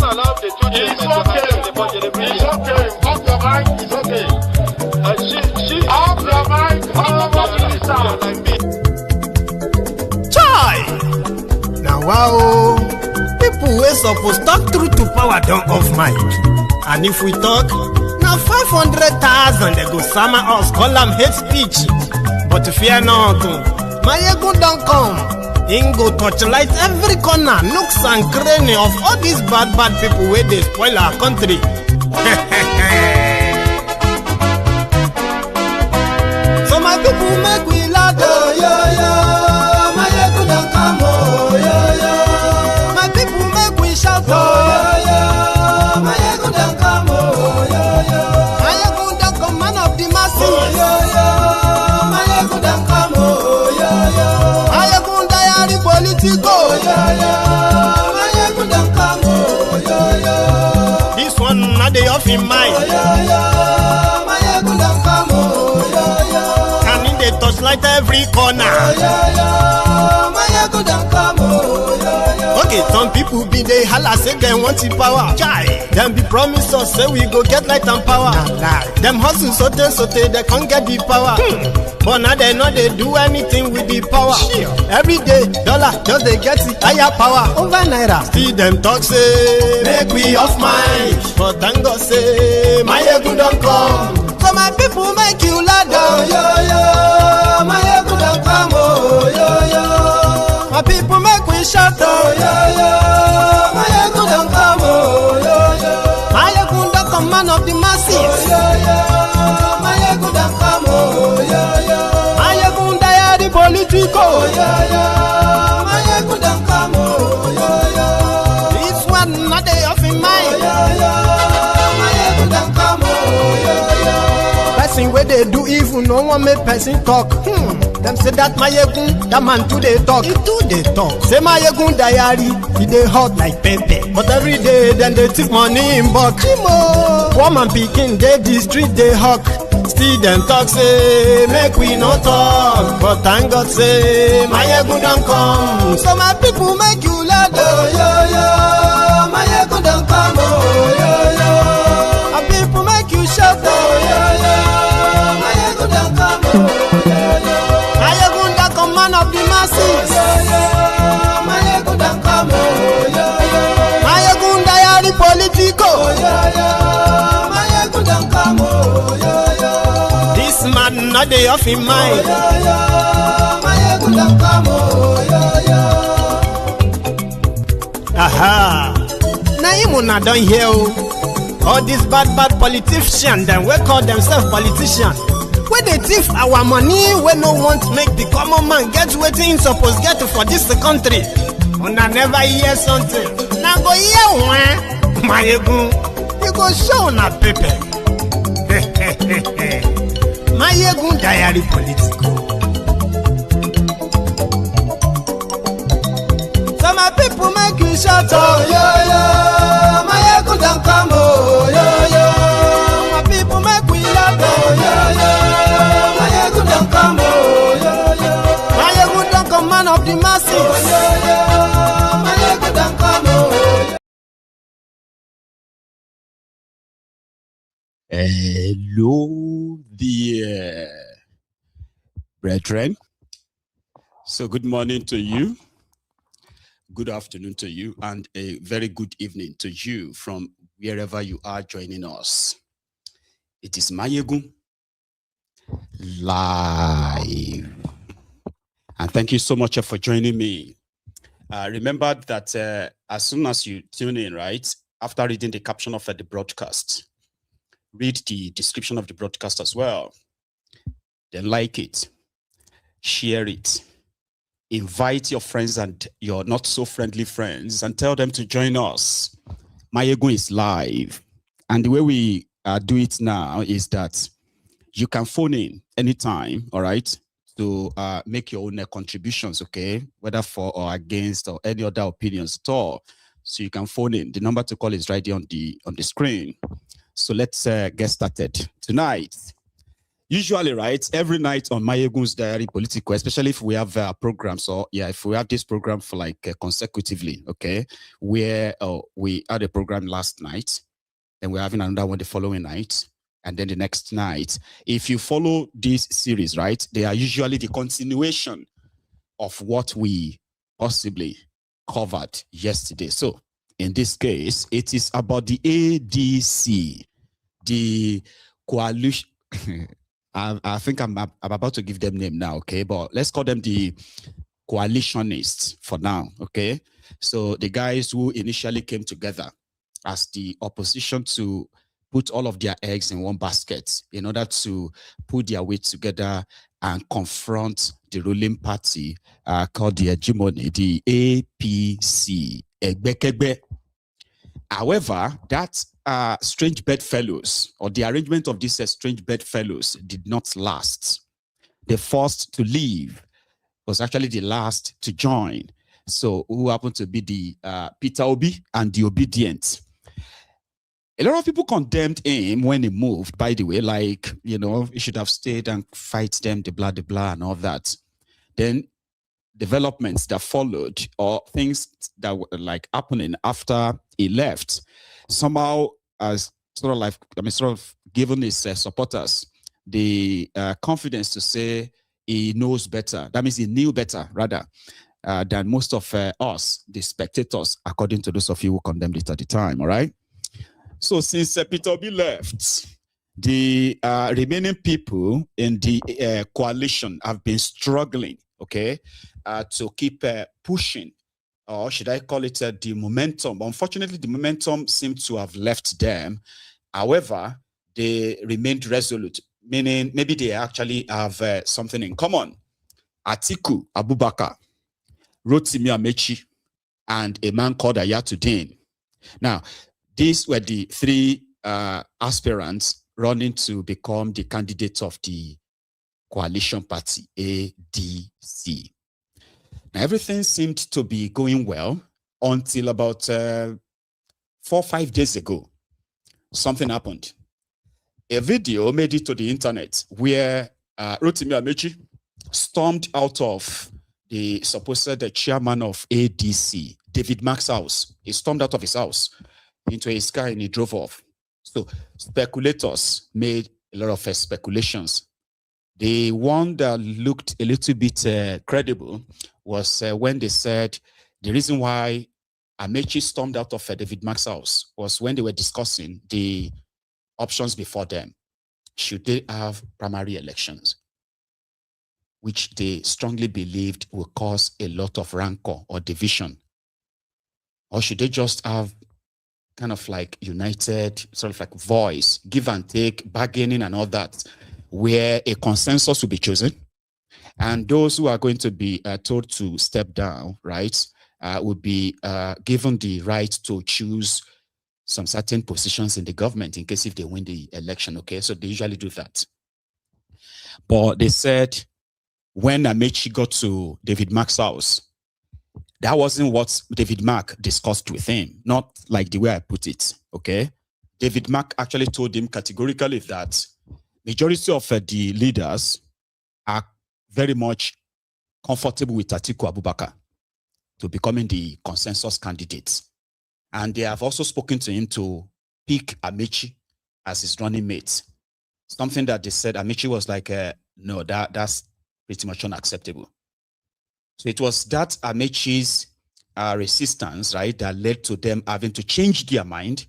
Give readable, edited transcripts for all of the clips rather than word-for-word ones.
Allow the children. It's okay. It's okay. Off your mind. It's okay. She off your mind. Chai! Now wow, people wey suppose talk truth to power don't off mic. And if we talk, now 500,000 they go summer us, call them hate speech. But fear not, Mayegun don't come. Ingo torchlight every corner, nooks and cranny of all these bad people where they spoil our country. So my people make we laugh, oh yo yo. Mayegun don't come, oh yo yo. My people make we shout, oh yo yo. Mayegun don't come, oh yo yo. Mayegun don't come, man of the masses, oh yo yo. Mayegun don't come, oh yo yo. Mayegun diary politico, oh yo yo. Mayegun don't come, oh yo yo. This one not the off in mind, oh yo yo. Mayegun don't come, oh yo yo. Can in the touchlight every corner, oh yo yo. Mayegun don't come, oh yo yo. Okay, some people be they holla say they want the power. Chai, them be promise us say we go get light and power. Them hustle sote they can't get the power. But now they know they do anything with the power. Every day, dollar just they get the higher power. Over naira, see them talk say make we off mic. But thank God say Mayegun don't come. So my people make you laugh, oh yo yo. Mayegun don't come, oh yo yo. My people make we shout, oh yo yo. Mayegun don't come, oh yo yo. Mayegun don't come, man of the masses, oh yo yo. Mayegun don't come, oh yo yo. Mayegun diary politico, oh yo yo. Mayegun don't come, oh yo yo. This one not they off in mind, oh yo yo. Mayegun don't come, oh yo yo. Person where they do evil, no one make person talk. Them say that Mayegun, that man too they talk. He too they talk. Say Mayegun diary, he they hot like pepper. But every day then they take money in bulk. Poor man picking, they the street they hawk. Still them talk say make we no talk. But thank God say Mayegun don't come. So my people make you laugh, oh yo yo. Mayegun don't come, oh yo yo. My people make you shout, oh yo yo. Mayegun don't come, oh yo yo. Mayegun don't come, man of the masses, oh yo yo. Mayegun don't come, oh yo yo. Mayegun diary politico, oh yo yo. Mayegun don't come, oh yo yo. This man not the off in mind, oh yo yo. Mayegun don't come, oh yo yo. Aha. Now you not done here, all these bad politicians, then we call themselves politicians. Where they thief our money, we no want to make the common man get waiting supposed get for this country. Una never hear something. Now go hear one, Mayegun, you go show na paper. Mayegun diary political. So my people make you shout, oh yo yo. Mayegun don't come, oh yo yo. My people make we laugh, oh yo yo. Mayegun don't come, oh yo yo. Mayegun don't come, man of the masses, oh yo yo. Mayegun don't come, oh yo. Hello there, brethren. So good morning to you, good afternoon to you, and a very good evening to you from wherever you are joining us. It is Mayegun live. And thank you so much for joining me. Remember that as soon as you tune in, right, after reading the caption of the broadcast, read the description of the broadcast as well. Then like it, share it, invite your friends and your not so friendly friends and tell them to join us. Mayegun is live. And the way we do it now is that you can phone in anytime, all right, to make your own contributions, okay, whether for or against or any other opinions at all. So you can phone in. The number to call is right there on the screen. So let's get started. Tonight, Usually, right, every night on Mayegun's Diary Political, especially if we have programs, or if we have this program for like consecutively, okay, where we had a program last night, then we're having another one the following night, and then the next night. If you follow this series, right, they are usually the continuation of what we possibly covered yesterday. So in this case, it is about the ADC, the coalition. I think I'm about to give them name now, okay? But let's call them the coalitionists for now, okay? So the guys who initially came together as the opposition to put all of their eggs in one basket in order to put their weight together and confront the ruling party called the hegemony, the APC. However, that strange bedfellows, or the arrangement of these strange bedfellows, did not last. The first to leave was actually the last to join. So, who happened to be the Peter Obi and the Obedient. A lot of people condemned him when he moved, by the way, like, you know, he should have stayed and fight them, the blah, and all that. Then developments that followed, or things that were like happening after he left, somehow as sort of like, sort of given his supporters the confidence to say he knows better. That means he knew better, rather, than most of us, the spectators, according to those of you who condemned it at the time, all right? So since Peter Obi left, the remaining people in the coalition have been struggling, okay, to keep pushing, or should I call it the momentum? Unfortunately, the momentum seemed to have left them. However, they remained resolute, meaning maybe they actually have something in common. Atiku Abubakar, Rotimi Amaechi, and a man called Hayatudeen. Now, these were the three aspirants running to become the candidates of the coalition party, ADC. Now, everything seemed to be going well until about 4 or 5 days ago. Something happened. A video made it to the internet where Rotimi Amaechi stormed out of the supposed chairman of ADC, David Mark's house. He stormed out of his house into his car and he drove off. So speculators made a lot of speculations. The one that looked a little bit credible was when they said the reason why Amaechi stormed out of David Mark's house was when they were discussing the options before them. Should they have primary elections, which they strongly believed will cause a lot of rancor or division? Or should they just have kind of like united, sort of like voice, give and take, bargaining and all that, where a consensus will be chosen, and those who are going to be told to step down, right, would be given the right to choose some certain positions in the government in case if they win the election, okay? So they usually do that. But they said when Amaechi got to David Mark's house, that wasn't what David Mark discussed with him, not like the way I put it, okay? David Mark actually told him categorically that majority of the leaders are very much comfortable with Atiku Abubakar to becoming the consensus candidate. And they have also spoken to him to pick Amaechi as his running mate. Something that they said Amaechi was like, no, that's pretty much unacceptable. So it was that Amaechi's resistance, right, that led to them having to change their mind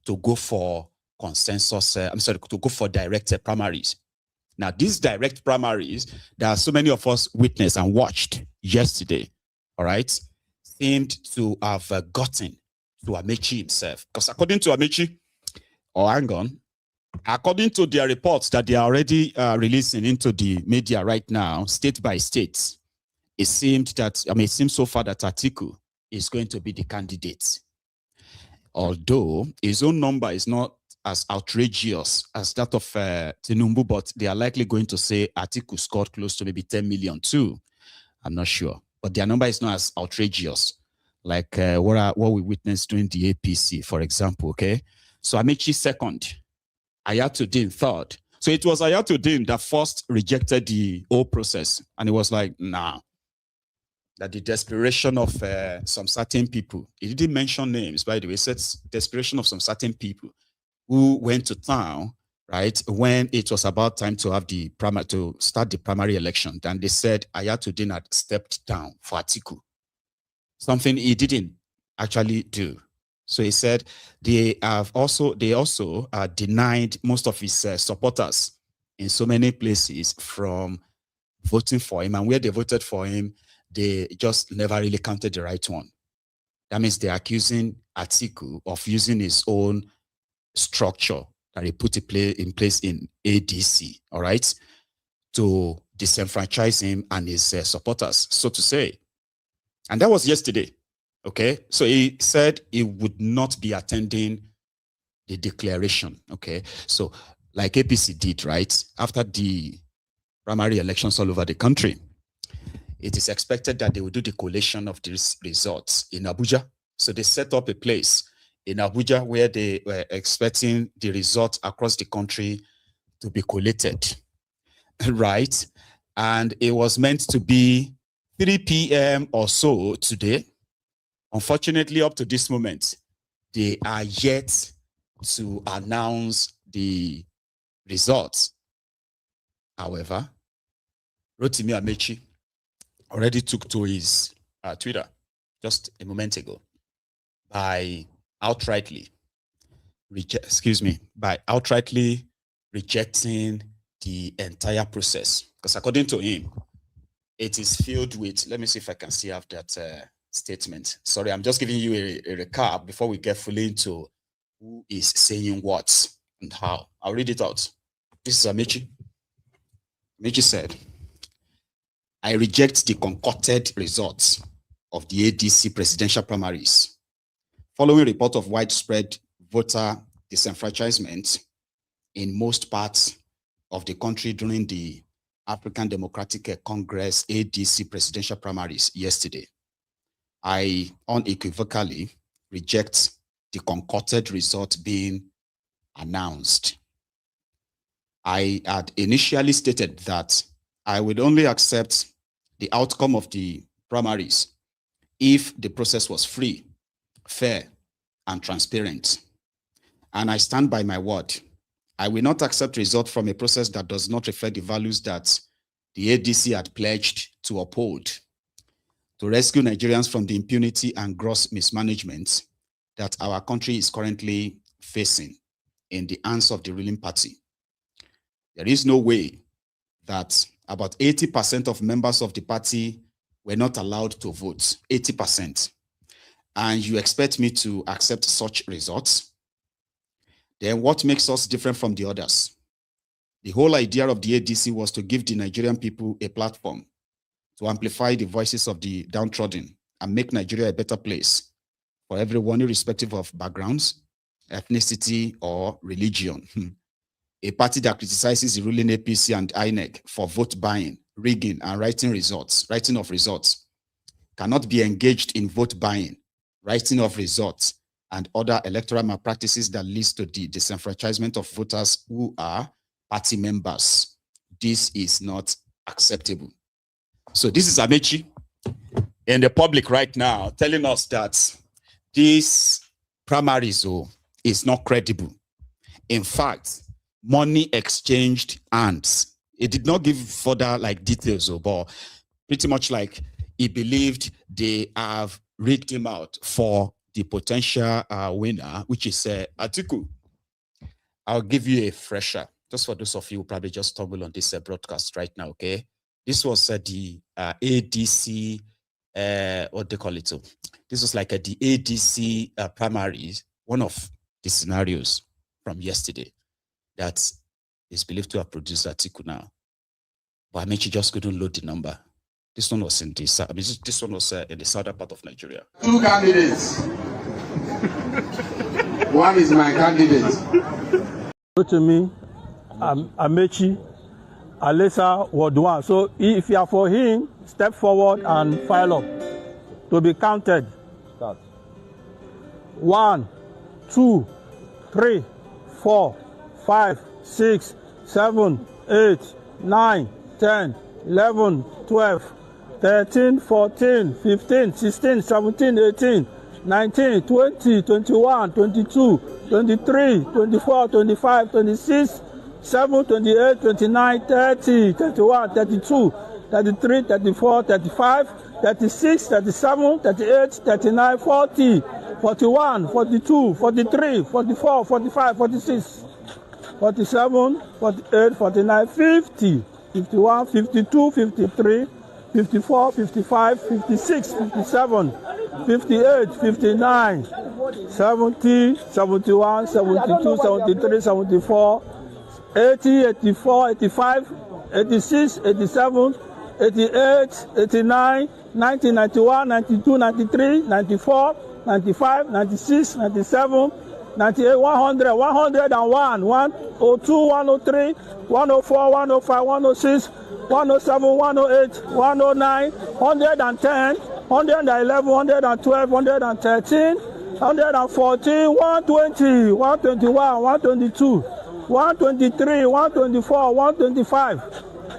to go for consensus, to go for direct primaries. Now, these direct primaries that so many of us witnessed and watched yesterday, all right, seemed to have gotten to Amaechi himself. Because according to Amaechi, according to their reports that they are already releasing into the media right now, state by state, it seemed that, it seems so far that Atiku is going to be the candidate. Although his own number is not as outrageous as that of Tinubu, but they are likely going to say Atiku scored close to maybe 10 million too. I'm not sure. But their number is not as outrageous like what we witnessed during the APC, for example, okay? So Amaechi second, Hayatudeen third. So it was Hayatudeen that first rejected the whole process. And it was like, nah, that the desperation of some certain people, he didn't mention names, by the way, he said desperation of some certain people who went to town, right, when it was about time to have the to start the primary election. Then they said Hayatudeen had stepped down for Atiku, something he didn't actually do. So he said they also denied most of his supporters in so many places from voting for him, and where they voted for him, they just never really counted the right one. That means they're accusing Atiku of using his own structure that he put in place in ADC, all right, to disenfranchise him and his supporters, so to say. And that was yesterday, okay? So he said he would not be attending the declaration, okay? So like APC did, right? After the primary elections all over the country, it is expected that they will do the collation of these results in Abuja. So they set up a place in Abuja where they were expecting the results across the country to be collated, right? And it was meant to be 3 p.m. or so today. Unfortunately, up to this moment, they are yet to announce the results. However, Rotimi Amaechi already took to his Twitter just a moment ago by outrightly rejecting the entire process, because according to him, it is filled with, let me see if I can see have that statement. Sorry, I'm just giving you a recap before we get fully into who is saying what and how. I'll read it out. This is Amaechi. Amaechi said, I reject the concocted results of the ADC presidential primaries. Following report of widespread voter disenfranchisement in most parts of the country during the African Democratic Congress ADC presidential primaries yesterday, I unequivocally reject the concocted result being announced. I had initially stated that I would only accept the outcome of the primaries if the process was free, fair, and transparent. And I stand by my word. I will not accept results from a process that does not reflect the values that the ADC had pledged to uphold, to rescue Nigerians from the impunity and gross mismanagement that our country is currently facing in the hands of the ruling party. There is no way that about 80% of members of the party were not allowed to vote, 80%. And you expect me to accept such results? Then what makes us different from the others? The whole idea of the ADC was to give the Nigerian people a platform to amplify the voices of the downtrodden and make Nigeria a better place for everyone, irrespective of backgrounds, ethnicity, or religion. A party that criticizes the ruling APC and INEC for vote buying, rigging, and writing of results cannot be engaged in vote buying, writing of results, and other electoral malpractices that leads to the disenfranchisement of voters who are party members. This is not acceptable. So this is Amaechi in the public right now telling us that this primaries is not credible. In fact, money exchanged hands. It did not give further details, but pretty much like he believed they have rigged him out for the potential winner, which is Atiku. I'll give you a fresher, just for those of you who probably just stumbled on this broadcast right now, okay? This was the ADC, what they call it. So this was like the ADC primaries, one of the scenarios from yesterday that is believed to have produced Atiku now. But Amaechi just couldn't load the number. This one was in this one was in the southern part of Nigeria. 2 candidates. One is my candidate. Go to me, Amaechi, Alesa, Ward 1. So if you are for him, step forward and file up to be counted. Start. 1, 2, 3, 4, 5, 6, 7, 8, 9, 10, 11, 12, 13, 14, 15, 16, 17, 18, 19, 20, 21, 22, 23, 24, 25, 26, 7, 28, 29, 30, 31, 32, 33, 34, 35, 36, 37, 38, 39, 40, 41, 42, 43, 44, 45, 46, 47, 48, 49, 50, 51, 52, 53, 54, 55, 56, 57, 58, 59, 70, 71, 72, 73, 74, 80, 84, 85, 86, 87, 88, 89, 90, 91, 92, 93, 94, 95, 96, 97, 98, 100, 101, 102, 103, 104, 105, 106, 107, 108, 109, 110, 111, 112, 113, 114, 120, 121, 122, 123, 124, 125,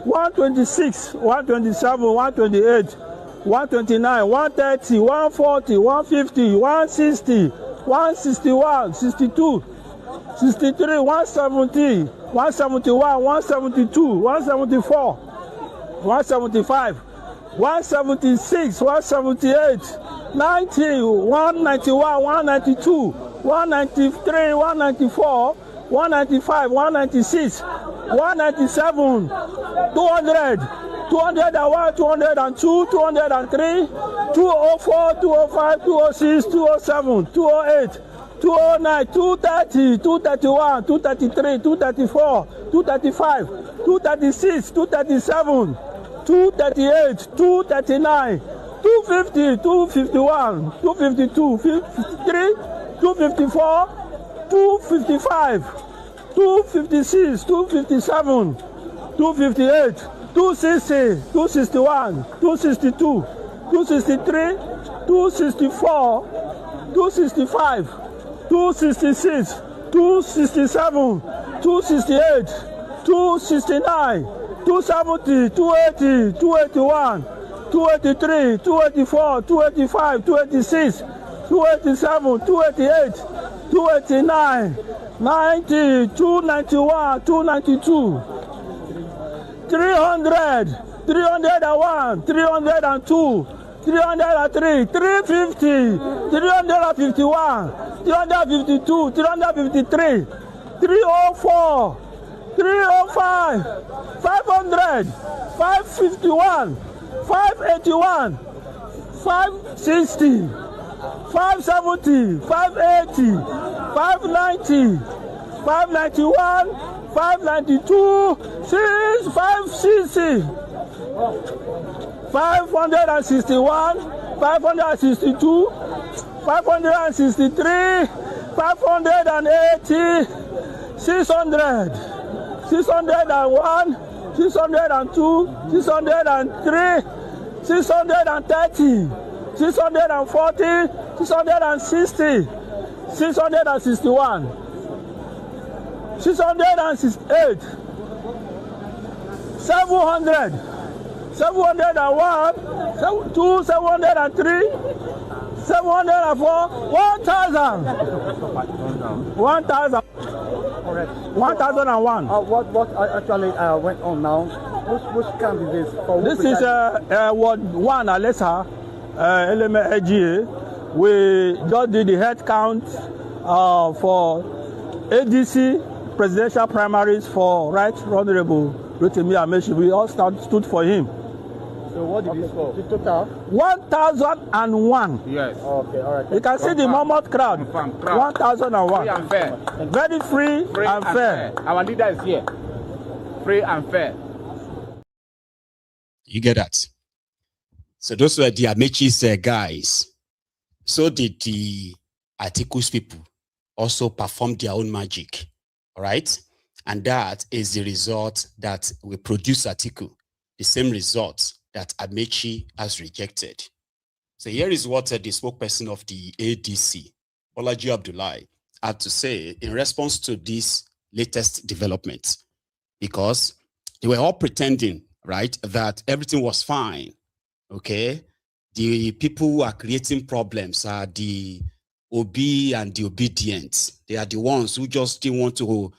126, 127, 128, 129, 130, 140, 150, 160, 161, 62, 63, 170, 171, 172, 174, 175, 176, 178, 90, 191, 192, 193, 194, 195, 196, 197, 200, 201, 202, 203, 204, 205, 206, 207, 208, 209, 230, 231, 233, 234, 235, 236, 237, 238, 239, 250, 251, 252, 53, 254, 255, 256, 257, 258, 260, 261, 262, 263, 264, 265, 266, 267, 268, 269, 270, 280, 281, 283, 284, 285, 286, 287, 288, 289, 90, 291, 292, 300, 301, 302, 303, 350, 351, 352, 353, 304, 305, 500, 551, 581, 560, 570, 580, 590, 591, 592, 560, 561, 562, 563, 580, 600, 601, 602, 603, 630, 640, 660, 661, 668, 700, 701, 702, 703, 704, 1,000, 1,000, 1,001. What actually went on now? Which camp is this? This is Ward 1, Alessa, Amaechi. We just did the head count for ADC presidential primaries for Right Honorable Amaechi. We all stood for him. So what did you score? The total? 1,001. Yes. Okay, all right. You can see the Mammoth crowd. 1,001. Free and fair. Very free and fair. Our leader is here. Free and fair. You get that? So those were the Amaechi's guys. So did the Atiku's people also perform their own magic. All right? And that is the result that we produce Atiku. The same result that Amaechi has rejected. So here is what the spokesperson of the ADC, Bolaji Abdullahi, had to say in response to this latest development. because they were all pretending, right, that everything was fine. Okay, the people who are creating problems are the OB and the obedient. They are the ones who just didn't want to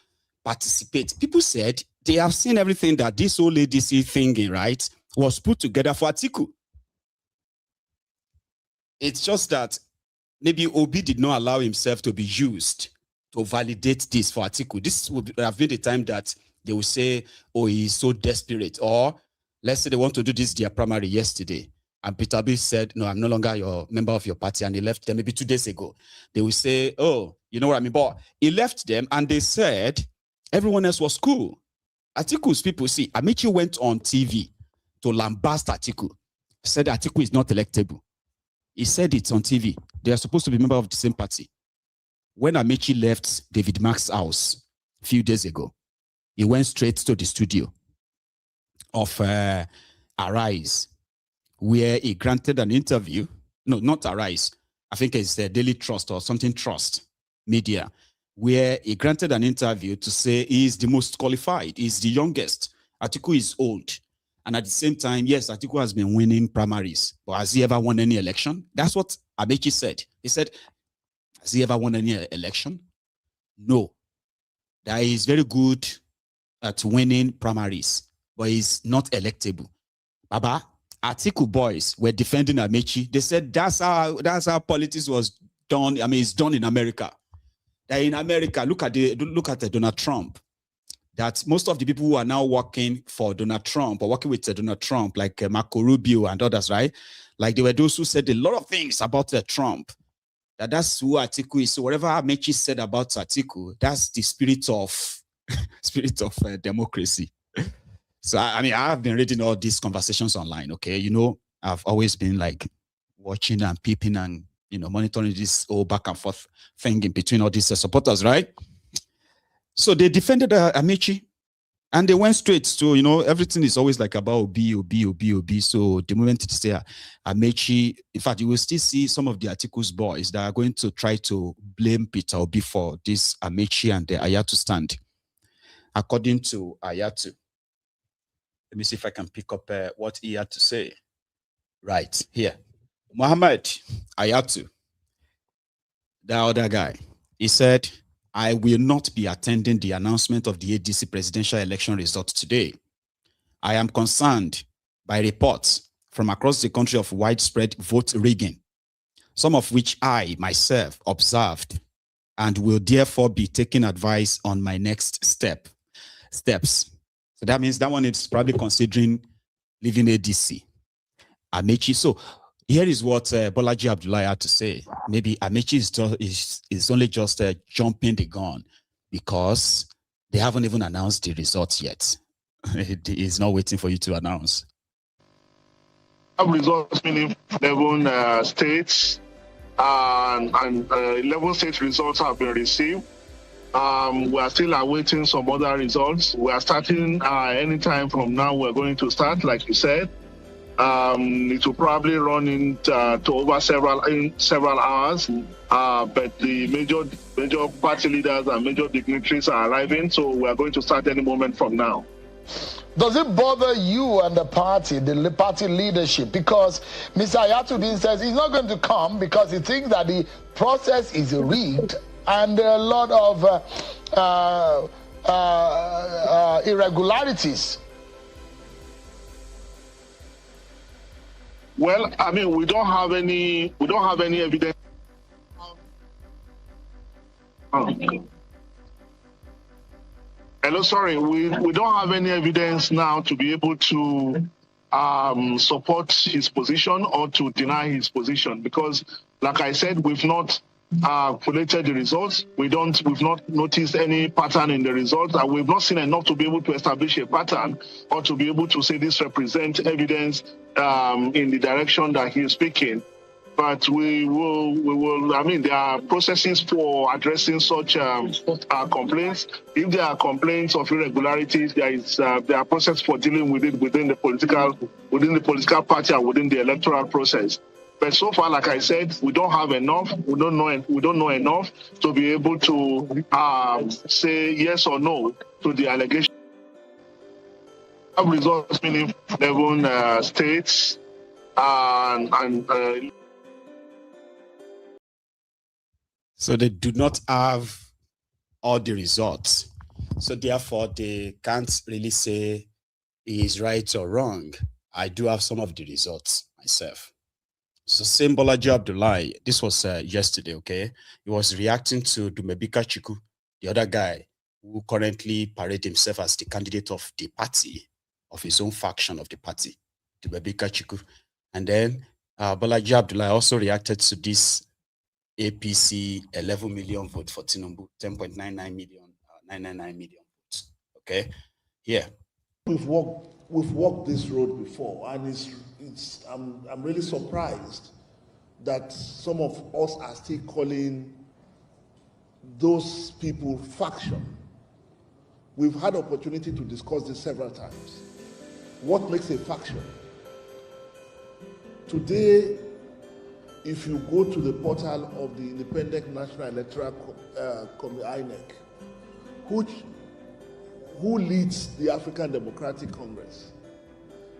participate. People said they have seen everything that this whole ADC thingy, right, was put together for Atiku. It's just that maybe OB did not allow himself to be used to validate this for Atiku. This would have been the time that they will say, oh, he's so desperate. Or let's say they want to do this their primary yesterday. And Peter B said, no, I'm no longer your member of your party. And he left them maybe 2 days ago. They will say, oh, you know what I mean? But he left them and they said everyone else was cool. Atiku's people, see, Amaechi went on TV to lambast Atiku. Said Atiku is not electable. He said it on TV. They are supposed to be members of the same party. When Amaechi left David Mark's house a few days ago, he went straight to the studio of Arise, where he granted an interview. No, not Arise. I think it's the Daily Trust or something Trust Media, where he granted an interview to say he is the most qualified. He's the youngest. Atiku is old. And at the same time, yes, Atiku has been winning primaries, but has he ever won any election? That's what Amaechi said. He said, has he ever won any election? No. That he is very good at winning primaries, but he's not electable. Baba, Atiku boys were defending Amaechi. They said that's how politics was done. I mean, it's done in America. That in America, look at Donald Trump. That most of the people who are now working for Donald Trump or working with Donald Trump, like Marco Rubio and others, right? Like they were those who said a lot of things about Trump. That's who Atiku is. So whatever Amaechi said about Atiku, that's the spirit of democracy. So I mean, I have been reading all these conversations online. Okay, you know, I've always been like watching and peeping and monitoring this whole back and forth thing in between all these supporters, right? So they defended Amaechi, and they went straight to, everything is always like about OB. So the moment it's there, Amaechi, in fact, you will still see some of the Atiku's boys that are going to try to blame Peter Obi for this Amaechi and the Hayatu stand. According to Hayatu, let me see if I can pick up what he had to say. Right here. Muhammad Hayatu, the other guy, he said, I will not be attending the announcement of the ADC presidential election results today. I am concerned by reports from across the country of widespread vote rigging, some of which I myself observed, and will therefore be taking advice on my next steps. So that means that one is probably considering leaving ADC. Amaechi. So here is what Bolaji Abdullahi had to say. Maybe Amaechi is only just jumping the gun because they haven't even announced the results yet. He's not waiting for you to announce. Results meaning 11 states and 11 state results have been received. We are still awaiting some other results. We are starting anytime from now. We're going to start, like you said. It will probably run into over several hours, but the major party leaders and major dignitaries are arriving, so we are going to start any moment from now. Does it bother you and the party leadership? Because Mr. Hayatudeen says he's not going to come because he thinks that the process is rigged and there are a lot of irregularities. Well, I mean, we don't have any evidence. Hello, sorry, we don't have any evidence now to be able to support his position or to deny his position because, like I said, we've not collated the results. We've not noticed any pattern in the results, and we've not seen enough to be able to establish a pattern or to be able to say this represents evidence in the direction that he is speaking. But we will. I mean, there are processes for addressing such complaints. If there are complaints of irregularities, there are processes for dealing with it within the political party and within the electoral process. But so far, like I said, we don't have enough. We don't know enough to be able to say yes or no to the allegation. have results meaning 11 states and so they do not have all the results. So therefore, they can't really say he is right or wrong. I do have some of the results myself. So same Bolaji Abdullahi, this was yesterday, okay? He was reacting to Dumebika Chiku, the other guy who currently parades himself as the candidate of the party, of his own faction of the party, Dumebika Chiku. And then Bolaji Abdullahi also reacted to this APC 11 million vote for Tinubu, 10.99 million, 999 million votes, okay? Yeah. We've walked this road before, and I'm really surprised that some of us are still calling those people faction. We've had opportunity to discuss this several times. What makes a faction? Today, if you go to the portal of the Independent National Electoral INEC, who leads the African Democratic Congress?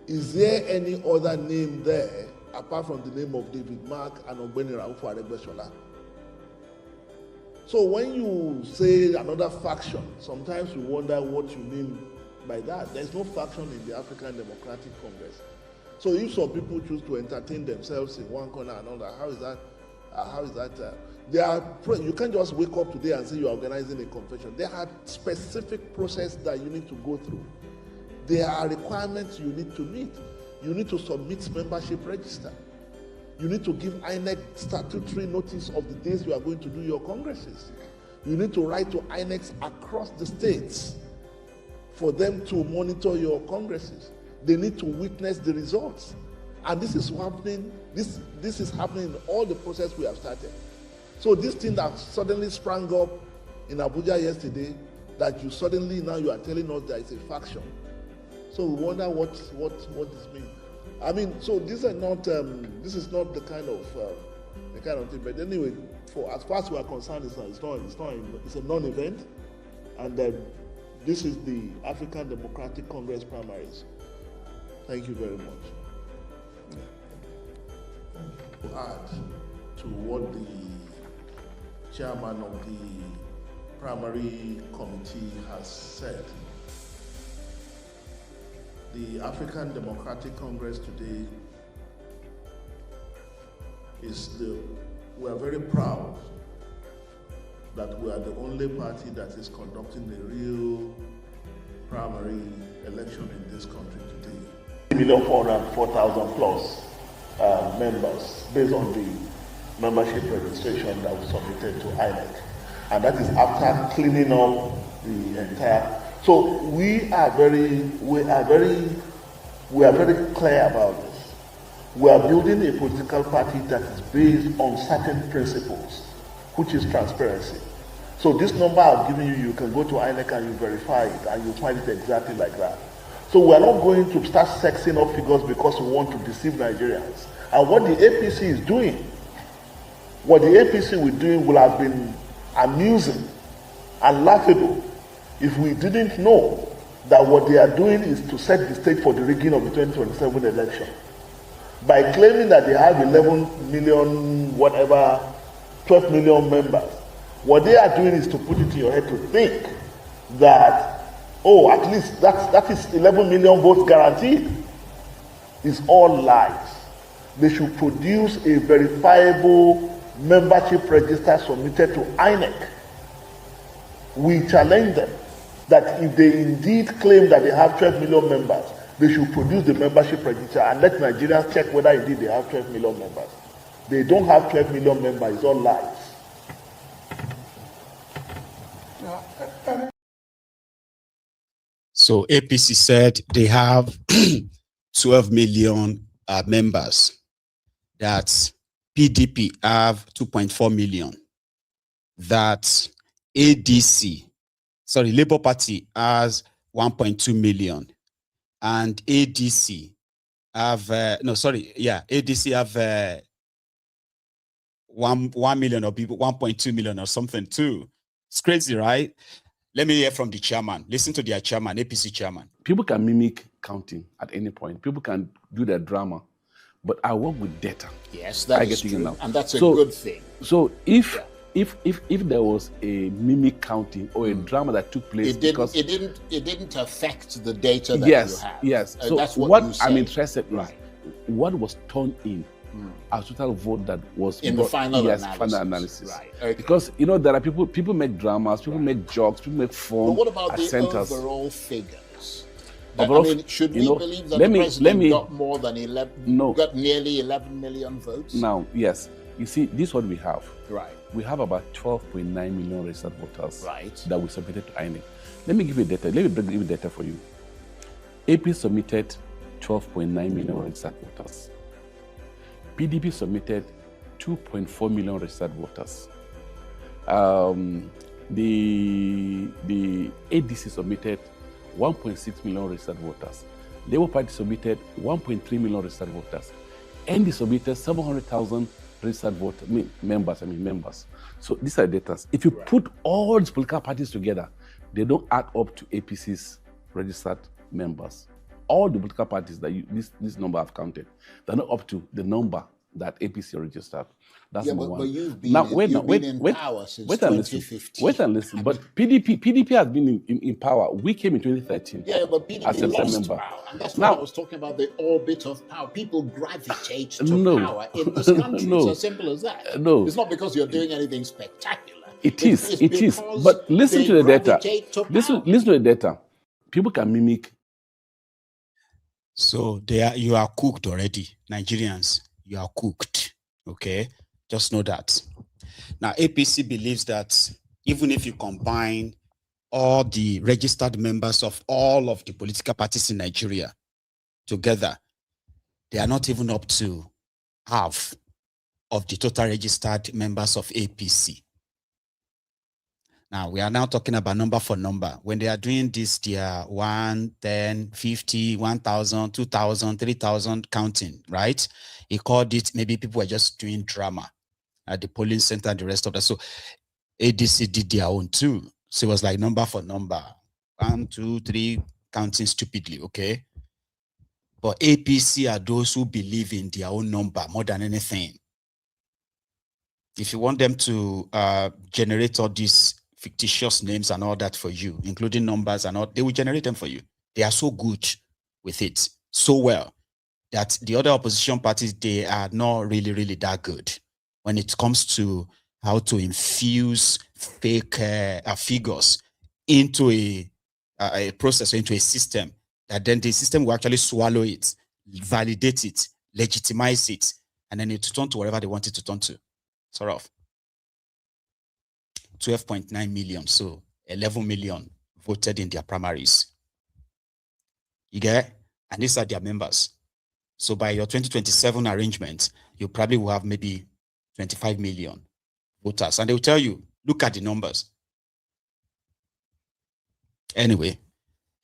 Is there any other name there apart from the name of David Mark and Ogbeni Rauf Aregbesola? So when you say another faction, sometimes we wonder what you mean by that. There's no faction in the African Democratic Congress. So if some people choose to entertain themselves in one corner and another, how is that? You can't just wake up today and say you're organizing a convention. There are specific processes that you need to go through. There are requirements you need to meet. You need to submit membership register. You need to give INEC statutory notice of the days you are going to do your congresses. You need to write to INECs across the states for them to monitor your congresses. They need to witness the results. And this is happening, this is happening in all the process we have started. So this thing that suddenly sprang up in Abuja yesterday, that you suddenly now you are telling us that it's a faction. So we wonder what this means. I mean, so this is not the kind of thing. But anyway, for as far as we are concerned, it's a non-event, and this is the African Democratic Congress primaries. Thank you very much. To add to what the chairman of the primary committee has said, the African Democratic Congress today we are very proud that we are the only party that is conducting a real primary election in this country today. 1,404,000 plus members based on the membership registration that was submitted to INEC, and that is after cleaning up the entire. So we are very clear about this. We are building a political party that is based on certain principles, which is transparency. So this number I've given you, you can go to INEC and you verify it, and you find it exactly like that. So we are not going to start sexing up figures because we want to deceive Nigerians. And what the APC is doing, will have been amusing and laughable if we didn't know that what they are doing is to set the stage for the rigging of the 2027 election. By claiming that they have 11 million, 12 million members, what they are doing is to put it in your head to think that, oh, at least that is 11 million votes guaranteed. It's all lies. They should produce a verifiable membership register submitted to INEC. We challenge them that if they indeed claim that they have 12 million members, they should produce the membership register and let Nigerians check whether indeed they have 12 million members. They don't have 12 million members, it's all lies. So APC said they have 12 million members. That PDP have 2.4 million. That Labour Party has 1.2 million. And ADC have, ADC have 1 million or people, 1.2 million or something too. It's crazy, right? Let me hear from the chairman. Listen to their chairman, APC chairman. People can mimic counting at any point. People can do their drama, but I work with data. Yes, that is true, and that's a good thing. So if there was a mimic counting or a drama that took place, it didn't affect the data that yes, you have. Yes. So that's what I'm interested in, what was turned in a total vote that was in the final analysis. Final analysis. Right. Okay. Because there are people make dramas, people make jokes, people make fun. But what about the centers. Overall figures? Overall, should we believe that the president got more than 11? Got nearly 11 million votes? Now, yes. You see, this is what we have. Right. We have about 12.9 million registered voters. Right. That we submitted to INEC. Let me give you data. Let me give you data for you. AP submitted 12.9 million registered voters. PDP submitted 2.4 million registered voters. The ADC submitted 1.6 million registered voters. Labour Party submitted 1.3 million registered voters. ND submitted 700,000 registered members. So these are the data. If you put all these political parties together, they don't add up to APC's registered members. All the political parties that this number I've counted, they're not up to the number that APC registered. That's number one. But you've been in power since 2015. Wait and listen. But PDP has been in power. We came in 2013. Yeah, but PDP lost power. And that's why I was talking about the orbit of power. People gravitate to power in this country. It's as simple as that. No. It's not because you're doing anything spectacular. It is. But listen to the data. Listen to the data. People can mimic. So you are cooked already, Nigerians. You are cooked, okay? Just know that. Now, APC believes that even if you combine all the registered members of all of the political parties in Nigeria together, they are not even up to half of the total registered members of APC. Now, we are now talking about number for number. When they are doing this, they are 1, 10, 50, 1,000, 2,000, 3,000 counting, right? He called it, maybe people were just doing drama at the polling center and the rest of that. So ADC did their own too. So it was like number for number. 1, 2, 3, counting stupidly, okay? But APC are those who believe in their own number more than anything. If you want them to generate all these fictitious names and all that for you, including numbers and all, they will generate them for you. They are so good with it, so well, that the other opposition parties, they are not really that good when it comes to how to infuse fake figures into a process, or into a system, that then the system will actually swallow it, validate it, legitimize it, and then it will turn to whatever they want it to turn to. Sort of. 12.9 million, so 11 million voted in their primaries. You get? And these are their members. So by your 2027 arrangement, you probably will have maybe 25 million voters. And they will tell you, look at the numbers. Anyway,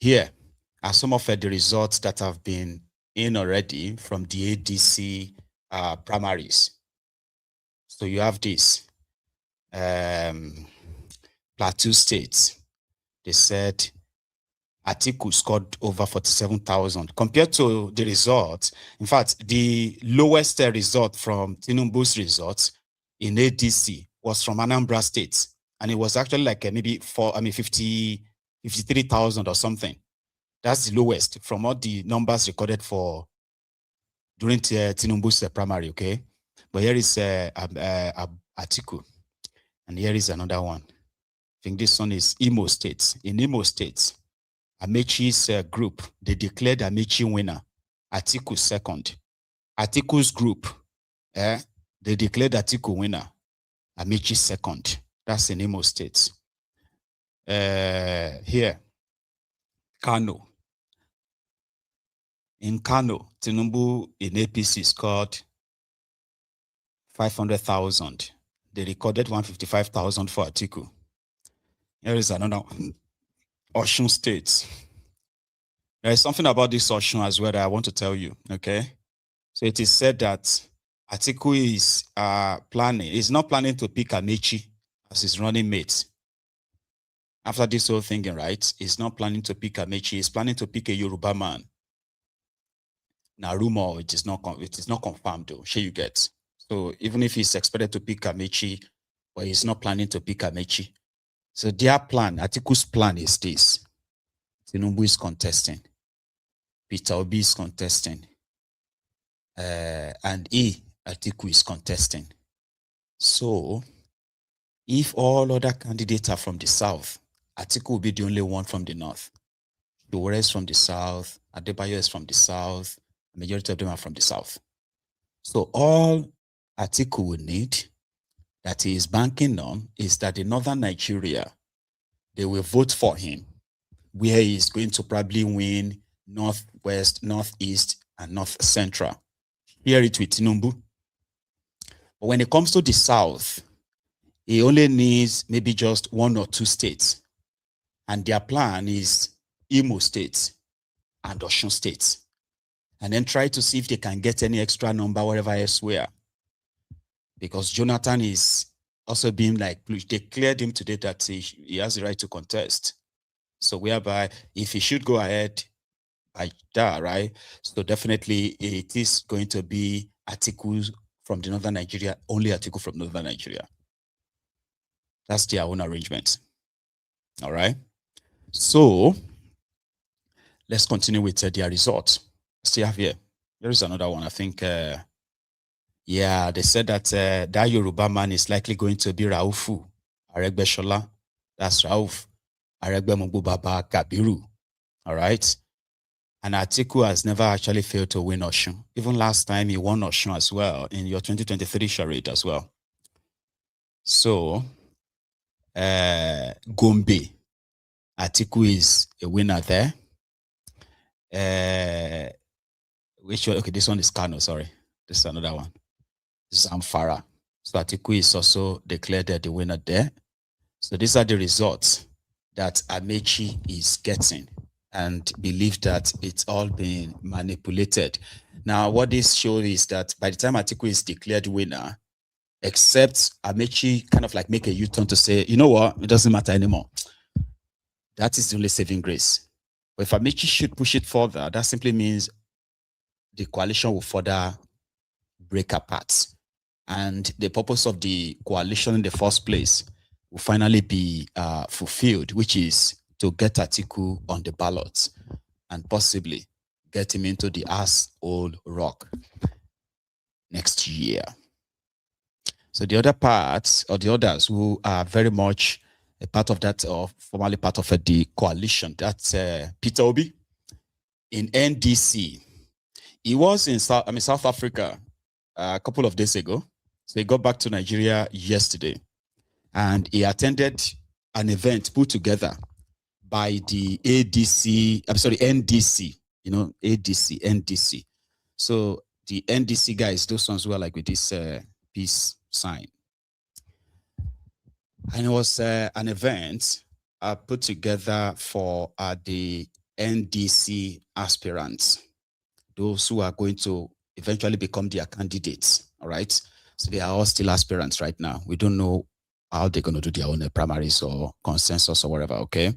here are some of the results that have been in already from the ADC primaries. So you have this. Plateau State, they said Atiku scored over 47,000 compared to the results. In fact, the lowest result from Tinubu's results in ADC was from Anambra State, and it was actually like maybe 53,000 or something. That's the lowest from all the numbers recorded for during Tinubu's primary. Okay, but here is Atiku. And here is another one. I think this one is Imo State. In Imo State, Amaechi's group, they declared Amaechi winner. Atiku second. Atiku's group, they declared Atiku winner. Amaechi second. That's in Imo State. Here, Kano. In Kano, Tinubu in APC scored 500,000. They recorded 155,000 for Atiku. Here is another one. Osun State. There is something about this Osun as well that I want to tell you, okay? So it is said that Atiku is is not planning to pick Amaechi as his running mate. after this whole thing, right, he's not planning to pick Amaechi, he's planning to pick a Yoruba man. Now, rumor, it is not confirmed though, sure you get. So even if he's expected to pick Amaechi, but he's not planning to pick Amaechi. So their plan, Atiku's plan is this. Tinubu is contesting. Peter Obi is contesting. And Atiku is contesting. So if all other candidates are from the south, Atiku will be the only one from the north. Sowore is from the south, Adebayo is from the south, the majority of them are from the south. So all Atiku will need, that he is banking on, is that in northern Nigeria, they will vote for him, where he is going to probably win northwest, northeast, and north central. Hear it with Tinubu. But when it comes to the south, he only needs maybe just 1 or 2 states. And their plan is Imo State and Osun State. And then try to see if they can get any extra number wherever elsewhere. Because Jonathan is also being like, they cleared him today that he has the right to contest. So whereby if he should go ahead by that, right? So definitely it is going to be Atiku from the northern Nigeria, only Atiku from northern Nigeria. That's their own arrangement. All right. So let's continue with their results. Still have here. There is another one. I think, yeah, they said that that Yoruba man is likely going to be Raufu Aregbeshola. That's Rauf Aregbemogbobaba Kabiru. All right. And Atiku has never actually failed to win Osun. Even last time he won Osun as well in your 2023 charade as well. So, Gombe, Atiku is a winner there. Which one? Okay, this one is Kano, sorry. This is another one. Zamfara. So Atiku is also declared the winner there. So these are the results that Amaechi is getting, and believe that it's all been manipulated. Now, what this shows is that by the time Atiku is declared winner, except Amaechi kind of like make a U-turn to say, you know what, it doesn't matter anymore. That is the only saving grace. But if Amaechi should push it further, that simply means the coalition will further break apart. And the purpose of the coalition in the first place will finally be fulfilled, which is to get Atiku on the ballot and possibly get him into the old rock next year. So the other parts, or the others who are very much a part of that, or formerly part of the coalition, that's Peter Obi in NDC. He was in South Africa a couple of days ago. So he got back to Nigeria yesterday, and he attended an event put together by the ADC, I'm sorry, NDC, you know, ADC, NDC. So the NDC guys, those ones who are like with this peace sign. And it was an event put together for the NDC aspirants, those who are going to eventually become their candidates, all right? So they are all still aspirants right now. We don't know how they're going to do their own primaries or consensus or whatever, okay?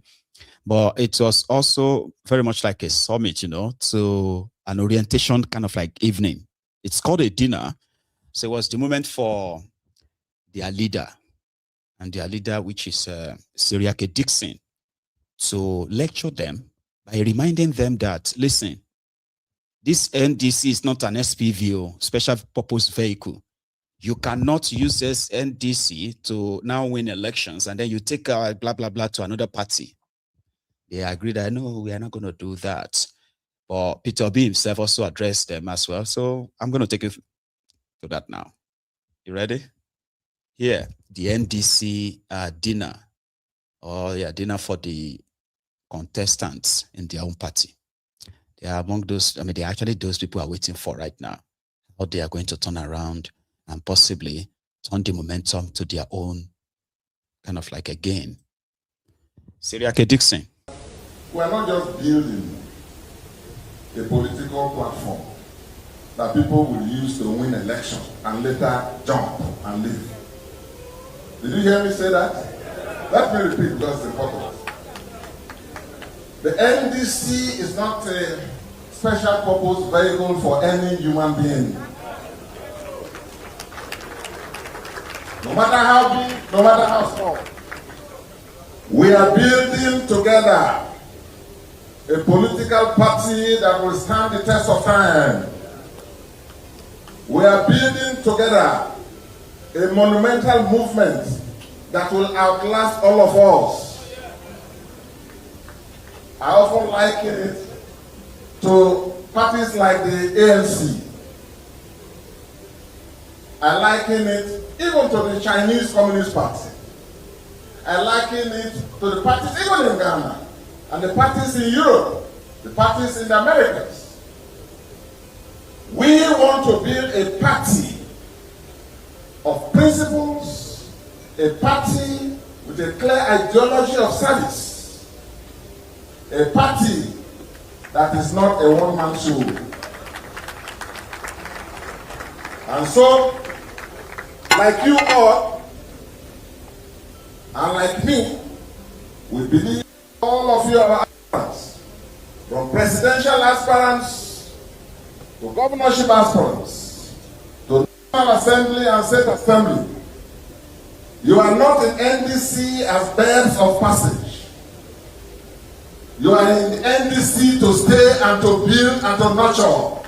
But it was also very much like a summit, you know, to an orientation kind of like evening. It's called a dinner. So it was the moment for their leader, and their leader, which is Seriake Dickson, to lecture them by reminding them that, listen, this NDC is not an SPVO, special purpose vehicle. You cannot use this NDC to now win elections and then you take blah, blah, blah to another party. They agreed that, no, we are not going to do that. But Peter Obi himself also addressed them as well. So I'm going to take you to that now. You ready? Here, the NDC dinner, dinner for the contestants in their own party. They are among those, I mean, they're actually those people are waiting for right now. How they are going to turn around and possibly turn the momentum to their own kind of like a gain. Seriake Dickson. We are not just building a political platform that people will use to win election and later jump and leave. Did you hear me say that? Let me repeat because it's important. The NDC is not a special purpose vehicle for any human being. No matter how big, no matter how small. We are building together a political party that will stand the test of time. We are building together a monumental movement that will outlast all of us. I often liken it to parties like the AAC. I liken it even to the Chinese Communist Party. I liken it to the parties even in Ghana, and the parties in Europe, the parties in the Americas. We want to build a party of principles, a party with a clear ideology of service, a party that is not a one-man show. And so, like you all, and like me, we believe all of you are aspirants, from presidential aspirants to governorship aspirants, to National Assembly and State Assembly. You are not in NDC as birds of passage. You are in the NDC to stay and to build and to nurture.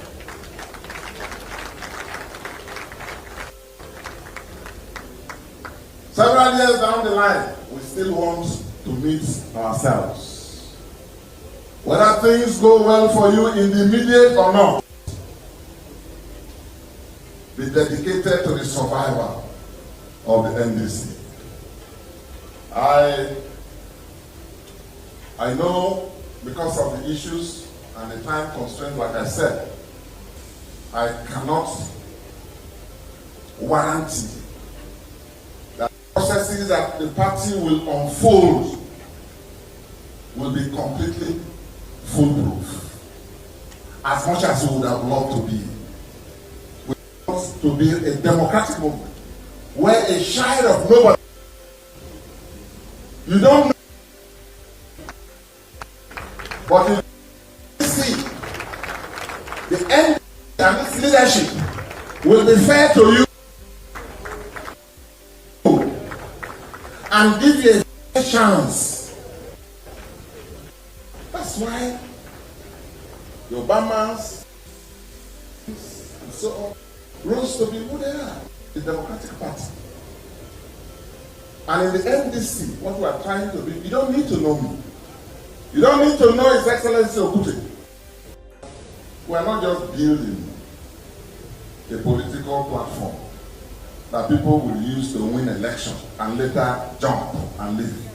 Several years down the line, we still want to meet ourselves. Whether things go well for you in the immediate or not, be dedicated to the survival of the NDC. I know because of the issues and the time constraint, like I said, I cannot warranty that processes that the party will unfold will be completely foolproof, as much as we would have loved to be. We want to be a democratic movement where a child of nobody, you don't know, but you see the end and its leadership will be fair to you and give you a fair chance. That's why the Obamas and so on rose to be who they are, the Democratic Party. And in the NDC, what we are trying to be, you don't need to know me. You don't need to know His Excellency Okute. We are not just building a political platform that people will use to win elections and later jump and leave.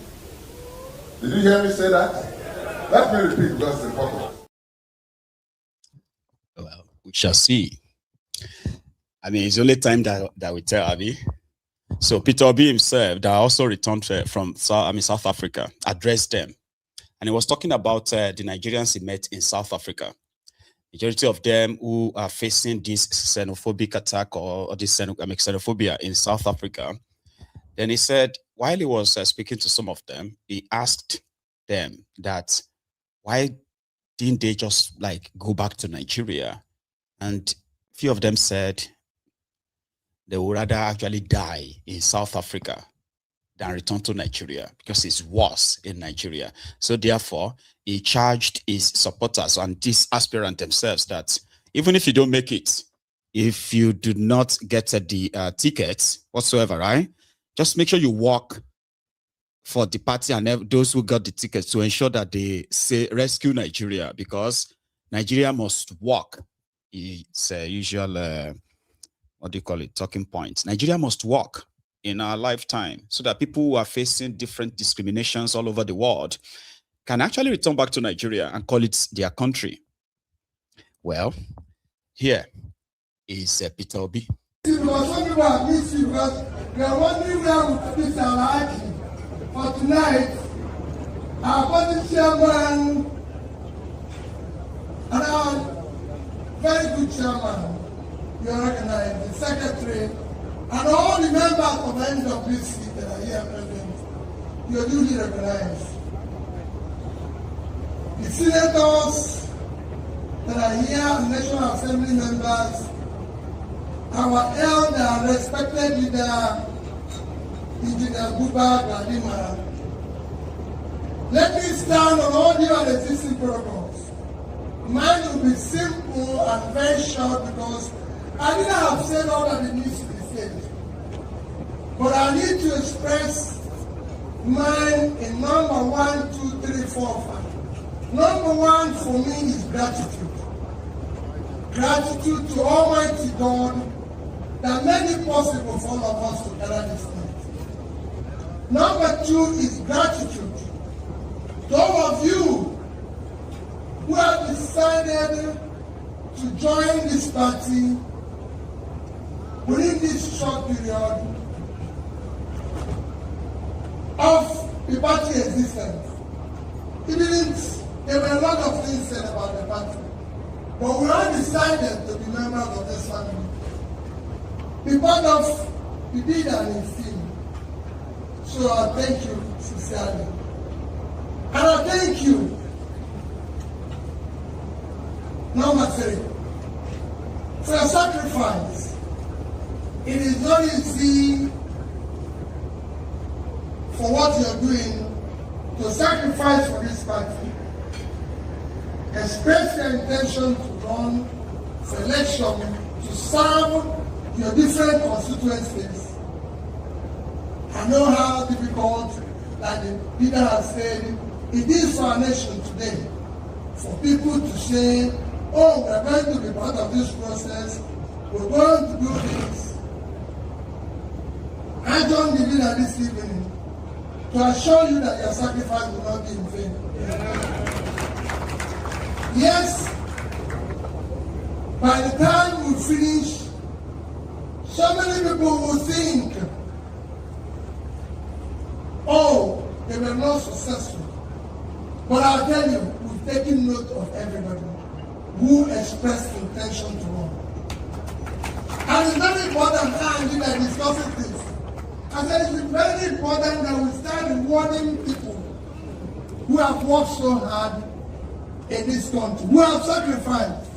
Did you hear me say that? Let me repeat because it's important. Well, we shall see. I mean, it's the only time that we tell Abi. So Peter Obi himself, that also returned from South Africa, addressed them. And he was talking about the Nigerians he met in South Africa. Majority of them who are facing this xenophobic attack or this xenophobia in South Africa. Then he said, while he was speaking to some of them, he asked them that why didn't they just like go back to Nigeria? And a few of them said they would rather actually die in South Africa than return to Nigeria because it's worse in Nigeria. So therefore, he charged his supporters and these aspirants themselves that even if you don't make it, if you do not get the tickets whatsoever, right? Just make sure you work for the party and those who got the tickets to ensure that they say rescue Nigeria, because Nigeria must work. It's a usual, what do you call it, talking point. Nigeria must work in our lifetime so that people who are facing different discriminations all over the world can actually return back to Nigeria and call it their country. Well, here is Peter Obi. Because some people have missed you because we are wondering where we put this Hayatudeen. For tonight, our party chairman and our very good chairman, you recognize, the secretary, and all the members of the NWC that are here present, you are duly recognized. the senators that are here, National Assembly members, our elder, respected leader, Engineer Buba Gladima. Let me stand on all the existing protocols. Mine will be simple and very short because I didn't have said all that it needs to be said. But I need to express mine in number 1, 2, 3, 4, 5. Number 1 for me is gratitude. Gratitude to Almighty God that made it possible for all of us to gather this night. Number 2 is gratitude to all of you who have decided to join this party within this short period of the party existence. There were a lot of things said about the party, but we all decided to be members of this family because of the deed and esteem. So I thank you sincerely. And I thank you. Number 3, for your sacrifice. It is not easy for what you're doing to sacrifice for this party. Express your intention to run for election to serve your different constituencies. I know how difficult, like the leader has said, it is for our nation today for people to say, oh, we are going to be part of this process, we're going to do this. I joined the leader this evening to assure you that your sacrifice will not be in vain. Yes, by the time we finish, so many people will think, oh, they were not successful. But I'll tell you, we've taken note of everybody who expressed intention to run. And it's very important that I discussing this. I said it's very important that we start rewarding people who have worked so hard in this country, who have sacrificed.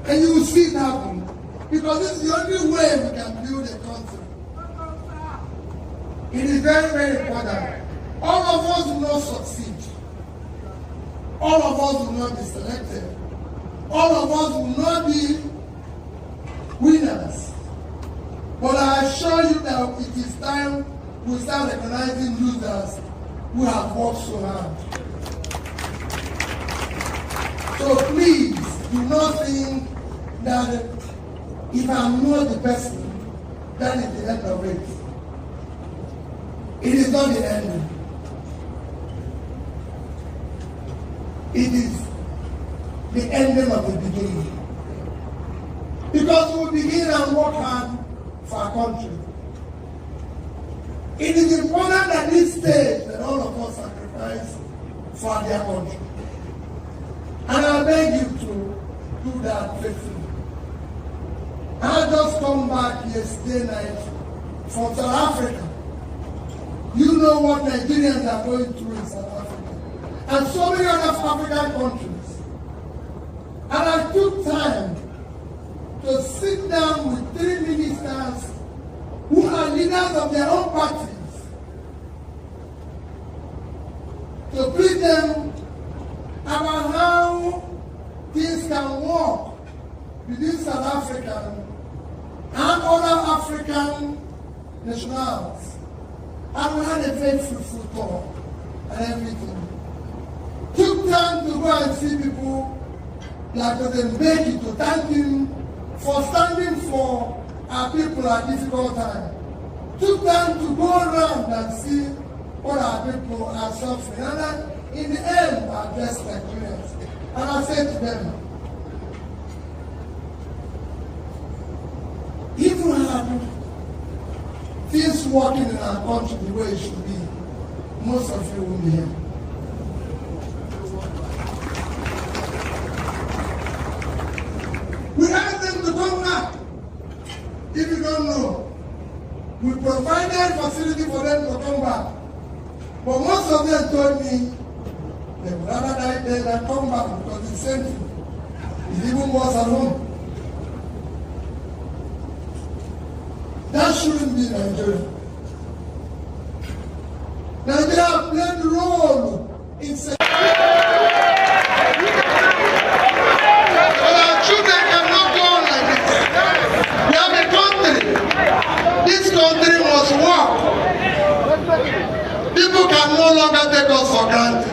And you will see it happen. Because this is the only way we can build a country. It is very, very important. All of us will not succeed. All of us will not be selected. All of us will not be winners. But I assure you that it is time we start recognizing losers who have worked so hard. So please do not think that if I'm not the person, that is the end of it. It is not the end. It is the ending of the beginning. Because we begin and work hard for our country. It is important at this stage that all of us sacrifice for their country. And I beg you to do that faithfully. I just come back yesterday night from South Africa. You know what Nigerians are going through in South Africa. And so many other African countries. And I took time to sit down with 3 ministers who are leaders of their own parties to brief them about how things can work between South African and other African nationals. And we had a very fruitful talk and everything. Took time to go and see people like Amaechi to thank him for standing for our people at difficult time. Took time to go around and see what our people are suffering. And then in the end, I addressed Nigerians. And I said to them, if we had things working in our country the way it should be, most of you will be here. We asked them to come back. If you don't know, we provided facility for them to come back. But most of them told me Nigeria come back because the same thing is even worse at home. That shouldn't be Nigeria. Nigeria played a role in our children cannot go on like this. We have a country. This country must work. People can no longer take us for granted.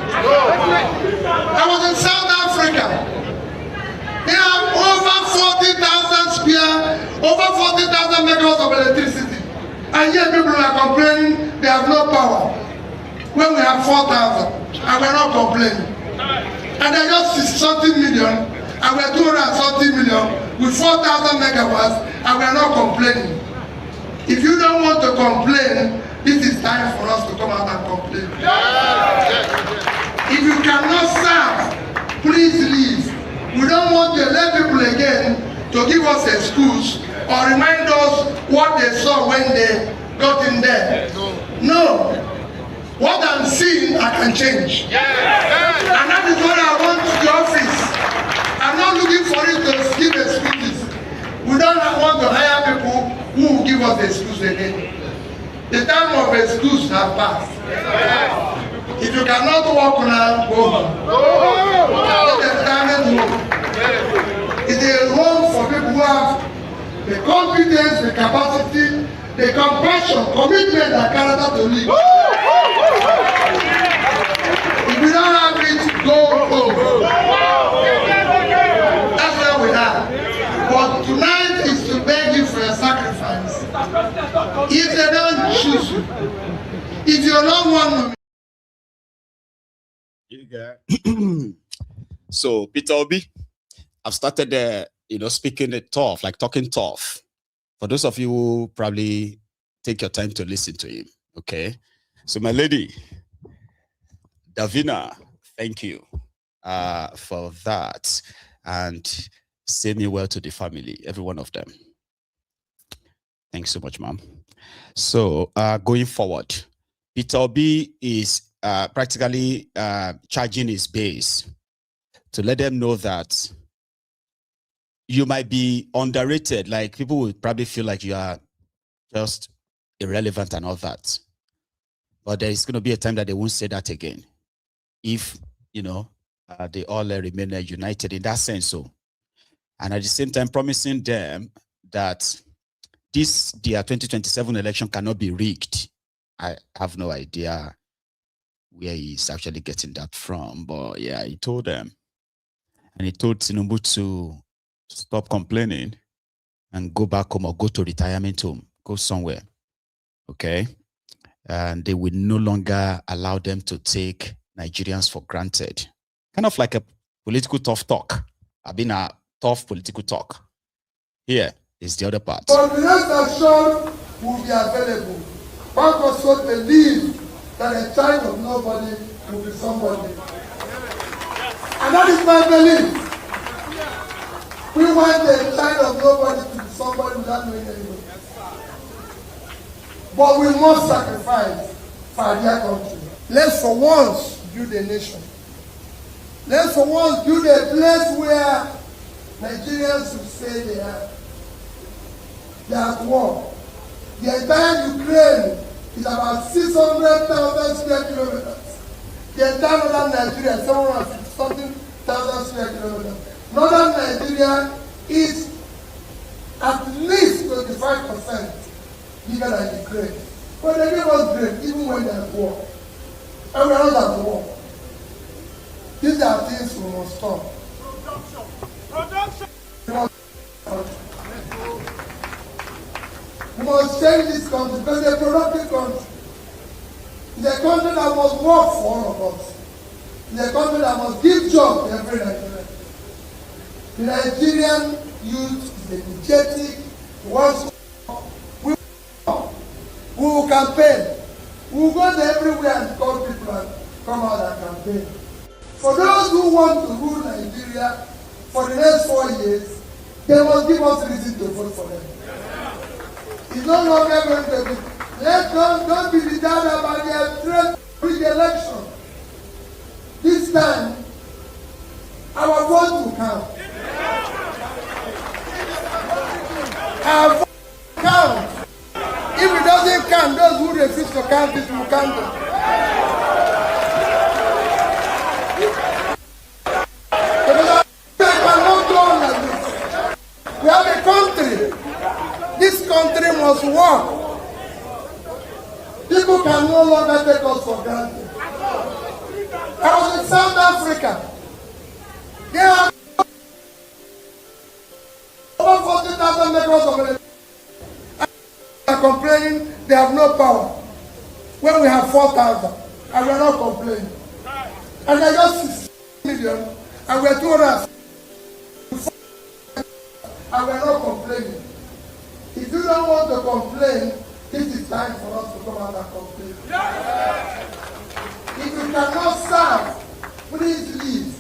I was in South Africa. They have over 40,000 megawatts of electricity. And yet people are complaining they have no power. When we have 4,000, and we're not complaining. And they're just 60 million, and we're 230 million with 4,000 megawatts, and we're not complaining. If you don't want to complain, this is time for us to come out and complain. If you cannot serve, please leave. We don't want to let people again to give us an excuse or remind us what they saw when they got in there. No. What I'm seeing, I can change. And that is what I want to the office. I'm not looking for it to give excuses. We don't want to hire people who will give us the excuse again. The time of excuse has passed. If you cannot walk now, go home. The time is home. It's a home for people who have the competence, the capacity, the compassion, commitment, and character to live. If we don't have it, go home. That's where we are. But tonight is to beg you for a sacrifice. If they don't choose you, if you're not one, so Peter Obi, I've started speaking it tough, like talking tough. For those of you who probably take your time to listen to him, okay? So my lady, Davina, thank you for that. And say me well to the family, every one of them. Thanks so much, ma'am. So going forward, Peter Obi is practically charging his base to let them know that you might be underrated. Like people would probably feel like you are just irrelevant and all that. But there is going to be a time that they won't say that again. If, they all remain united in that sense. So, and at the same time promising them that their 2027 election cannot be rigged. I have no idea where he's actually getting that from. But yeah, he told them. And he told Tinubu to stop complaining and go back home or go to retirement home, go somewhere. Okay? And they will no longer allow them to take Nigerians for granted. Kind of like a political tough talk. I've been a tough political talk. Here is the other part. But the rest assured will be available. But also believe that a child of nobody will be somebody. And that is my belief. We want a child of nobody to be somebody without knowing anybody. But we must sacrifice for our dear country. Let's for once build a nation. Let's for once build a place where Nigerians will say they are at war. The entire Ukraine is about 600,000 square kilometers. The entire northern Nigeria is 750,000 square kilometers. Northern Nigeria is at least 25% bigger than Ukraine. But they give us grain even when they're at war. And we're not at war. These are things we must stop. Production. We must change this country because it's a productive country. It's a country that must work for all of us. It's a country that must give jobs to every Nigerian. The Nigerian youth is energetic, wants to work. We will campaign. We will go to everywhere and call people and come out and campaign. For those who want to rule Nigeria for the next 4 years, they must give us reason to vote for them. It's no longer going to be. Don't be deterred about their threat to the election. This time, Our vote will count. Our vote will count. If it doesn't count, those who refuse to count it will count it. Because we cannot go on like this. We have a country. This country must work. People can no longer take us for granted. I was in South Africa. There are over 40,000 members of elections. Are complaining they have no power. When we have 4,000, and we are not complaining. And they just 6 million, and we are 200. And we are not complaining. If you don't want to complain, this is time for us to come out and complain. If you cannot serve, please leave.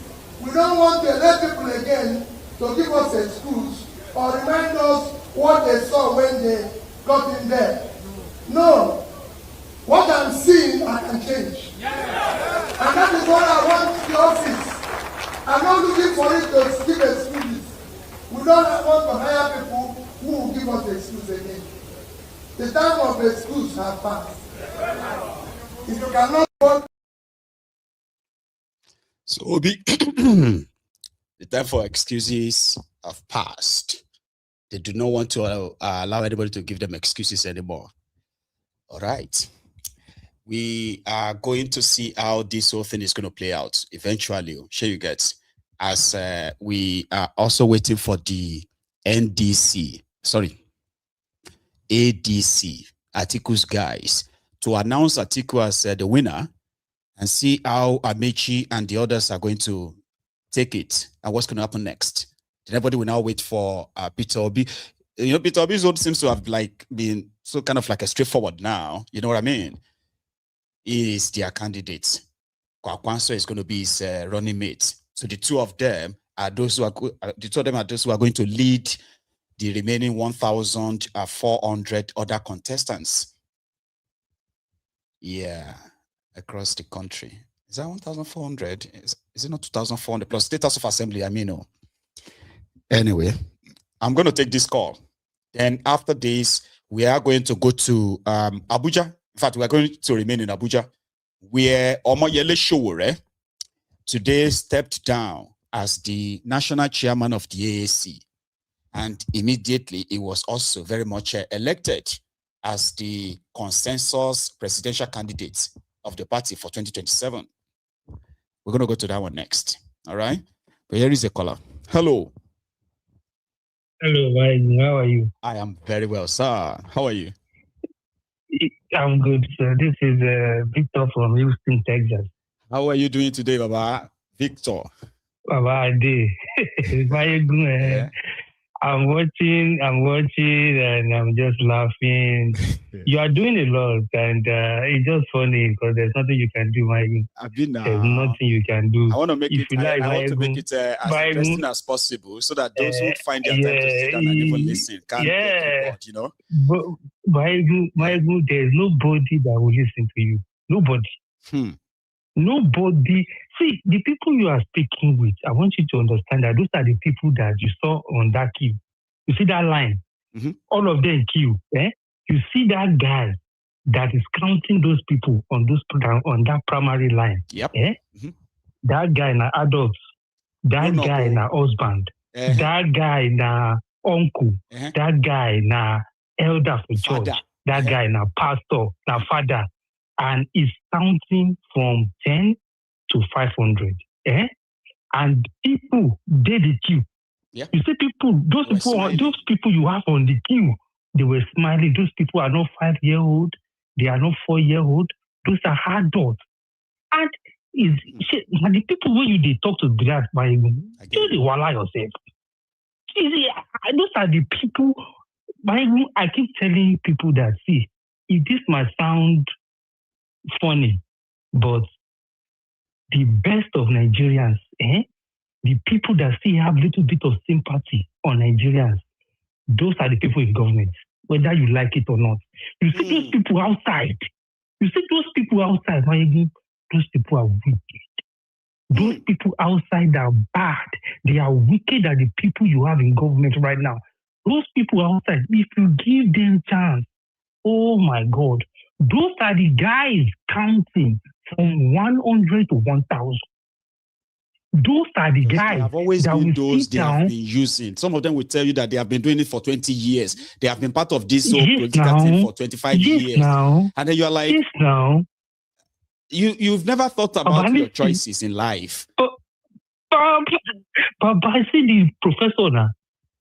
We don't want to elect people again to give us a excuse or remind us what they saw when they got in there. No. What I'm seeing, I can change. And that is what I want the office. I'm not looking for it to give excuses. We don't want to hire people who will give us excuse again. The time of excuse has passed. If you cannot vote, so Obi, the time for excuses have passed. They do not want to allow anybody to give them excuses anymore. All right. We are going to see how this whole thing is going to play out eventually. Sure you get. As we are also waiting for the ADC, Atiku's guys, to announce Atiku as the winner and see how Amaechi and the others are going to take it and what's going to happen next. Everybody will now wait for Peter Obi. You know, Peter Obi's vote seems to have been so kind of like a straightforward now. You know what I mean? He is their candidate. Kwakwanso is going to be his running mate. So the two of them are those who are going to lead the remaining 1,400 other contestants. Yeah, across the country. Is that 1,400? Is it not 2,400 plus State House of Assembly? I mean, no. Anyway, I'm going to take this call. Then after this, we are going to go to Abuja. In fact, we are going to remain in Abuja, where Omoyele Sowore today stepped down as the national chairman of the AAC. And immediately, he was also very much elected as the consensus presidential candidate of the party for 2027. We're going to go to that one next. All right? But here is a caller. Hello. Hello, Mike. How are you? I am very well, sir. How are you? I'm good, sir. This is Victor from Houston, Texas. How are you doing today, Baba? Victor. Baba, I did. Yeah. I'm watching, and I'm just laughing. You are doing a lot, and it's just funny because there's nothing you can do, Mike. There's nothing you can do. I want to make it. I want to make it as interesting as possible, so that those who find their time to sit down and even listen can get bored, you know. But there's nobody that will listen to you. Nobody. Nobody. See, the people you are speaking with, I want you to understand that those are the people that you saw on that queue. You see that line? All of them queue. You see that guy that is counting those people on that primary line. That guy na adults. That guy na husband. That guy na uncle. That guy na elder for church. That guy na pastor, na father. And is counting from 10 to 500. And people did the queue. You see people, those people you have on the queue, they were smiling. Those people are not 5-year-old. They are not 4-year-old. Those are adults. And the people when they talk to that, you the wala yourself. Those are the people. I keep telling people that, see, if this might sound funny, but the best of Nigerians, the people that still have a little bit of sympathy on Nigerians, those are the people in government, whether you like it or not. You see those people outside. Those people are wicked. Those people outside are bad. They are wicked at the people you have in government right now. Those people outside, if you give them chance, oh my God, those are the guys counting from 100 to 1,000. Those are the guys. They have always that been will those sit they down. have been using. Some of them will tell you that they have been doing it for 20 years. They have been part of this whole Yes, political now. thing for 25 Yes, years. now. And then you're like, Yes, now. You've never thought about your choices in life. But I see the professor now.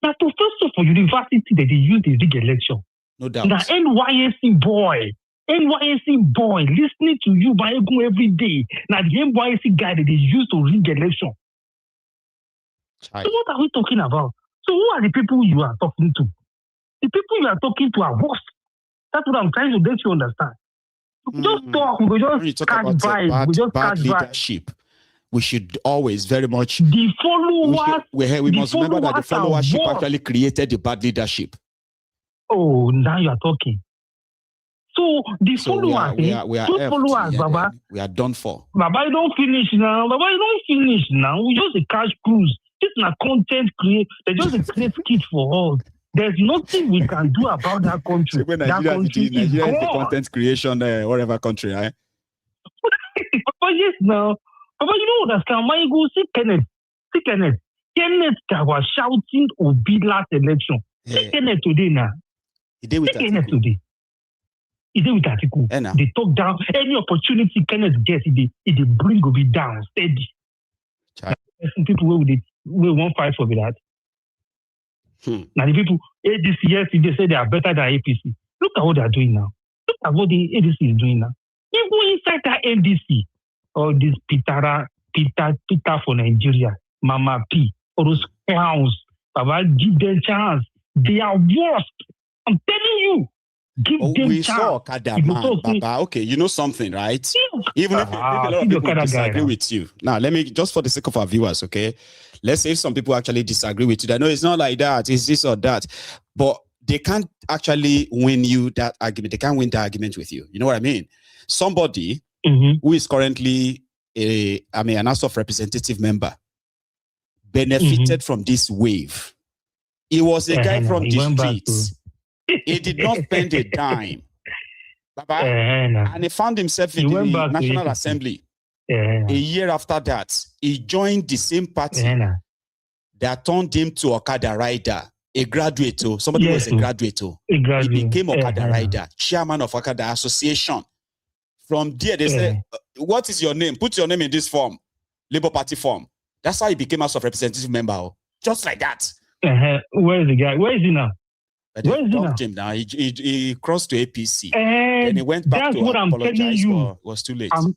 The professor for university that they use the rig election. No doubt. The NYSC boy, listening to you by every day. Now the NYSC guy that they use to rig election. So what are we talking about? So who are the people you are talking to? The people you are talking to are worse. That's what I'm trying to let you understand. Just talk. We just catch vibe. We just catch leadership. We should always very much. The followers. We must remember that the followership actually created the bad leadership. Oh, now you are talking. So the followers, we are followers, Baba. We are done for. Baba, you don't finish now. We just a cash cruise. This is a content create. They just a great skit for us. There's nothing we can do about that country. So Nigeria is the content creation, whatever country, right? But yes, now. But you don't understand. Why you go see Kenneth? Kenneth that was shouting Obi last election. See Kenneth today now. He did with Kenneth today. He did with Atiku. They talk down. Any opportunity Kenneth gets, he bring Obi down steady. Some people will won't fight for that. Now the people, ADC, they say they are better than APC. Look at what they are doing now. Look at what the ADC is doing now. You go inside that NDC, all this Peter for Nigeria, Mama P, all those clowns, Baba, give them chance. They are worst. I'm telling you. Give them we chance. saw Okada man, Baba. Okay, you know something, right? Even if a lot of people disagree with you. Now, let me, just for the sake of our viewers, okay? Let's say if some people actually disagree with you. I know it's not like that, it's this or that. But they can't actually win you that argument. They can't win the argument with you. You know what I mean? Somebody who is currently an House of Representative member benefited from this wave. He was a guy from the streets. He did not spend a dime. Baba, and he found himself in the National Assembly. A year after that, he joined the same party that turned him to Okada rider, a graduate. Somebody who was a graduate. He became Okada rider, chairman of Okada Association. From there, they said, what is your name? Put your name in this form, Labour Party form. That's how he became House of Representative member. Just like that. Where is the guy? Where is he now? Where is he now? He crossed to APC. And he went back to apologize for it was too late. I'm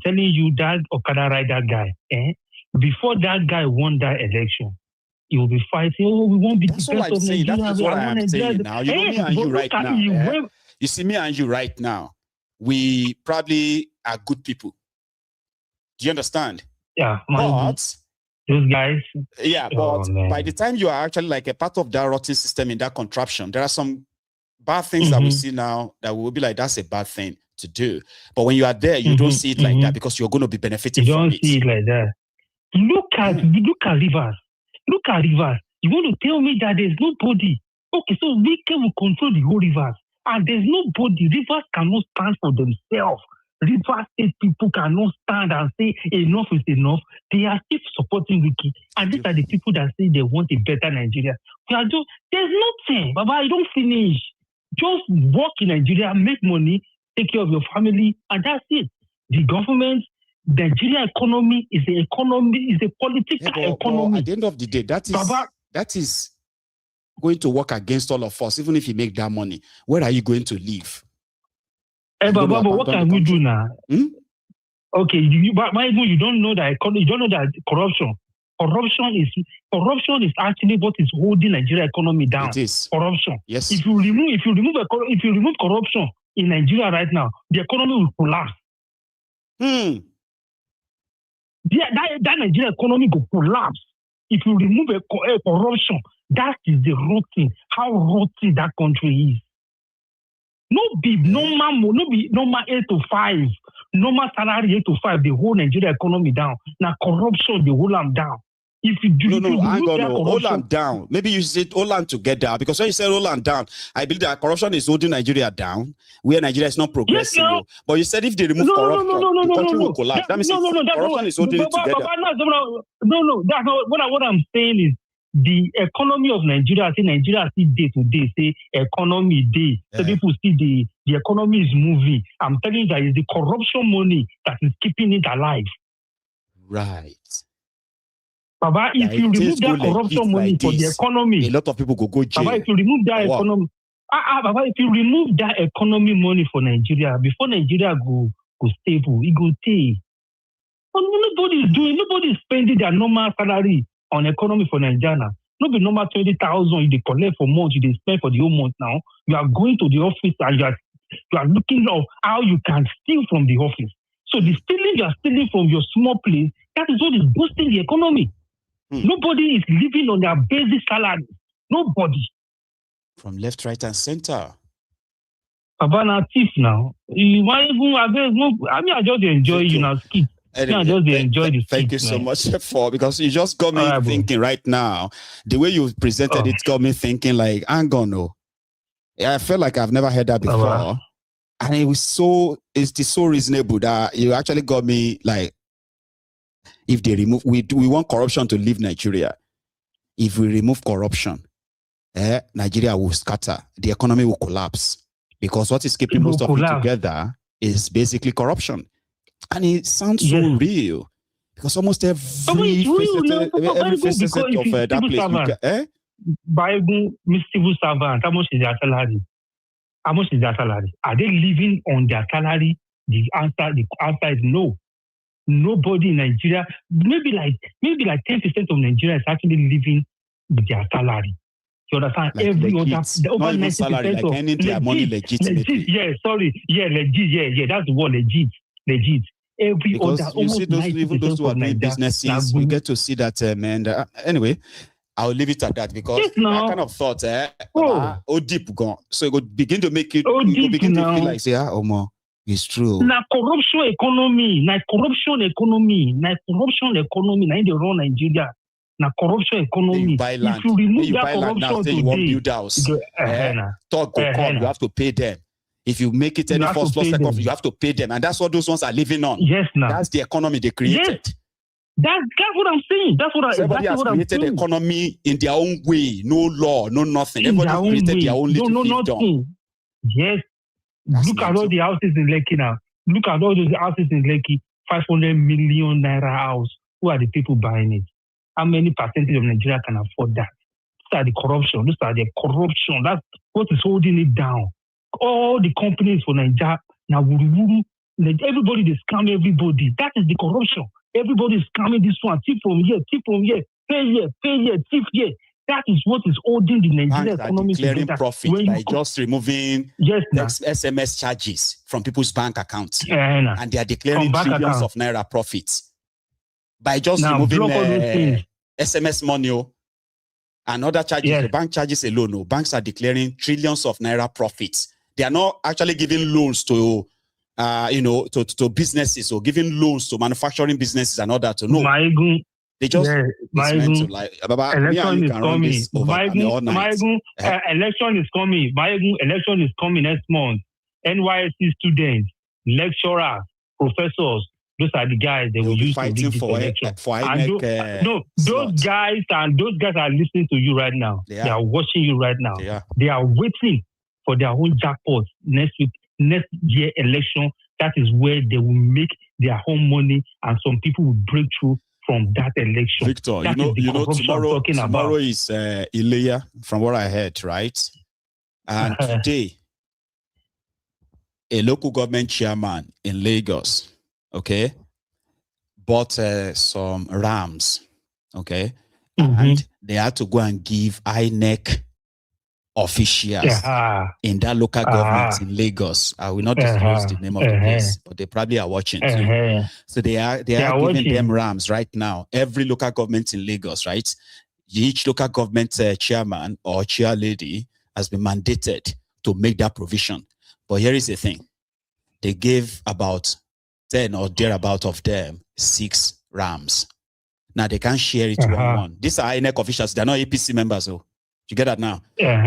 telling you that Okada rider guy, before that guy won that election, he will be fighting, we won't be the best of Nigeria. That's what I'm saying now. You know me and you right now. You see me and you right now. We probably are good people. Do you understand? Yeah. But those guys. Yeah, but by the time you are actually like a part of that rotten system in that contraption, there are some bad things that we see now that will be like, that's a bad thing to do. But when you are there, you don't see it like that because you're going to be benefiting from it. You don't see it like that. Look at Rivers. Look at Rivers. You want to tell me that there's nobody? Okay, so we can control the whole Rivers. And there's nobody. Rivers cannot stand for themselves. Rivers State people cannot stand and say enough is enough. They are still supporting Wiki. And these are the people that say they want a better Nigeria. There's nothing. Baba, you don't finish. Just work in Nigeria, make money, take care of your family, and that's it. The government, the Nigeria economy is a political economy. At the end of the day, that is going to work against all of us, even if you make that money. Where are you going to live? Baba, what can we do now? Okay, you don't know that economy. You don't know that corruption. Corruption is actually what is holding Nigeria economy down. It is corruption. Yes. If you remove corruption in Nigeria right now, the economy will collapse. That Nigeria economy will collapse. If you remove corruption, that is the rotten. How rotten that country is. No be normal 8 to 5. Normal salary 8 to 5. The whole Nigeria economy down. Now corruption, the whole am down. If you do, I'm going to hold them down. Maybe you said hold them together, because when you say hold them down, I believe that corruption is holding Nigeria down, where Nigeria is not progressing. Yes, but you said if they remove corruption, the country will collapse. That means corruption is holding it together. No, that's not what I'm saying is the economy of Nigeria. I say Nigeria see day to day, say economy day. So people see the economy is moving. I'm telling you that it's the corruption money that is keeping it alive. Right. Baba, if you remove that corruption money for the economy, a lot of people go jail. Baba, if you remove that economy, Baba, if you remove that economy money for Nigeria, before Nigeria go stable, it go take. Nobody is spending their normal salary on economy for Nigeria. Not the normal 20,000 you collect for months, you spend for the whole month now. You are going to the office and you are looking at how you can steal from the office. So the stealing you are stealing from your small place, that is what is boosting the economy. Nobody is living on their basic salary. Nobody. From left, right, and center. Abana thief now. I just enjoy you now. Anyway, I just enjoy the thank you so much because you just got me thinking right now. The way you presented it got me thinking like, Angono. I felt like I've never heard that before. And it was so reasonable that you actually got me like, if they remove, we want corruption to leave Nigeria. If we remove corruption, Nigeria will scatter. The economy will collapse. Because what is keeping most of it together is basically corruption. And it sounds so real. Because almost every facet of that place. Bible, civil servant, how much is their salary? How much is their salary? Are they living on their salary? The answer is no. Nobody in Nigeria, maybe like 10% of Nigeria is actually living with their salary. You understand? Like every legit. other, over 90% salary, like any their money legitimately. Legit. That's the word, legit. Every because other, you see those who are doing businesses, we get to see that. Anyway, I'll leave it at that because I kind of thought, deep gone. So it would begin to make it. You begin to feel like, say, Omo. It's true. Na corruption economy, na in the run Nigeria. Na corruption economy. You buy land. If you remove you that buy land now, corruption you want today, build house. Talk go come, you have to pay them. If you make it any first floor, second floor, you have to pay them, and that's what those ones are living on. Yes, now that's the economy they created. Yes. That's what I'm saying. Everybody has created economy in their own way. No law, no nothing. Everybody created their own little fiefdom. Yes. Look at all the houses in Lekki now. Look at all those houses in Lekki. 500 million naira house. Who are the people buying it? How many percentage of Nigeria can afford that? These are the corruption. That's what is holding it down. All the companies for Nigeria now, everybody they scam everybody. That is the corruption. Everybody is scamming this one. Thief from here, pay here, thief here. That is what is holding the Nigerian economy declaring profit by just removing SMS charges from people's bank accounts. And they are declaring trillions of naira profits by just removing SMS money and other charges, the bank charges alone. Banks are declaring trillions of naira profits. They are not actually giving loans to to businesses or giving loans to manufacturing businesses and all that. No. They just election is coming. Election is coming next month. NYSC students, lecturers, professors, those are the guys they will use fighting for election. Those guys are listening to you right now. They are watching you right now. They are waiting for their own jackpot next year election. That is where they will make their own money, and some people will break through from that election. Victor, tomorrow is Ileya, from what I heard, right? And today, a local government chairman in Lagos, bought some rams, and they had to go and give INEC officials in that local government in Lagos. I will not disclose the name of the place, but they probably are watching too. So they are giving them rams right now. Every local government in Lagos, right? Each local government chairman or chair lady has been mandated to make that provision. But here is the thing. They gave about 10 or thereabout of them 6 rams. Now they can't share it one. These are INEC officials. They're not APC members. So you get that now?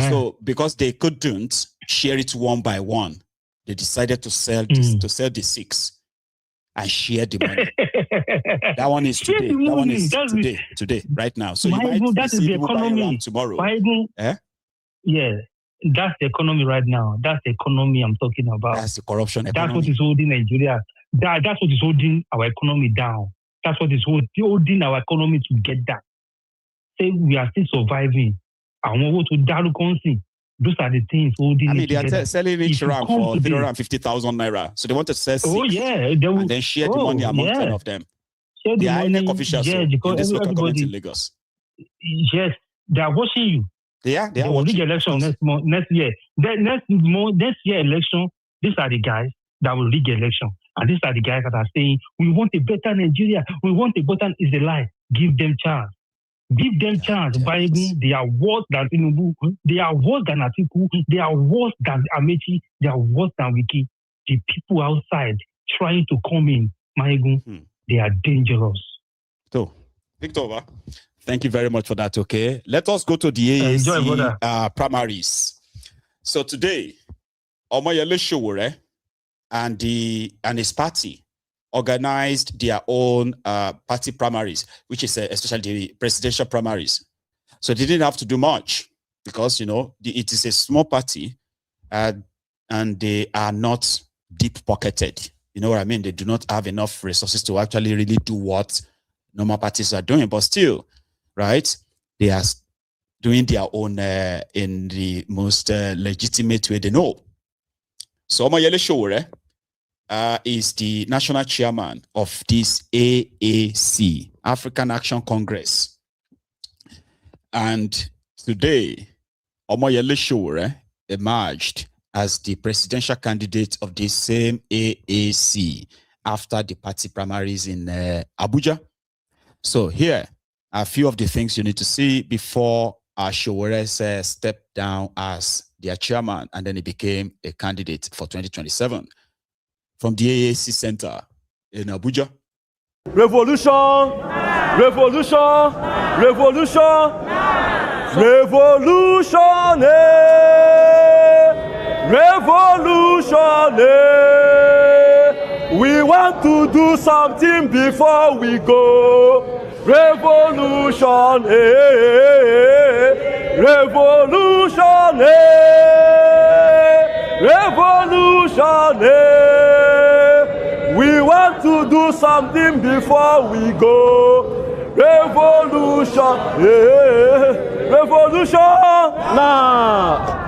So because they couldn't share it one by one, they decided to sell the 6 and share the money. That one is today. That one is today, right now. So you might that is the economy tomorrow. Yeah, that's the economy right now. That's the economy I'm talking about. That's the corruption economy. That's what is holding Nigeria. That's what is holding our economy down. That's what is holding our economy together. Say we are still surviving. I want to Dalukonsi. Those are the things holding. I mean, they are selling each ram for 350,000 naira. So they want to sell 6. And then share the money among 10 of them. Share the money, INEC officials in this local government in Lagos. Yes, they are watching you. They are watching. Will rig election next year. Next year election, these are the guys that will rig election. And these are the guys that are saying, we want a better Nigeria. We want a better, is a lie. Give them chance. Give them chance. Biden, they are worse than Tinubu. They are worse than Atiku. They are worse than Amaechi. They are worse than Wiki. The people outside trying to come in, they are dangerous. So, Victor, thank you very much for that, okay? Let us go to the AAC primaries. So today, Omoyele Sowore and his party organized their own party primaries, which is especially the presidential primaries. So they didn't have to do much because, it is a small party and they are not deep-pocketed. You know what I mean? They do not have enough resources to actually really do what normal parties are doing. But still, right, they are doing their own in the most legitimate way they know. So Omoyele Sowore is the national chairman of this AAC, African Action Congress. And today, Omoyele Sowore emerged as the presidential candidate of the same AAC after the party primaries in Abuja. So here are a few of the things you need to see before Sowore stepped down as their chairman, and then he became a candidate for 2027 from the AAC Center in Abuja. Revolution! Revolution! Revolution! Revolution! Revolution! We want to do something before we go. Revolution! Revolution! Revolution! We want to do something before we go. Revolution! Revolution! Now!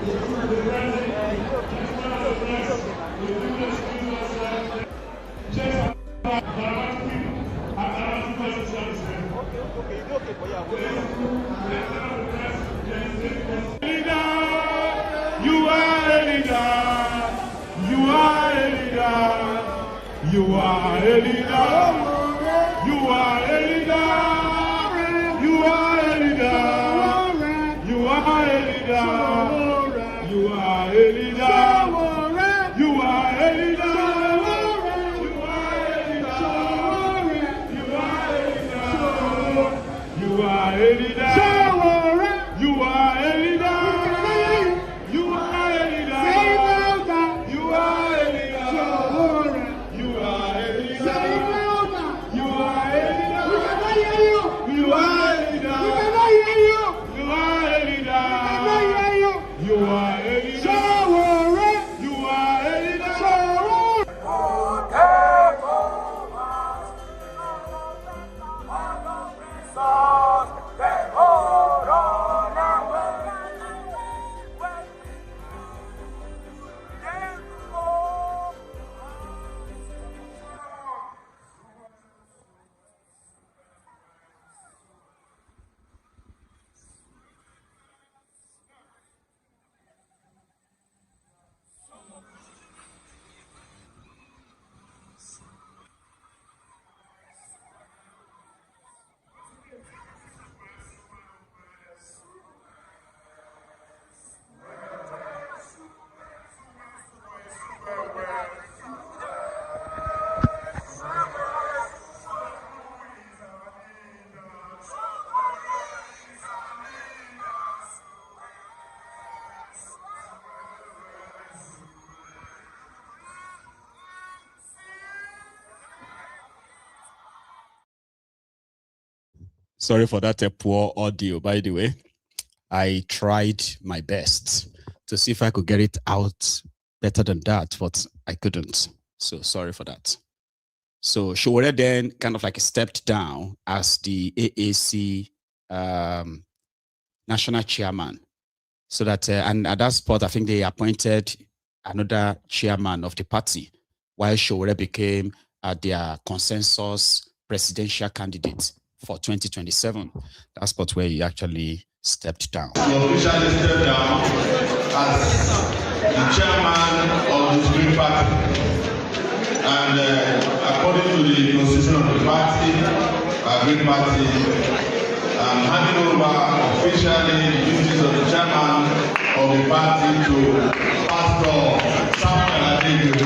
You are a leader. You are a leader. You are a leader. You are a leader. You are a leader. You are a leader. You are a leader. You are a leader. You are a leader. You are a leader. You are a leader. You are a leader. You are a leader. You are a leader. You are a leader. You are a leader. You are a leader. You are a leader. Sorry for that poor audio, by the way. I tried my best to see if I could get it out better than that, but I couldn't. So sorry for that. So Sowore then kind of like stepped down as the AAC national chairman. So that, and at that spot, I think they appointed another chairman of the party, while Sowore became their consensus presidential candidate for 2027. That's spot where he actually stepped down. He officially stepped down as the chairman of the Green Party. And according to the constitution of the party, Green Party, I'm handing over officially the duties of the chairman of the party to Pastor Samuel Atiku.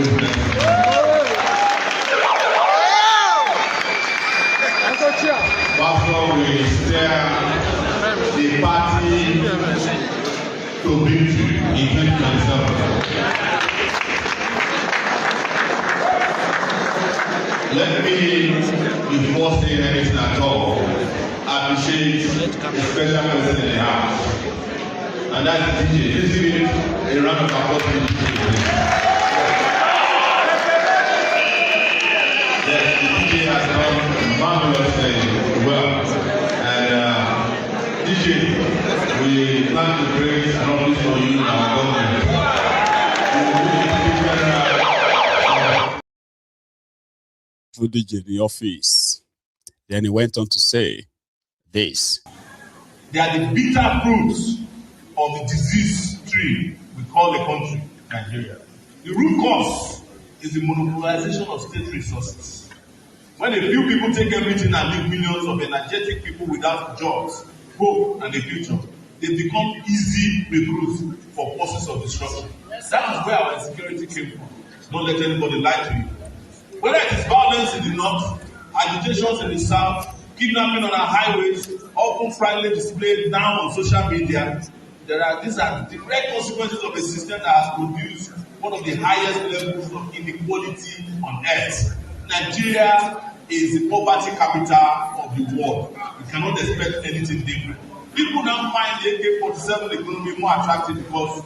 Pastor will steer the party to victory in 2027. Let me, before saying anything at all, appreciate a special person in the house. And that's the DJ. Let's give it a round of applause to the DJ. Yes, the DJ has done marvelously well. And DJ, we plan to create an office for you in our government. For DJ in the office. Then he went on to say this. They are the bitter fruits of the disease tree we call the country, Nigeria. The root cause is the monopolization of state resources. When a few people take everything and leave millions of energetic people without jobs, hope, and a future, they become easy recruits for forces of destruction. That is where our insecurity came from. Don't let anybody lie to you. Whether it is violence in the north, agitations in the south, kidnapping on our highways, often proudly displayed now on social media, these are direct consequences of a system that has produced one of the highest levels of inequality on earth. Nigeria is the poverty capital of the world. We cannot expect anything different. People now find the AK-47 economy more attractive because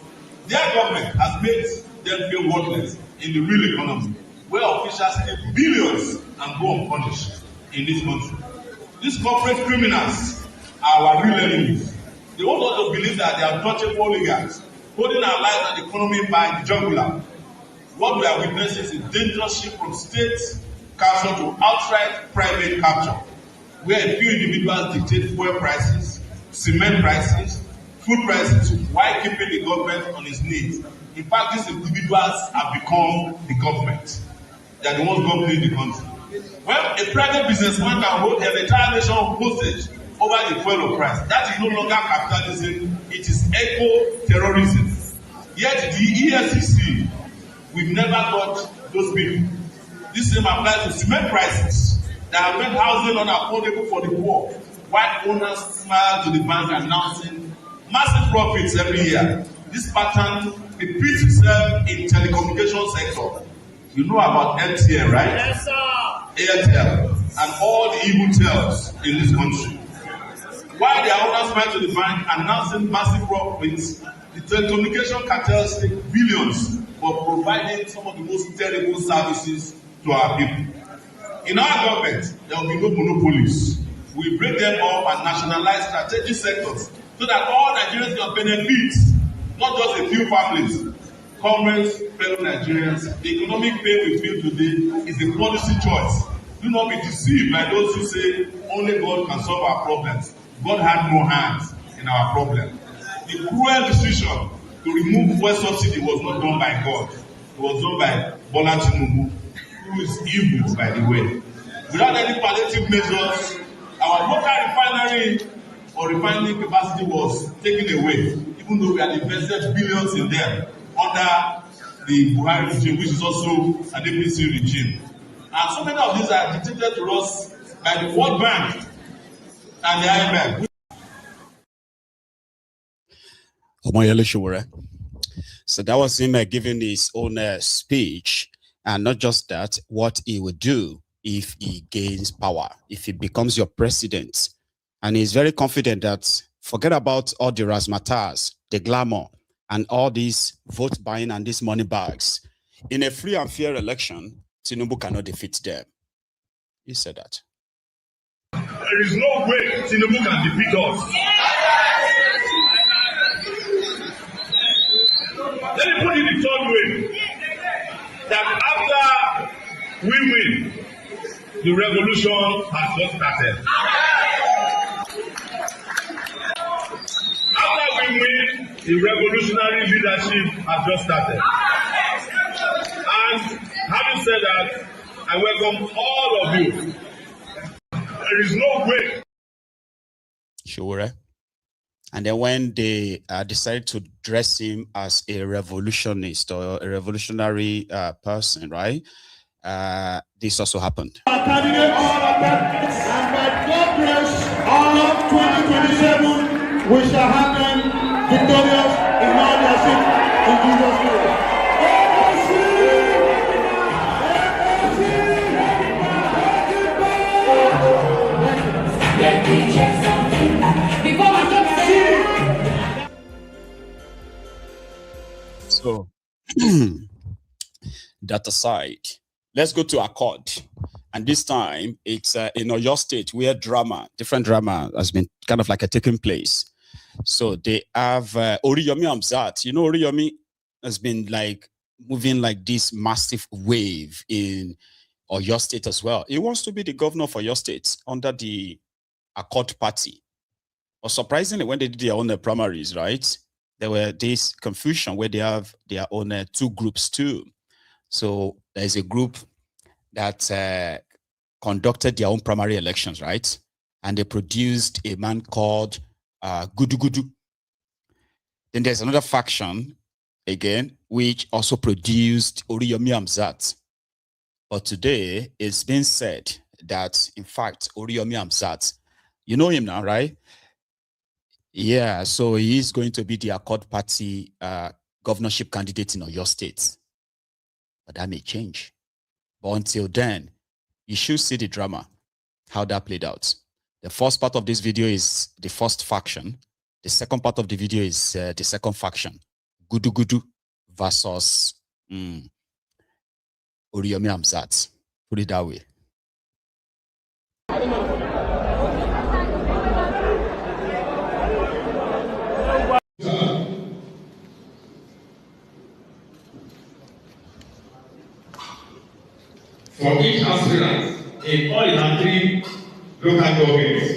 their government has made them feel worthless in the real economy, where officials take billions and go unpunished in this country. These corporate criminals are our real enemies. They want us to believe that they are untouchable oligarchs holding our lives and economy by the jugular. What we are witnessing is a dangerous shift from state capture to outright private capture, where a few individuals dictate fuel prices, cement prices, food prices, while keeping the government on its knees. In fact, these individuals have become the government. They are the ones governing the country. When a private businessman can hold an entire nation hostage over the fuel price, that is no longer capitalism, it is eco-terrorism. Yet the EFCC, we've never got those people. This same applies to cement prices that have made housing unaffordable for the poor, while owners smile to the bank announcing massive profits every year. This pattern repeats itself in telecommunication sector. You know about MTN, right? Yes, sir. Airtel and all the evil tells in this country. While their owners smile to the bank announcing massive profits, the telecommunication cartels take billions for providing some of the most terrible services to our people. In our government, there will be no monopolies. We break them up and nationalize strategic sectors so that all Nigerians can benefit, not just a few families. Comrades, fellow Nigerians, the economic pain we feel today is a policy choice. Do not be deceived by those who say only God can solve our problems. God had no hands in our problem. The cruel decision to remove fuel subsidy was not done by God. It was done by Bola Tinubu, who is evil, by the way. Without any palliative measures, our local refinery or refining capacity was taken away, even though we had invested billions in them under the Buhari regime, which is also an APC regime. And so many of these are dictated to us by the World Bank and the IMF. Omoyele Sowore. So that was him giving his own speech, and not just that, what he would do if he gains power, if he becomes your president. And he's very confident that forget about all the razzmatazz, the glamour, and all these vote buying and these money bags. In a free and fair election, Tinubu cannot defeat them. He said that. There is no way Tinubu can defeat us. Let me put it the third way. That after we win, the revolution has just started. After we win, the revolutionary leadership has just started. And having said that, I welcome all of you. There is no way. Sure. And then when they decided to dress him as a revolutionist or a revolutionary person, right? This also happened. Our candidates, and by God grace, all of 2027, we shall have them victorious in all their seats in Jesus' name. Let me check something before I get So, that aside, let's go to Accord. And this time, it's in Oyo State where different drama has been kind of like taking place. So they have Oriyomi Hamzat. You know, Oriyomi has been like moving like this massive wave in Oyo State as well. He wants to be the governor for Oyo State under the Accord party. But surprisingly, when they did their own primaries, right, there were this confusion where they have their own two groups too. So there's a group that conducted their own primary elections, right? And they produced a man called Gudu Gudu. Then there's another faction, again, which also produced Oriyomi Hamzat. But today, it's been said that, in fact, Oriyomi Hamzat, you know him now, right? Yeah, so he's going to be the Accord Party governorship candidate in Oyo State. But that may change. But until then, you should see the drama, how that played out. The first part of this video is the first faction. The second part of the video is the second faction. Gudu Gudu versus Oriyomi Hamzat. Put it that way. for each aspirant in all the 3 local governments.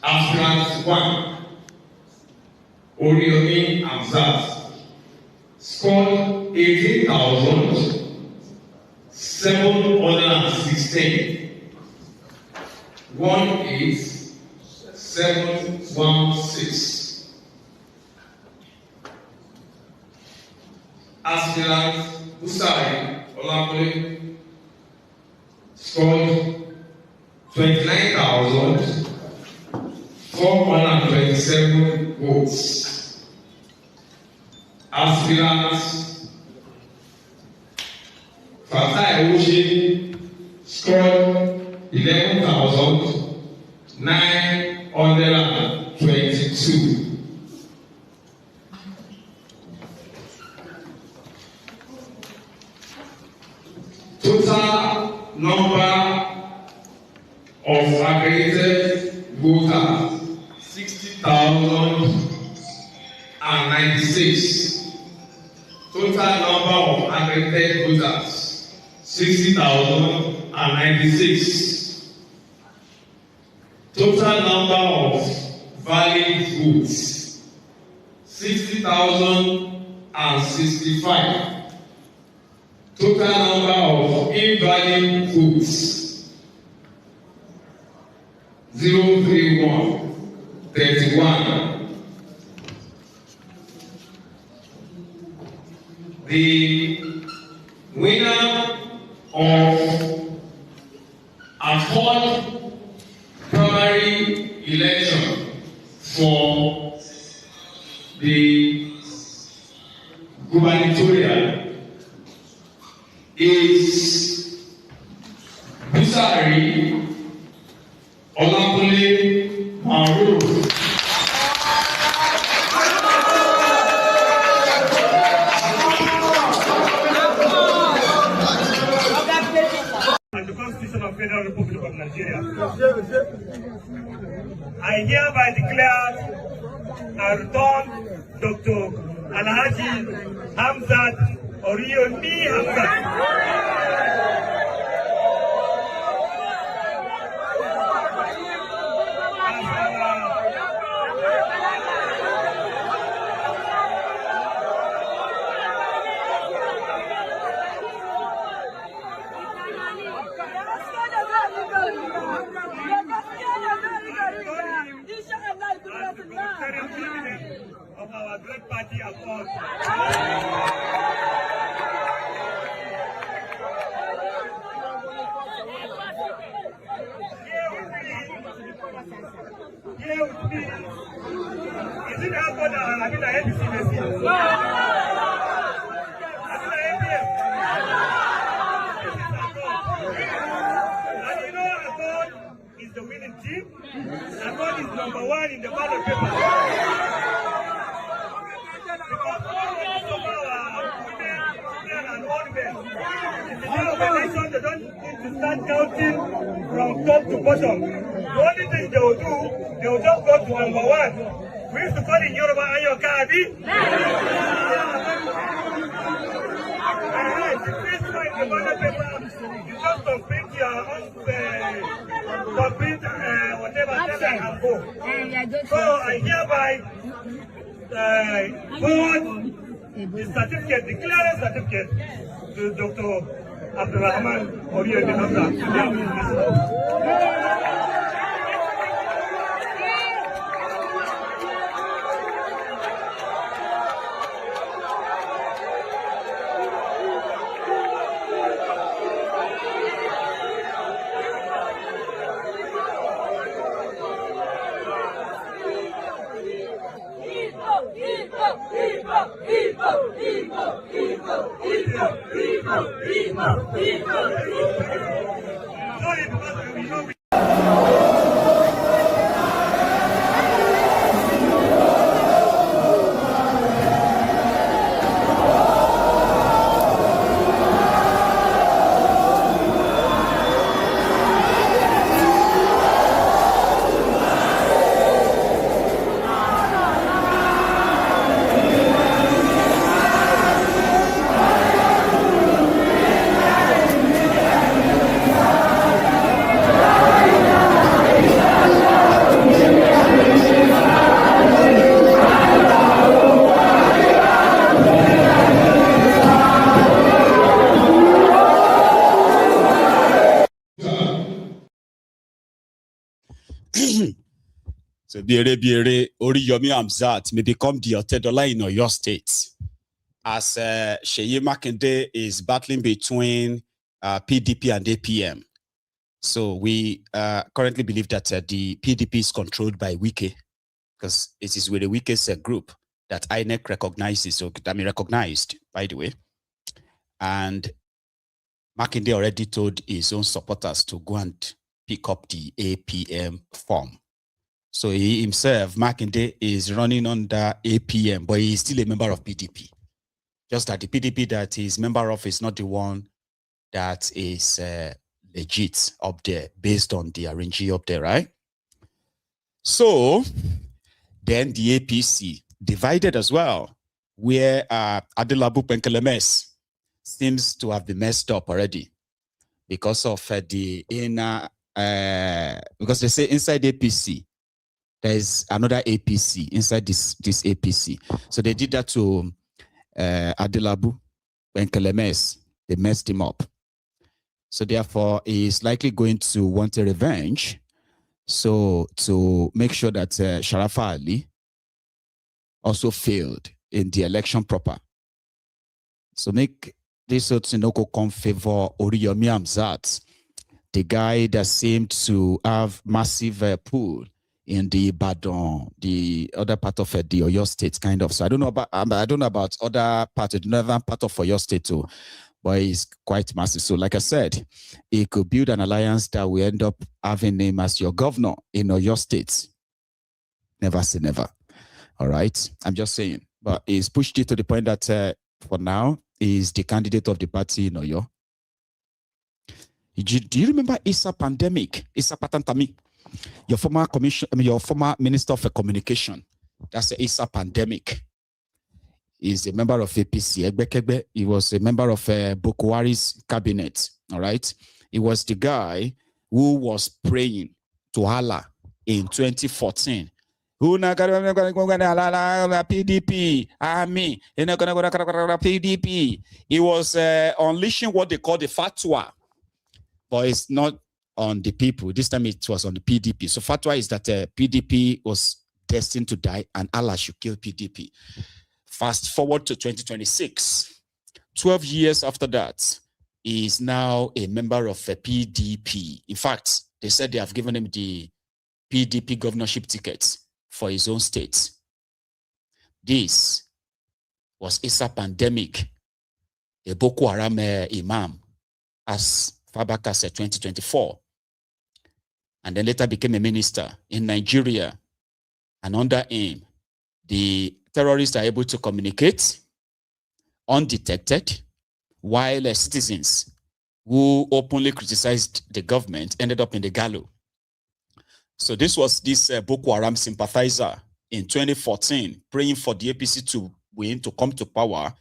Aspirant 1, Oriyomi Hamzat, scored 18,716, 18716. Aspirant Usai Olakule scored 29,427 votes. Aspirant Fatai Oshi scored 11,922. Total number of accredited voters 60,096. Total number of accredited voters 60,096. Total number of valid votes 60,065. Total number of invalid votes 031. The winner of a 4th primary election for the gubernatorial is Busari Olakule Maruf. And the Constitution of Federal Republic of Nigeria. I hereby declare and return Dr. Alhaji Hamzat Oriyomi Hamzat. Of our great party accord. Here with me, is it accord or I mean the ADC? And you know accord is the winning team. Accord is #1 in the ballot paper. They don't need to start counting from top to bottom. The only thing they will do, they will just go to #1. We used to call it Yoruba Ayoka Abi. The first point the ballot paper, you just complete your own complete whatever and go. So I hereby forward the certificate, the clearance certificate to Dr. Abdulrahman Oriyomi Hamzat. So Biere Oriyomi Hamzat may become the Otedola in Oyo State, as Seyi Makinde is battling between PDP and APM. So we currently believe that the PDP is controlled by Wike, because it is with the Wike's group that INEC recognizes, or I mean recognized, by the way. And Makinde already told his own supporters to go and pick up the APM form. So he himself, Makinde, is running under APM, but he is still a member of PDP. Just that the PDP that he's member of is not the one that is legit up there, based on the arrangee up there, right? So then the APC divided as well, where Adelabu Penkelemes seems to have been messed up already because of the inner, because they say inside APC, there's another APC inside this APC. So they did that to Adelabu Penkelemes. They messed him up. So therefore, he's likely going to want a revenge. So to make sure that Sharafa Ali also failed in the election proper. So make this Otsinoko come favor Oriyomi Hamzat, the guy that seemed to have massive pull in the Badon, the other part of the Oyo State, kind of. So I don't know about other parts, the northern part of Oyo State too, but it's quite massive. So like I said, he could build an alliance that will end up having him as your governor in Oyo State. Never say never. All right, I'm just saying. But he's pushed it to the point that for now, he's the candidate of the party in Oyo. Do you remember Issa Pandemic? Issa Patantami? Your former Minister of Communication. That's Issa Pandemic. He's a member of APC. Egbekegbe. He was a member of Bokwari's cabinet. All right. He was the guy who was praying to Allah in 2014. PDP, army, PDP. He was unleashing what they call the fatwa, but it's not on the people. This time it was on the PDP. So fatwa is that PDP was destined to die and Allah should kill PDP. Fast forward to 2026. 12 years after that, he is now a member of a PDP. In fact, they said they have given him the PDP governorship ticket for his own state. This was Issa Pandemic, a Boko Haram imam, as far back as 2024. And then later became a minister in Nigeria. And under him, the terrorists are able to communicate undetected, while citizens who openly criticized the government ended up in the gallows. So this was this Boko Haram sympathizer in 2014 praying for the APC to win, to come to power,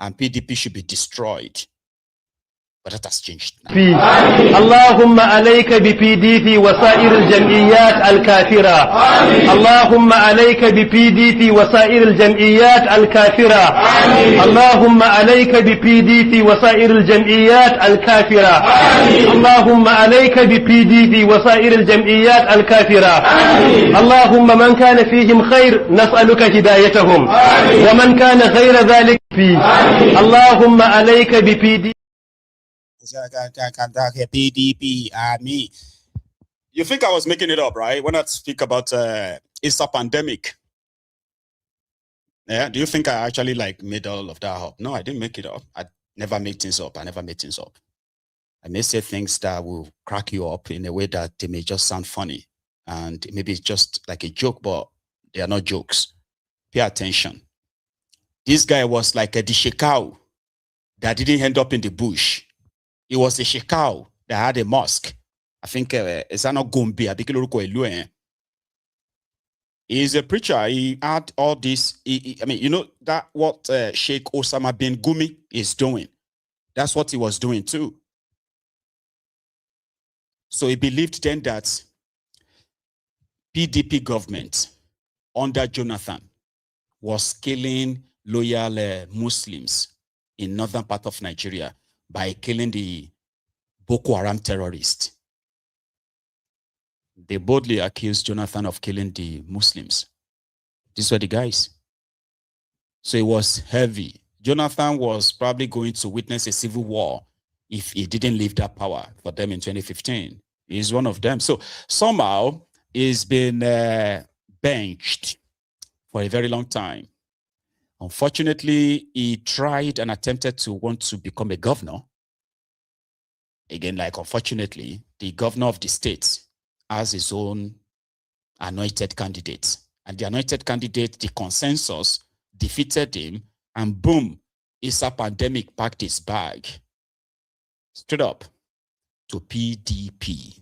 and PDP should be destroyed. But that has changed now. اللهم عليك بPDP وسائر الجمعيات الكافرة. اللهم عليك بPDP وسائر الجمعيات الكافرة. اللهم عليك بPDP وسائر الجمعيات الكافرة. اللهم عليك بPDP وسائر الجمعيات الكافرة. اللهم من كان فيهم خير نسألك هدايتهم، ومن كان غير ذلك فيه. اللهم عليك بPDP. PDP, army. You think I was making it up, right? When I speak about Issa Pandemic. Yeah, do you think I actually made all of that up? No, I didn't make it up. I never make things up. I never made things up. I may say things that will crack you up in a way that they may just sound funny. And maybe it's just like a joke, but they are not jokes. Pay attention. This guy was like a Dishekau that didn't end up in the bush. It was a Shekau that had a mosque. I think it's not Gombe. He's a preacher. He had all this. I mean, you know that what Sheikh Osama bin Gumi is doing. That's what he was doing too. So he believed then that PDP government under Jonathan was killing loyal Muslims in northern part of Nigeria by killing the Boko Haram terrorists. They boldly accused Jonathan of killing the Muslims. These were the guys. So it was heavy. Jonathan was probably going to witness a civil war if he didn't leave that power for them in 2015. He's one of them. So somehow he's been benched for a very long time. Unfortunately, he tried and attempted to want to become a governor. Again, like unfortunately, the governor of the state has his own anointed candidate. And the anointed candidate, the consensus, defeated him, and boom, ISA pandemic packed his bag straight up to PDP.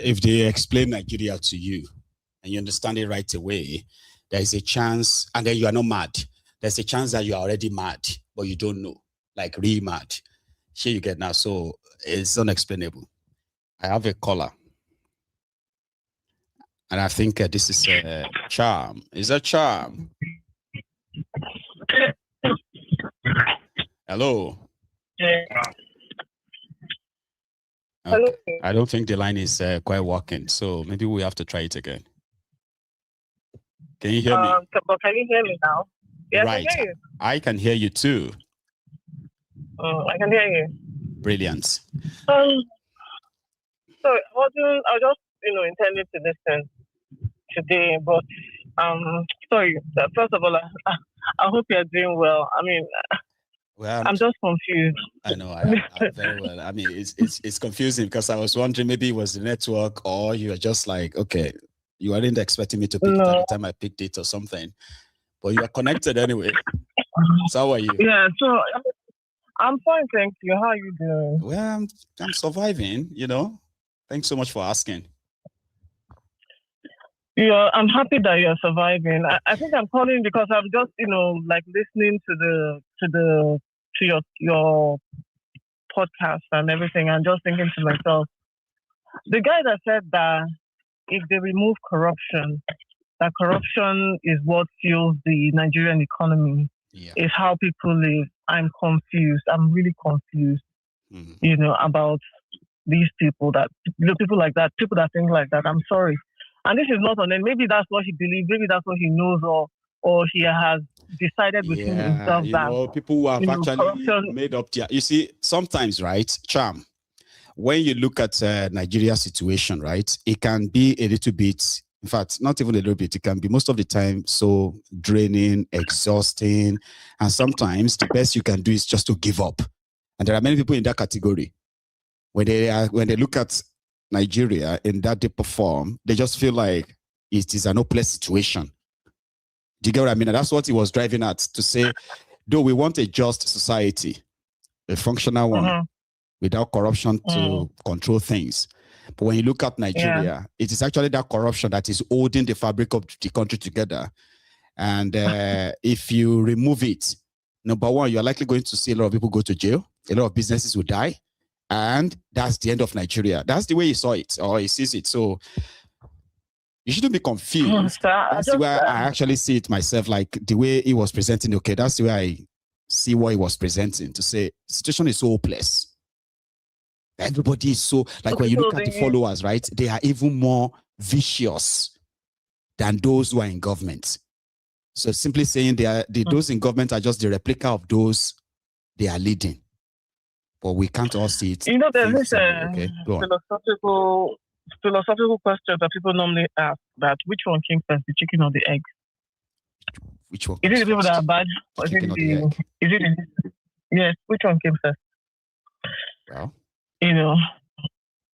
If they explain Nigeria to you and you understand it right away, there's a chance, and then you are not mad. There's a chance that you are already mad, but you don't know, like really mad. Here you get now, so it's unexplainable. I have a caller, and I think this is a charm. Is a charm? Hello. Okay. I don't think the line is quite working, so maybe we have to try it again. Can you hear me? Can you hear me now? Yes, right. I can hear you. I can hear you too. I can hear you. Brilliant. So I was just intending to listen today, but sorry. First of all, I hope you're doing well. I mean, well, I'm just confused. I know, I'm very well. I mean, it's confusing because I was wondering maybe it was the network or you are just like, okay, you weren't expecting me to pick it at the time I picked it or something, but you are connected anyway. So how are you? Yeah, so I'm fine, thank you. How are you doing? Well, I'm surviving, you know. Thanks so much for asking. Yeah, I'm happy that you're surviving. I think I'm calling because I'm just, like listening to your podcast and everything, and just thinking to myself, the guy that said that if they remove corruption, that corruption is what fuels the Nigerian economy, is how people live. I'm confused. I'm really confused, about these people people like that, people that think like that. I'm sorry. And this is not on them. Maybe that's what he believes. Maybe that's what he knows, or he has decided within himself that people who have actually corruption made up their. You see, sometimes, right, Charm, when you look at Nigeria's situation, right, it can be a little bit. In fact, not even a little bit. It can be most of the time so draining, exhausting, and sometimes the best you can do is just to give up. And there are many people in that category. When they look at Nigeria in that deeper form, they just feel like it is an hopeless situation. Do you get what I mean? And that's what he was driving at, to say, though we want a just society, a functional one, without corruption to control things. But when you look at Nigeria, it is actually that corruption that is holding the fabric of the country together. And if you remove it, number one, you're likely going to see a lot of people go to jail. A lot of businesses will die. And that's the end of Nigeria. That's the way he saw it, or he sees it. So you shouldn't be confused. That's the way I actually see it myself, like the way he was presenting. Okay, that's the way I see what he was presenting, to say the situation is so hopeless. Everybody is so, like when you look at the followers, right? They are even more vicious than those who are in government. So simply saying those in government are just the replica of those they are leading. But we can't all see it. There's this philosophical question that people normally ask, that which one came first, the chicken or the egg? Which one? Is it the people that are bad? Or is it yes, which one came first? Well, you know.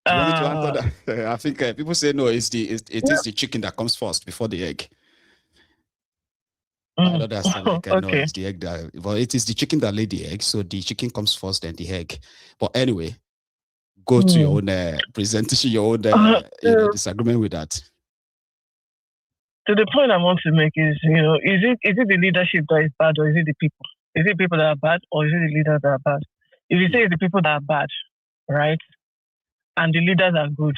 You want me to answer that? I think people say no. It is the chicken that comes first before the egg. I don't understand. No, it's the egg that. Well, it is the chicken that laid the egg, so the chicken comes first, then the egg. But anyway, go to your own presentation, your own disagreement with that. So the point I want to make is, is it the leadership that is bad, or is it the people? Is it people that are bad, or is it the leaders that are bad? If you say it's the people that are bad, right, and the leaders are good,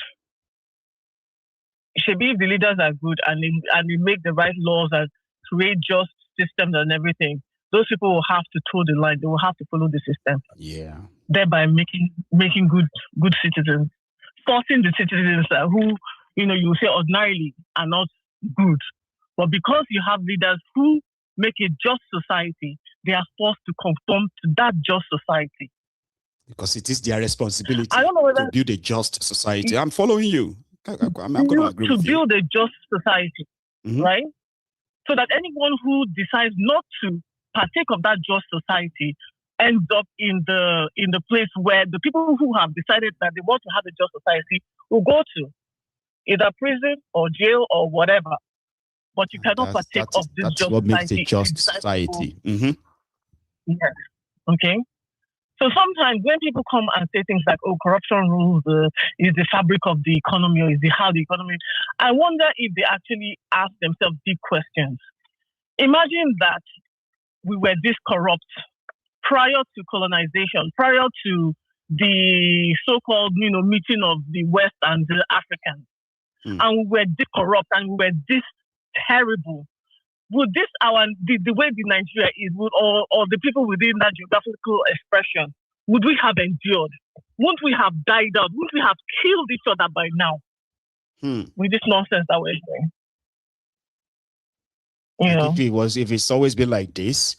it should be if the leaders are good and they make the right laws and create just systems and everything, those people will have to toe the line. They will have to follow the system. Yeah. Thereby making good citizens, forcing the citizens who, you say ordinarily are not good. But because you have leaders who make a just society, they are forced to conform to that just society. Because it is their responsibility to build a just society. I'm following you. I'm going to agree with you. To build a just society, right? So that anyone who decides not to partake of that just society ends up in the place where the people who have decided that they want to have a just society will go to, either prison or jail or whatever. But you cannot partake of this just society. That's what makes a just society. Yes. Okay. So sometimes when people come and say things like, "Oh, corruption rules is the fabric of the economy, or is how the economy," I wonder if they actually ask themselves deep questions. Imagine that we were this corrupt prior to colonization, prior to the so-called, meeting of the West and the Africans, and we were this corrupt and we were this terrible. Would this the way the Nigeria is, or the people within that geographical expression, would we have endured? Wouldn't we have died out? Wouldn't we have killed each other by now? With this nonsense that we're doing? If it's always been like this,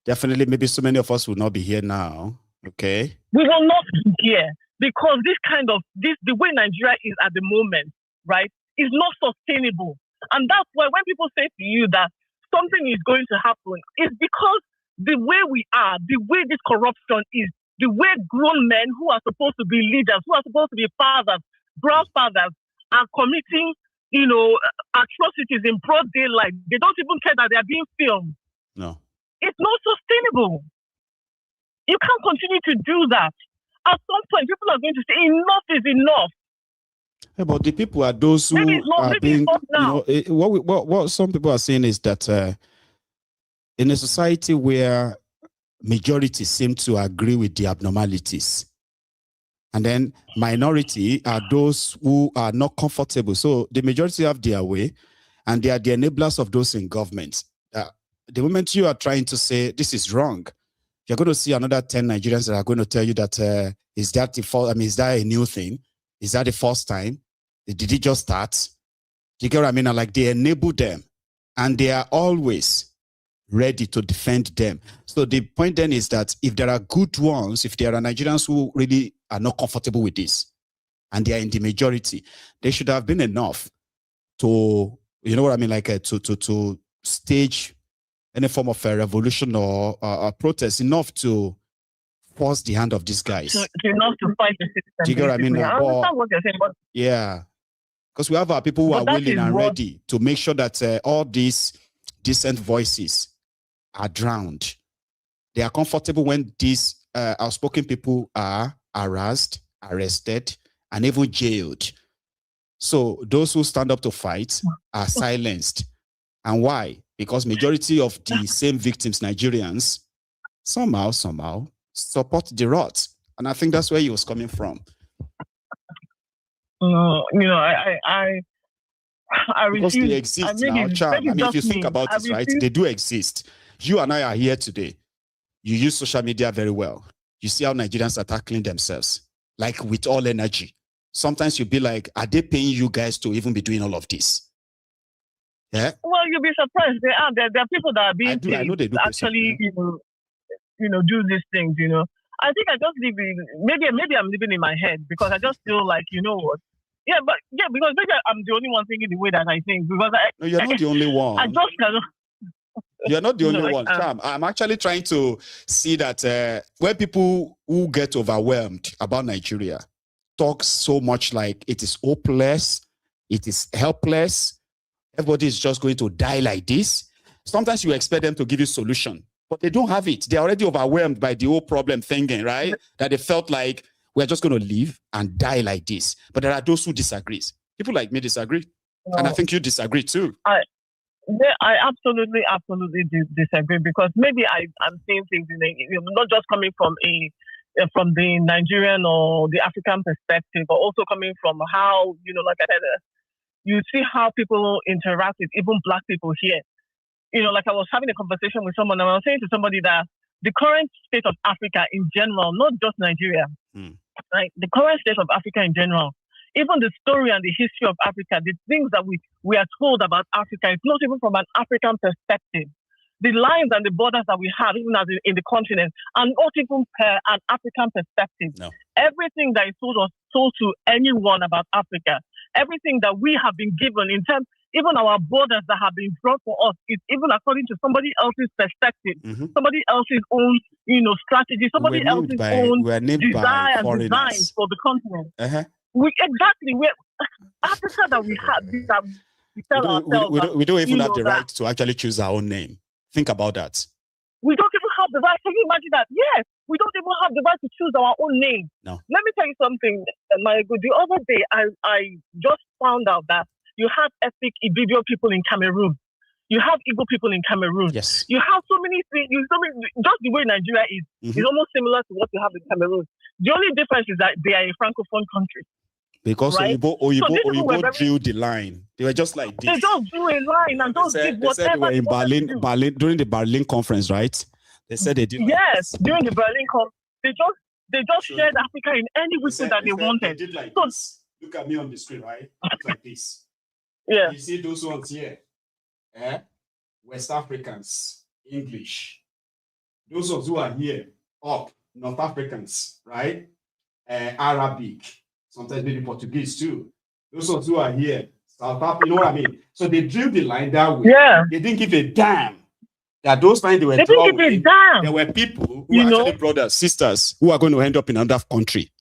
definitely maybe so many of us would not be here now. Okay. We will not be here because the way Nigeria is at the moment, right, is not sustainable. And that's why when people say to you that something is going to happen, it's because the way we are, the way this corruption is, the way grown men who are supposed to be leaders, who are supposed to be fathers, grandfathers, are committing, atrocities in broad daylight. They don't even care that they are being filmed. No. It's not sustainable. You can't continue to do that. At some point, people are going to say, enough is enough. Yeah, but the people are those who are being, what some people are saying is that in a society where majority seem to agree with the abnormalities, and then minority are those who are not comfortable. So the majority have their way, and they are the enablers of those in government. The moment you are trying to say this is wrong, you're going to see another 10 Nigerians that are going to tell you that is that the first, I mean, is that a new thing? Is that the first time? Did it just start? Do you get what I mean? Like, they enable them, and they are always ready to defend them. So the point then is that if there are good ones, if there are Nigerians who really are not comfortable with this, and they are in the majority, they should have been enough to, you know what I mean, like to stage any form of a revolution or a protest, enough to force the hand of these guys. Enough to fight the system. Do you get what I mean? I understand what you're saying, but yeah, because we have our people who are willing and ready to make sure that all these decent voices are drowned. They are comfortable when these outspoken people are harassed, arrested, and even jailed. So those who stand up to fight are silenced. And why? Because majority of the same victims, Nigerians, somehow support the rot. And I think that's where he was coming from. I because refuse. They exist now, Cham. I mean, if you think about it, right, they do exist. You and I are here today. You use social media very well. You see how Nigerians are tackling themselves, like with all energy. Sometimes you'll be like, are they paying you guys to even be doing all of this? Yeah. Well, you'll be surprised. There are people that are being paid I know they do to actually, do these things. I think I just live in, maybe I'm living in my head, because I just feel like, you know what? Yeah, because maybe I'm the only one thinking the way that I think. Because no, you're not the only one. I just cannot. You're not the only one, Cham. I'm actually trying to see that when people who get overwhelmed about Nigeria talk so much like it is hopeless, it is helpless, everybody is just going to die like this. Sometimes you expect them to give you solution, but they don't have it. They're already overwhelmed by the whole problem thinking, right? That they felt like we're just going to live and die like this. But there are those who disagree. People like me disagree. And I think you disagree too. I absolutely disagree, because maybe I'm seeing things not just coming from the Nigerian or the African perspective, but also coming from how, like I said, you see how people interact with even Black people here. Like I was having a conversation with someone, and I was saying to somebody that the current state of Africa in general, not just Nigeria, right? The current state of Africa in general, even the story and the history of Africa, the things that we are told about Africa, it's not even from an African perspective. The lines and the borders that we have, even as in the continent, are not even per an African perspective. No. Everything that is told to anyone about Africa, everything that we have been given in terms, even our borders that have been brought for us, is even according to somebody else's perspective, somebody else's own, strategy, somebody else's own desire and designs for the continent. Africa that we have, that we tell ourselves. We don't even have the right to actually choose our own name. Think about that. We don't even have the right. Can you imagine that? Yes, we don't even have the right to choose our own name. No. Let me tell you something, Maego. The other day, I just found out that you have ethnic Ibibio people in Cameroon. You have Igbo people in Cameroon. Yes. You have so many things. Just the way Nigeria is almost similar to what you have in Cameroon. The only difference is that they are a francophone country. Because right? Oyibo drew the line. They were just like this. They just drew a line and just did whatever. They were in Berlin during the Berlin conference, right? They said they did. Yes, during the Berlin conference, they just shared Africa in any way that they wanted. They did like this. Look at me on the screen, right? Look like this. Yeah. You see those ones here? West Africans, English. Those ones who are here, up, North Africans, right? Arabic. Sometimes maybe Portuguese too. Those ones who are here, South Africa, you know what I mean? So they drew the line that way. Yeah. They didn't give a damn that those lines they were drawing. There were people who are actually brothers, sisters, who are going to end up in another country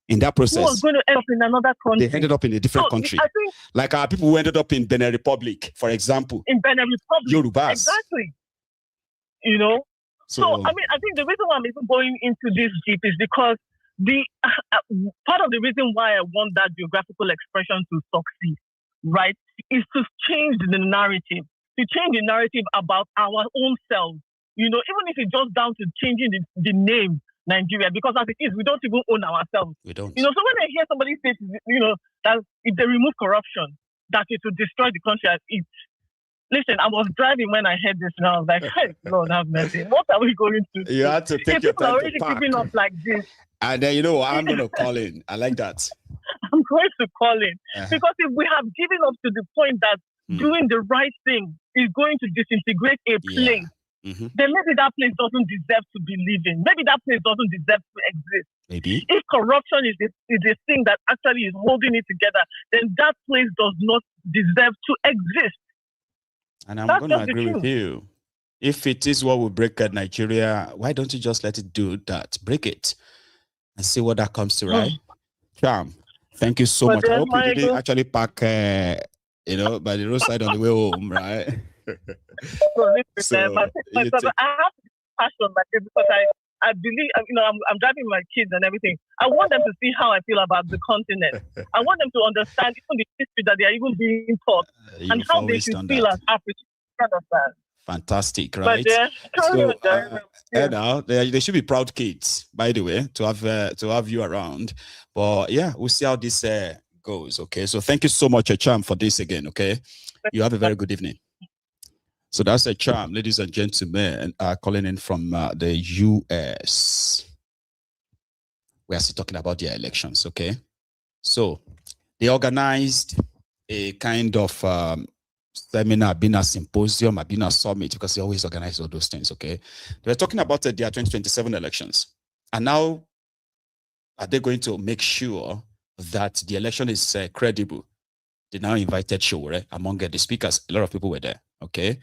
in that process. Who was going to end up in another country? They ended up in a different country. I think, like our people who ended up in Benin Republic, for example. In Benin Republic. Yorubas. Exactly. So I mean, I think the reason why I'm even going into this deep is because the part of the reason why I want that geographical expression to succeed, right, is to change the narrative, about our own selves. You know, even if it's just down to changing the name Nigeria, because as it is, we don't even own ourselves. We don't. You know, so when I hear somebody say, you know, that if they remove corruption, that it will destroy the country as it. Listen, I was driving when I heard this, and I was like, hey, Lord have mercy. What are we going to do? You had to take if your people are time already to park. giving up like this. And then, you know what, I'm going to call in. I like that. I'm going to call in. Because if we have given up to the point that doing the right thing is going to disintegrate a place, then maybe that place doesn't deserve to be living. Maybe that place doesn't deserve to exist. Maybe. If corruption is the thing that actually is holding it together, then that place does not deserve to exist. And I'm going to agree with you. If it is what will break Nigeria, why don't you just let it do that? Break it and see what that comes to, right? Charm, thank you so much. I hope you didn't actually park, you know, by the roadside on the way home, right? So, I have passion because I believe, you know, I'm driving my kids and everything. I want them to see how I feel about the continent. I want them to understand even the history that they are even being taught and how they should feel as Africans. Fantastic, right? But, now they should be proud kids, by the way, to have you around. But yeah, we'll see how this goes. Okay, so thank you so much, Charm, for this again. Okay, you have a very good evening. So that's a Charm, ladies and gentlemen, calling in from the US. We are still talking about their elections, okay? So they organized a kind of seminar, been a symposium, been a summit, because they always organize all those things, okay? They were talking about their 2027 elections. And now, are they going to make sure that the election is credible? They now invited Sowore among the speakers. A lot of people were there. Okay,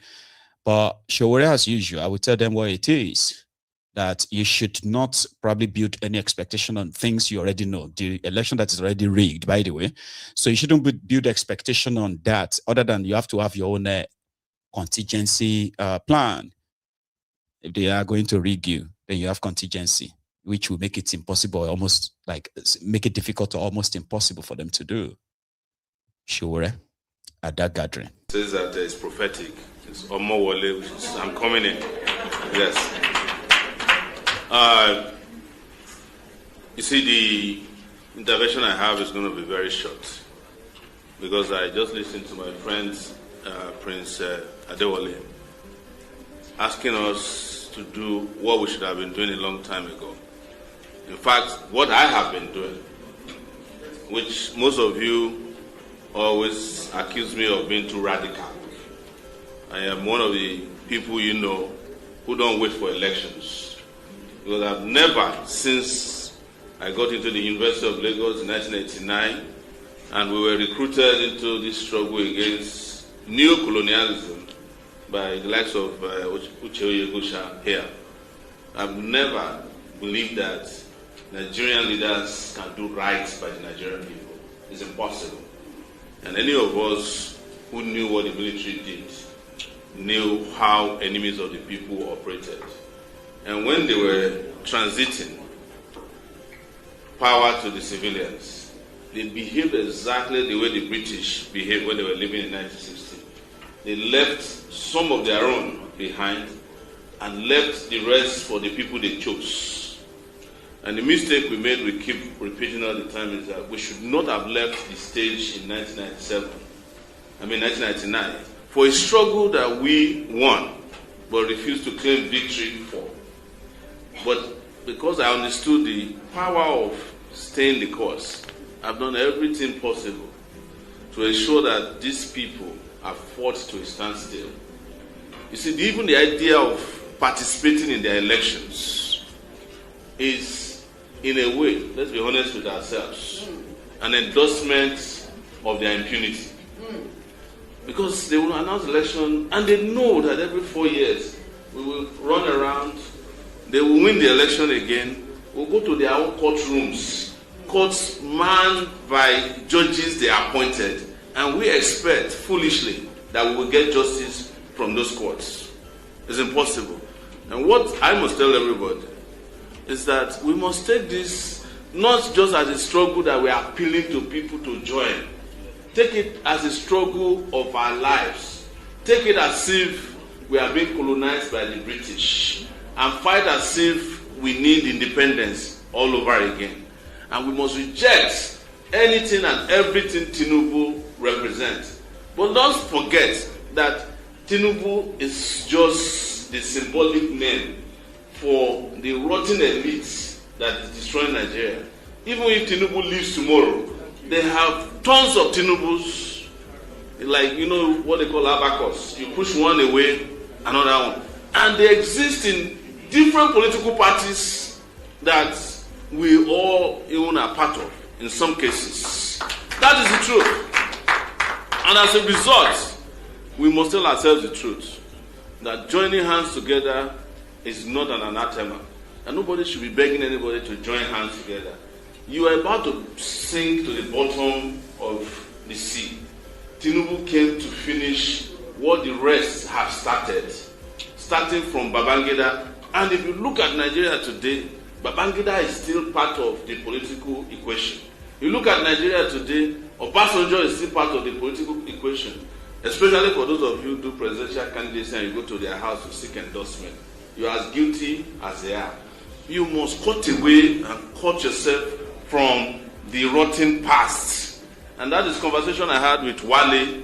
but Sowore, as usual, I will tell them what it is, that you should not probably build any expectation on things you already know. The election that is already rigged, by the way. So you shouldn't build expectation on that, other than you have to have your own contingency plan. If they are going to rig you, then you have contingency, which will make it impossible, almost like make it difficult or almost impossible for them to do. Sowore at that gathering. It says that it's prophetic. It's Omoyele, which is I'm coming in. Yes. You see, the intervention I have is going to be very short, because I just listened to my friend Prince Adewale asking us to do what we should have been doing a long time ago. In fact, what I have been doing, which most of you always accuse me of being too radical. I am one of the people you know who don't wait for elections. Because I've never, since I got into the University of Lagos in 1989, and we were recruited into this struggle against neo-colonialism by the likes of Uche Oyegusha here, I've never believed that Nigerian leaders can do right by the Nigerian people. It's impossible. And any of us who knew what the military did knew how enemies of the people operated. And when they were transiting power to the civilians, they behaved exactly the way the British behaved when they were living in 1960. They left some of their own behind and left the rest for the people they chose. And the mistake we made, we keep repeating all the time, is that we should not have left the stage in 1999, for a struggle that we won, but refused to claim victory for. But because I understood the power of staying the course, I've done everything possible to ensure that these people are fought to a standstill. You see, even the idea of participating in their elections is, in a way, let's be honest with ourselves, an endorsement of their impunity. Because they will announce election and they know that every 4 years we will run around, they will win the election again, we'll go to their own courtrooms, courts manned by judges they appointed, and we expect foolishly that we will get justice from those courts. It's impossible. And what I must tell everybody is that we must take this not just as a struggle that we are appealing to people to join. Take it as a struggle of our lives. Take it as if we are being colonized by the British, and fight as if we need independence all over again. And we must reject anything and everything Tinubu represents. But don't forget that Tinubu is just the symbolic name for the rotten elites that is destroying Nigeria. Even if Tinubu leaves tomorrow, they have tons of Tinubus, like, you know, what they call abacus. You push one away, another one. And they exist in different political parties that we all even are part of, in some cases. That is the truth. And as a result, we must tell ourselves the truth, that joining hands together is not an anathema. And nobody should be begging anybody to join hands together. You are about to sink to the bottom of the sea. Tinubu came to finish what the rest have started, starting from Babangida. And if you look at Nigeria today, Babangida is still part of the political equation. You look at Nigeria today, Obasanjo is still part of the political equation, especially for those of you who do presidential candidacy and you go to their house to seek endorsement. You are as guilty as they are. You must cut away and cut yourself from the rotten past. And that is conversation I had with Wale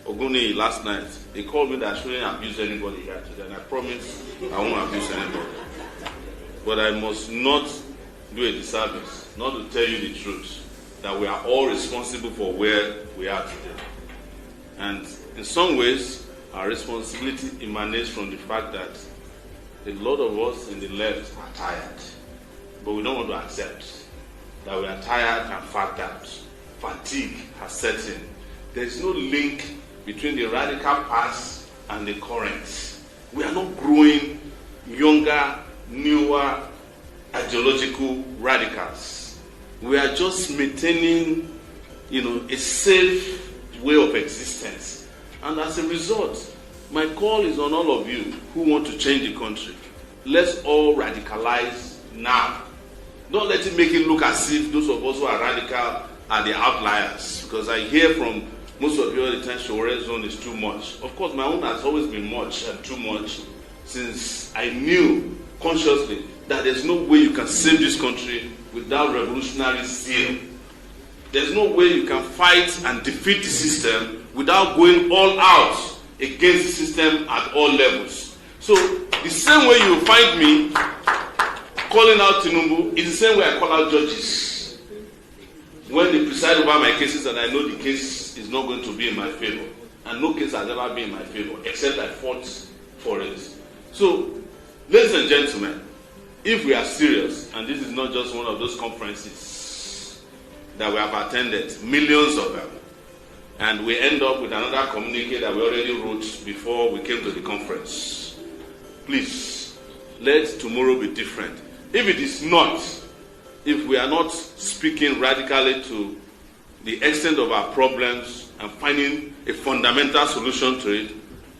Oguni last night. He called me that I shouldn't abuse anybody here today, and I promise I won't abuse anybody. But I must not do a disservice, not to tell you the truth, that we are all responsible for where we are today. And in some ways, our responsibility emanates from the fact that a lot of us in the left are tired, but we don't want to accept that we are tired and fact that fatigue has set in. There is no link between the radical past and the current. We are not growing younger, newer, ideological radicals. We are just maintaining, a safe way of existence. And as a result, my call is on all of you who want to change the country. Let's all radicalize now. Don't let it make it look as if those of us who are radical are the outliers. Because I hear from most of you all the time, Sowore's zone is too much. Of course, my own has always been much and too much, since I knew consciously that there's no way you can save this country without revolutionary zeal. There's no way you can fight and defeat the system without going all out against the system at all levels. So the same way you find me calling out Tinubu is the same way I call out judges when they preside over my cases and I know the case is not going to be in my favor. And no case has ever been in my favor, except I fought for it. So, ladies and gentlemen, if we are serious, and this is not just one of those conferences that we have attended, millions of them, and we end up with another communique that we already wrote before we came to the conference, please, let tomorrow be different. If it is not, if we are not speaking radically to the extent of our problems and finding a fundamental solution to it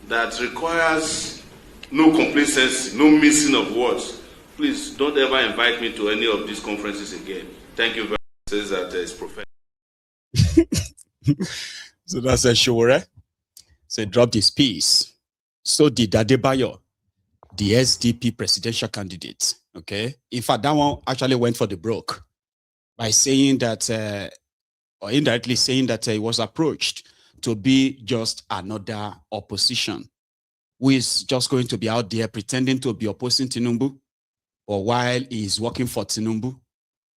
that requires no complacency, no missing of words, please don't ever invite me to any of these conferences again. Thank you very much. Says that there is prophet. So that's a Sowore. So he dropped his piece. So did Adebayo, the SDP presidential candidate. Okay. In fact, that one actually went for the broke by saying that, or indirectly saying that he was approached to be just another opposition who is just going to be out there pretending to be opposing Tinubu, or while he is working for Tinubu.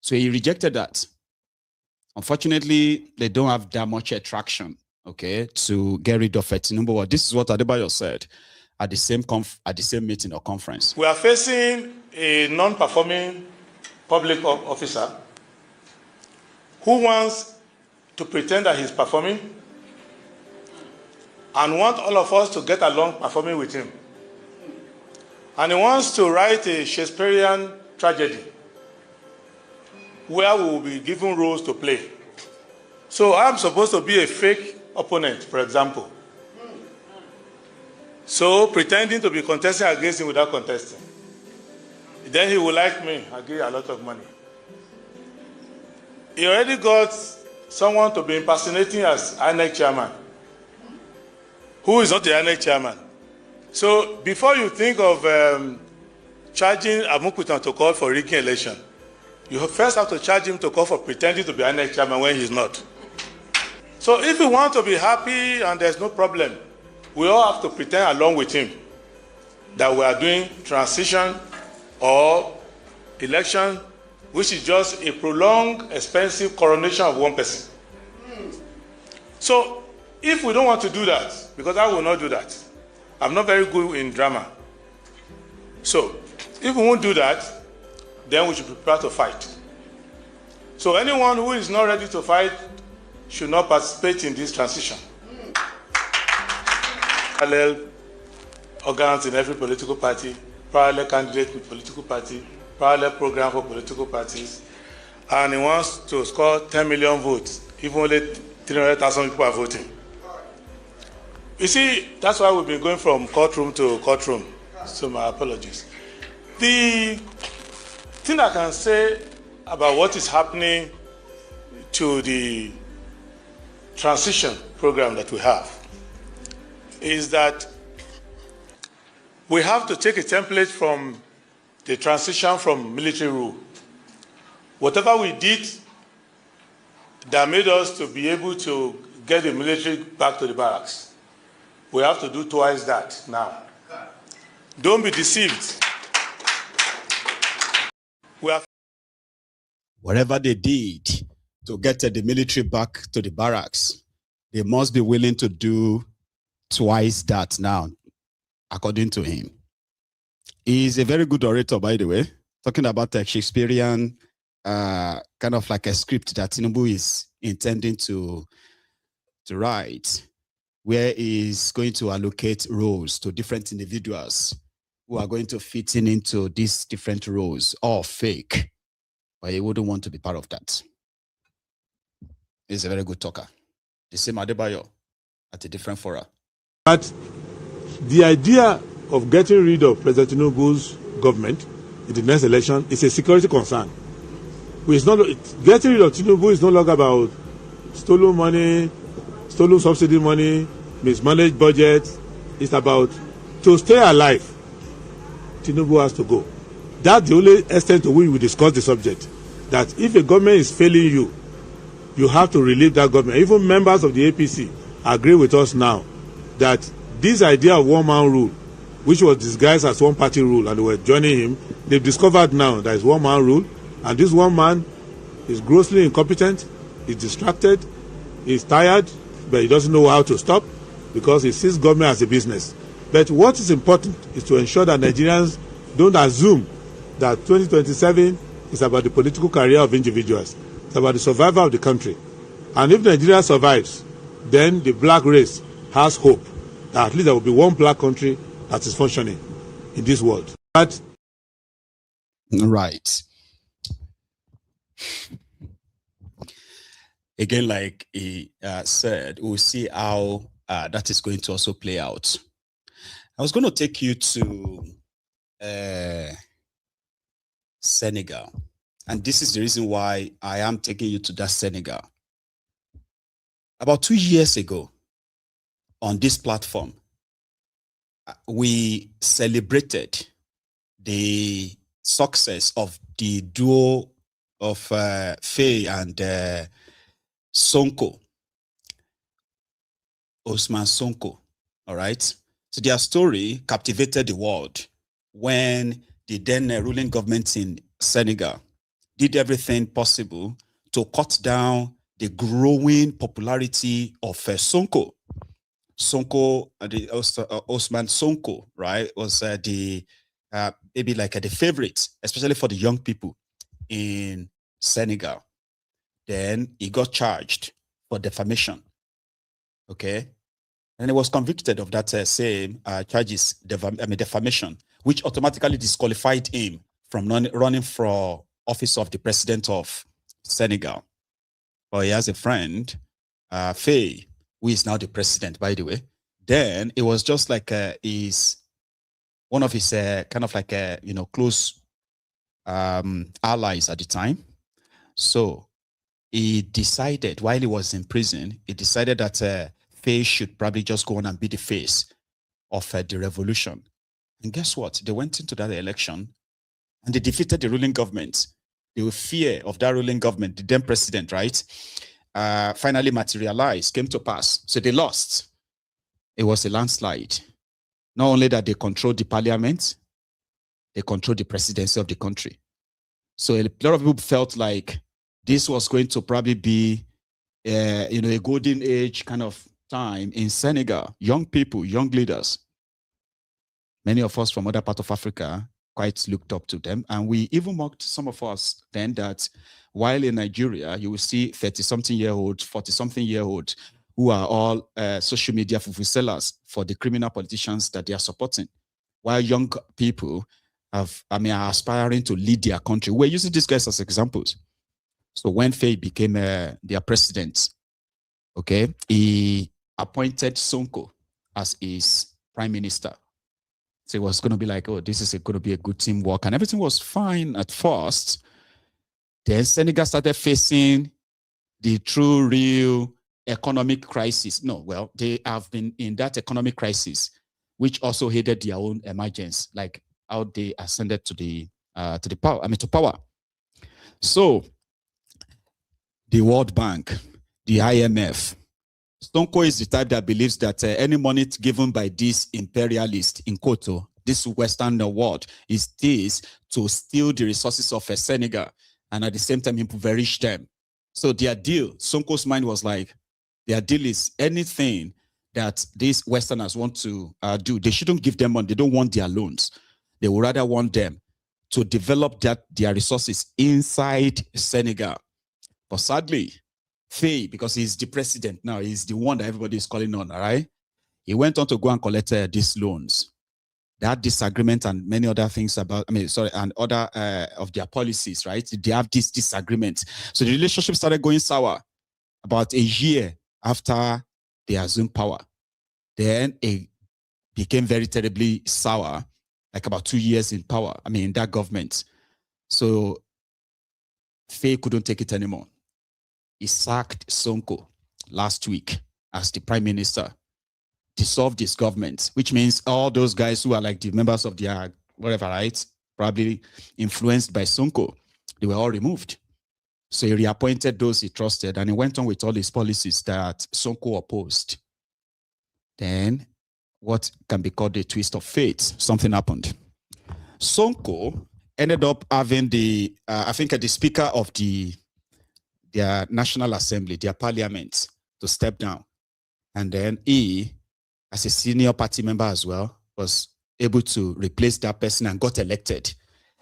So he rejected that. Unfortunately, they don't have that much attraction, okay, to get rid of Tinubu. Well, this is what Adebayo said at the same meeting or conference. We are facing a non-performing public officer who wants to pretend that he's performing and want all of us to get along performing with him. And he wants to write a Shakespearean tragedy where we will be given roles to play. So I'm supposed to be a fake opponent, for example. So pretending to be contesting against him without contesting. Then he will like me. I'll give you a lot of money. He already got someone to be impersonating as INEC chairman, who is not the INEC chairman. So before you think of charging Amukutan to call for rigging election, you first have to charge him to call for pretending to be INEC chairman when he's not. So if we want to be happy and there's no problem, we all have to pretend along with him that we are doing transition or election, which is just a prolonged, expensive coronation of one person. So if we don't want to do that, because I will not do that, I'm not very good in drama. So if we won't do that, then we should prepare to fight. So anyone who is not ready to fight should not participate in this transition. Parallel organs in every political party, parallel candidate with political party, parallel program for political parties, and he wants to score 10 million votes, if only 300,000 people are voting. You see, that's why we've been going from courtroom to courtroom, so my apologies. The thing I can say about what is happening to the transition program that we have is that we have to take a template from the transition from military rule. Whatever we did that made us to be able to get the military back to the barracks, we have to do twice that now. Don't be deceived. Whatever they did to get the military back to the barracks, they must be willing to do twice that now, according to him. He's a very good orator, by the way, talking about a Shakespearean kind of like a script that Tinubu is intending to write, where he's going to allocate roles to different individuals who are going to fit into these different roles, all fake, but he wouldn't want to be part of that. He's a very good talker. The same Adebayo at a different fora. But the idea of getting rid of President Tinubu's government in the next election is a security concern. Getting rid of Tinubu is no longer about stolen money, stolen subsidy money, mismanaged budget. It's about to stay alive. Tinubu has to go. That's the only extent to which we discuss the subject. That if a government is failing you, you have to relieve that government. Even members of the APC agree with us now that this idea of one-man rule, which was disguised as one-party rule, and they were joining him, they've discovered now that it's one-man rule, and this one man is grossly incompetent, he's distracted, he's tired, but he doesn't know how to stop because he sees government as a business. But what is important is to ensure that Nigerians don't assume that 2027 is about the political career of individuals. It's about the survival of the country. And if Nigeria survives, then the black race has hope that at least there will be one black country that is functioning in this world. But right. Again, like he said, we'll see how that is going to also play out. I was going to take you to Senegal. And this is the reason why I am taking you to that Senegal. About 2 years ago, on this platform, we celebrated the success of the duo of Faye and Sonko, Osman Sonko, all right? So their story captivated the world when the then ruling government in Senegal did everything possible to cut down the growing popularity of Sonko. Sonko, Osman Sonko, right, was maybe like the favorite, especially for the young people in Senegal. Then he got charged for defamation, okay? And he was convicted of that same charges, defamation, which automatically disqualified him from running for office of the president of Senegal. Well, he has a friend, Faye, who is now the president, by the way, then it was just like one of his kind of like close allies at the time. So he decided, while he was in prison, he decided that Faye should probably just go on and be the face of the revolution. And guess what? They went into that election and they defeated the ruling government. The fear of that ruling government, the then president, right, finally materialized, came to pass. So they lost. It was a landslide. Not only that they controlled the parliament, they controlled the presidency of the country. So a lot of people felt like this was going to probably be, a golden age kind of time in Senegal. Young people, young leaders. Many of us from other parts of Africa quite looked up to them. And we even mocked some of us then that while in Nigeria, you will see 30-something-year-olds, 40-something-year-olds who are all social media sellers for the criminal politicians that they are supporting. While young people are aspiring to lead their country. We're using these guys as examples. So when Faye became their president, okay, he appointed Sonko as his prime minister. So it was going to be like, oh, this is going to be a good teamwork. And everything was fine at first. Then Senegal started facing the true, real economic crisis. No, well, they have been in that economic crisis, which also hated their own emergence, like how they ascended to power. So the World Bank, the IMF, Sonko is the type that believes that any money given by this imperialist in Koto, this Western world, is this to steal the resources of Senegal and at the same time impoverish them. So their deal, Sonko's mind was like, their deal is anything that these Westerners want to do, they shouldn't give them money. They don't want their loans. They would rather want them to develop their resources inside Senegal. But sadly, Faye, because he's the president now, he's the one that everybody is calling on, all right? He went on to go and collect these loans. That disagreement and many other things and other of their policies, right? They have this disagreement. So the relationship started going sour about a year after they assumed power. Then it became very terribly sour, like about 2 years in power, in that government. So Faye couldn't take it anymore. He sacked Sonko last week as the prime minister, dissolved his government, which means all those guys who are like the members of their whatever, right, probably influenced by Sonko, they were all removed. So he reappointed those he trusted, and he went on with all his policies that Sonko opposed. Then what can be called a twist of fate, something happened. Sonko ended up having the speaker of their National Assembly, their parliament, to step down. And then he, as a senior party member as well, was able to replace that person and got elected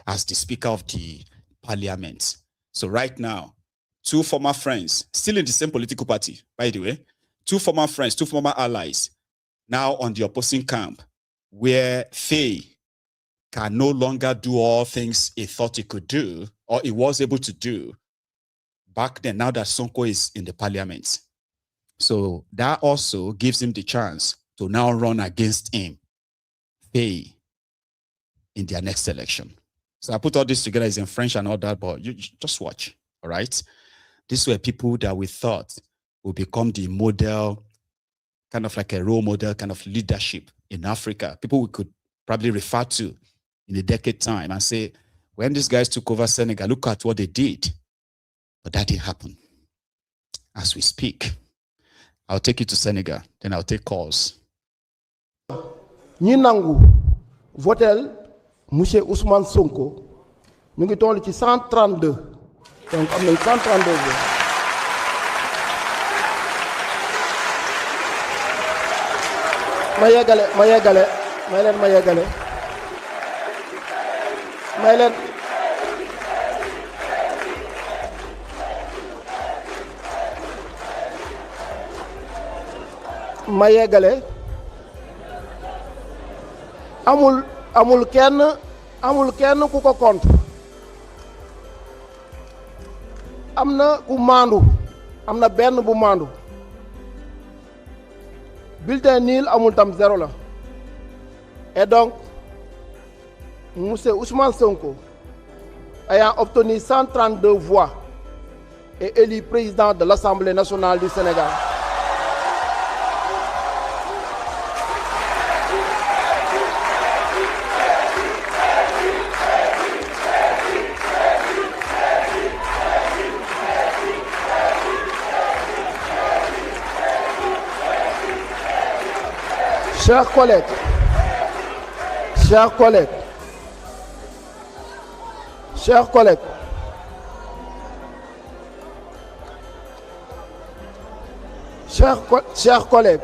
as the speaker of the parliament. So right now, two former friends, still in the same political party, by the way, two former friends, two former allies, now on the opposing camp, where Faye can no longer do all things he thought he could do, or he was able to do back then, now that Sonko is in the parliament. So that also gives him the chance to now run against him, Faye, in their next election. So I put all this together, it's in French and all that, but you just watch, all right? These were people that we thought would become the model, kind of like a role model kind of leadership in Africa. People we could probably refer to in a decade time and say, when these guys took over Senegal, look at what they did. But that didn't happen. As we speak, I'll take you to Senegal, then I'll take calls. ñi nangu votel monsieur Ousmane Sonko ñu ngi toll ci 132 donc am nañ 132 ma yeggale may leen ma yeggale amul kenn ku ko contre am na ku maandu am na benn bu maandu bulletin nul amul tam 0 la. Et donc monsieur Ousmane Sonko ayant obtenu 132 voix est élu président de l'Assemblée nationale du Sénégal. Chers collègues, chers collègues, chers collègues, chers collègues,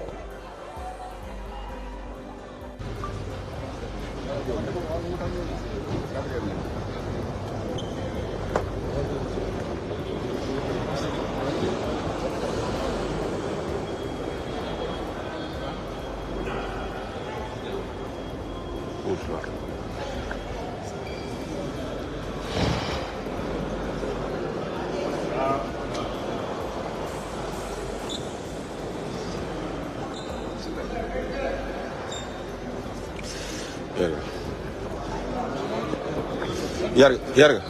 Yarga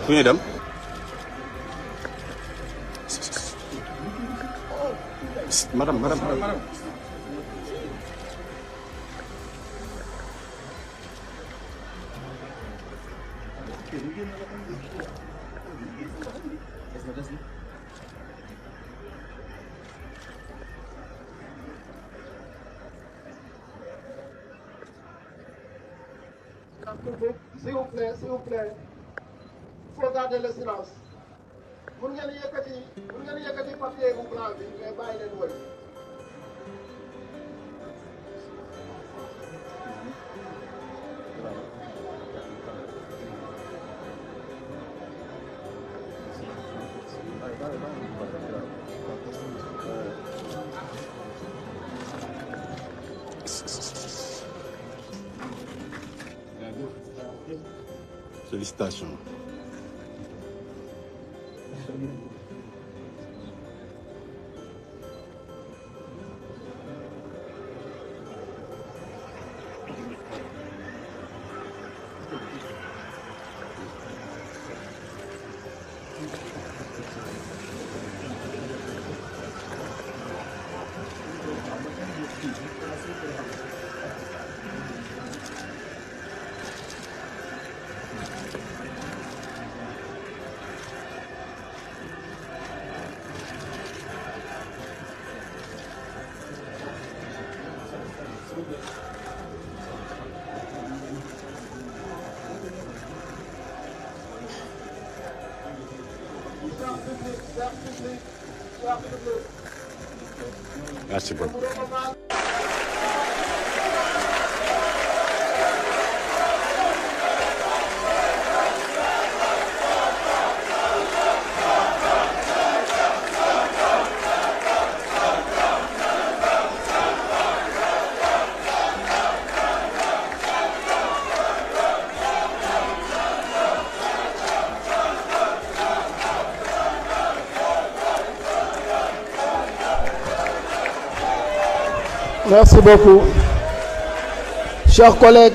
fu ñuy dem madame S'il vous plaît, il faut garder le silence. Vous n'avez yëkkati papier ou blanc bi mais bàyyi leen woy. Félicitations. Merci beaucoup. Merci beaucoup. Chers collègues,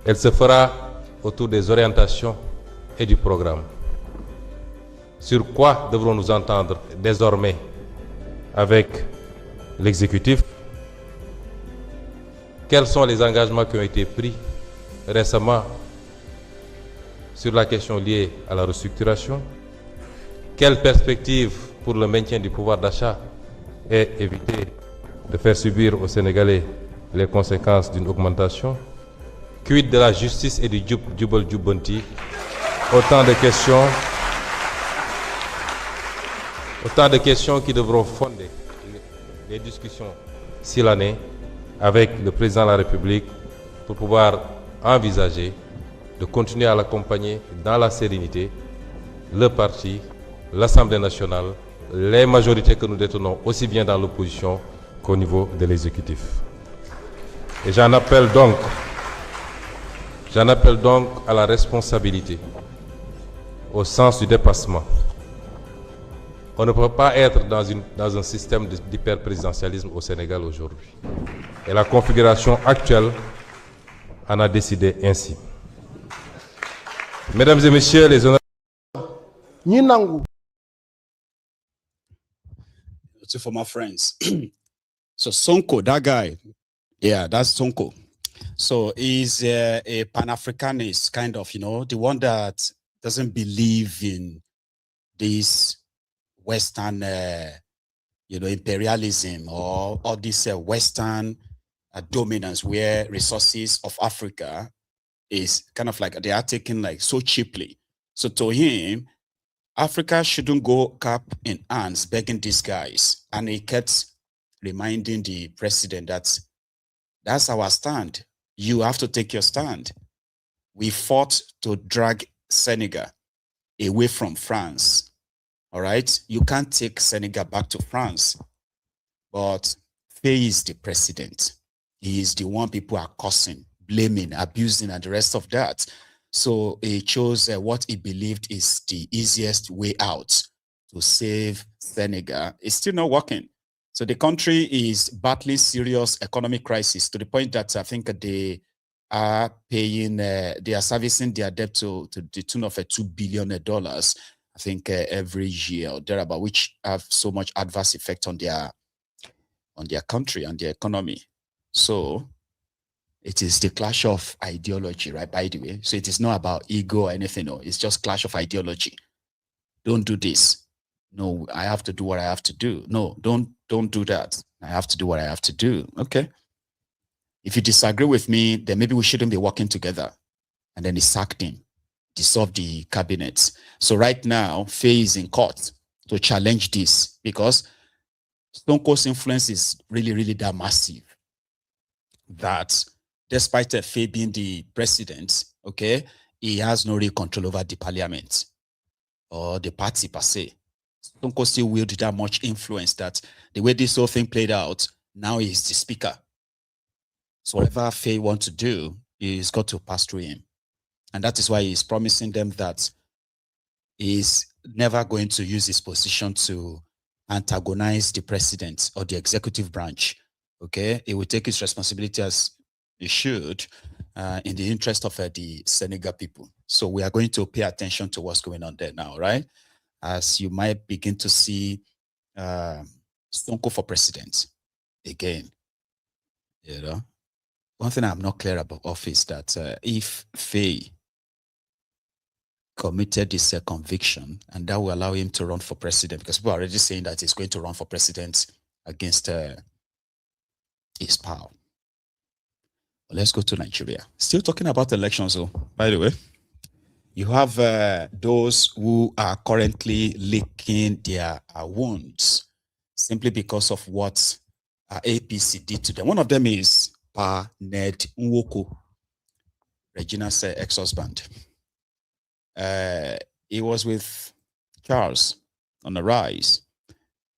Elle se fera autour des orientations et du programme. Sur quoi devrons-nous entendre désormais avec l'exécutif? Quels sont les engagements qui ont été pris récemment sur la question liée à la restructuration? Quelles perspectives pour le maintien du pouvoir d'achat et éviter de faire subir aux Sénégalais les conséquences d'une augmentation? Quid de la justice et du jubal jubanti? Autant de questions qui devront fonder les discussions sur l'année avec le président de la République pour pouvoir envisager de continuer à l'accompagner dans la sérénité, le parti, l'Assemblée nationale, les majorités que nous détenons aussi bien dans l'opposition qu'au niveau de l'exécutif. Et j'en appelle donc à la responsabilité, au sens du dépassement. On ne peut pas être dans un système d'hyper-présidentialisme au Sénégal aujourd'hui. Et la configuration actuelle en a décidé ainsi. Mesdames et messieurs les honorables. For my friends. So Sonko, that guy, yeah, that's Sonko. So he's a Pan-Africanist, kind of, the one that doesn't believe in this Western, imperialism or this Western dominance where resources of Africa is kind of like they are taken like so cheaply. So to him, Africa shouldn't go cap in hands begging these guys. And he kept reminding the president that that's our stand. You have to take your stand. We fought to drag Senegal away from France. All right? You can't take Senegal back to France. But Faye is the president. He is the one people are cursing, blaming, abusing, and the rest of that. So he chose what he believed is the easiest way out to save Senegal. It's still not working. So the country is battling serious economic crisis to the point that I think they are paying, they are servicing their debt to the tune of $2 billion, I think, every year or thereabout, which have so much adverse effect on their country and their economy. So it is the clash of ideology, right? By the way, so it is not about ego or anything. No, it's just clash of ideology. Don't do this. No, I have to do what I have to do. No, don't do that. I have to do what I have to do. Okay. If you disagree with me, then maybe we shouldn't be working together. And then he sacked him, dissolved the cabinet. So right now, Faye is in court to challenge this because Stone Cold's influence is really, really that massive that despite Faye being the president, okay, he has no real control over the parliament or the party per se. Stone Cold still wielded that much influence that the way this whole thing played out, now he's the speaker. So whatever Faye wants to do, he's got to pass through him. And that is why he's promising them that he's never going to use his position to antagonize the president or the executive branch. Okay, he will take his responsibility as he should in the interest of the Senegal people. So we are going to pay attention to what's going on there now, right? As you might begin to see Stone Cold for president again. You know, one thing I'm not clear about is that if Faye committed this conviction, and that will allow him to run for president, because people are already saying that he's going to run for president against his power. Well, let's go to Nigeria. Still talking about elections, though, by the way. You have those who are currently licking their wounds simply because of what APC did to them. One of them is Pa Ned Nwoko, Regina's ex-husband. He was with Charles on the rise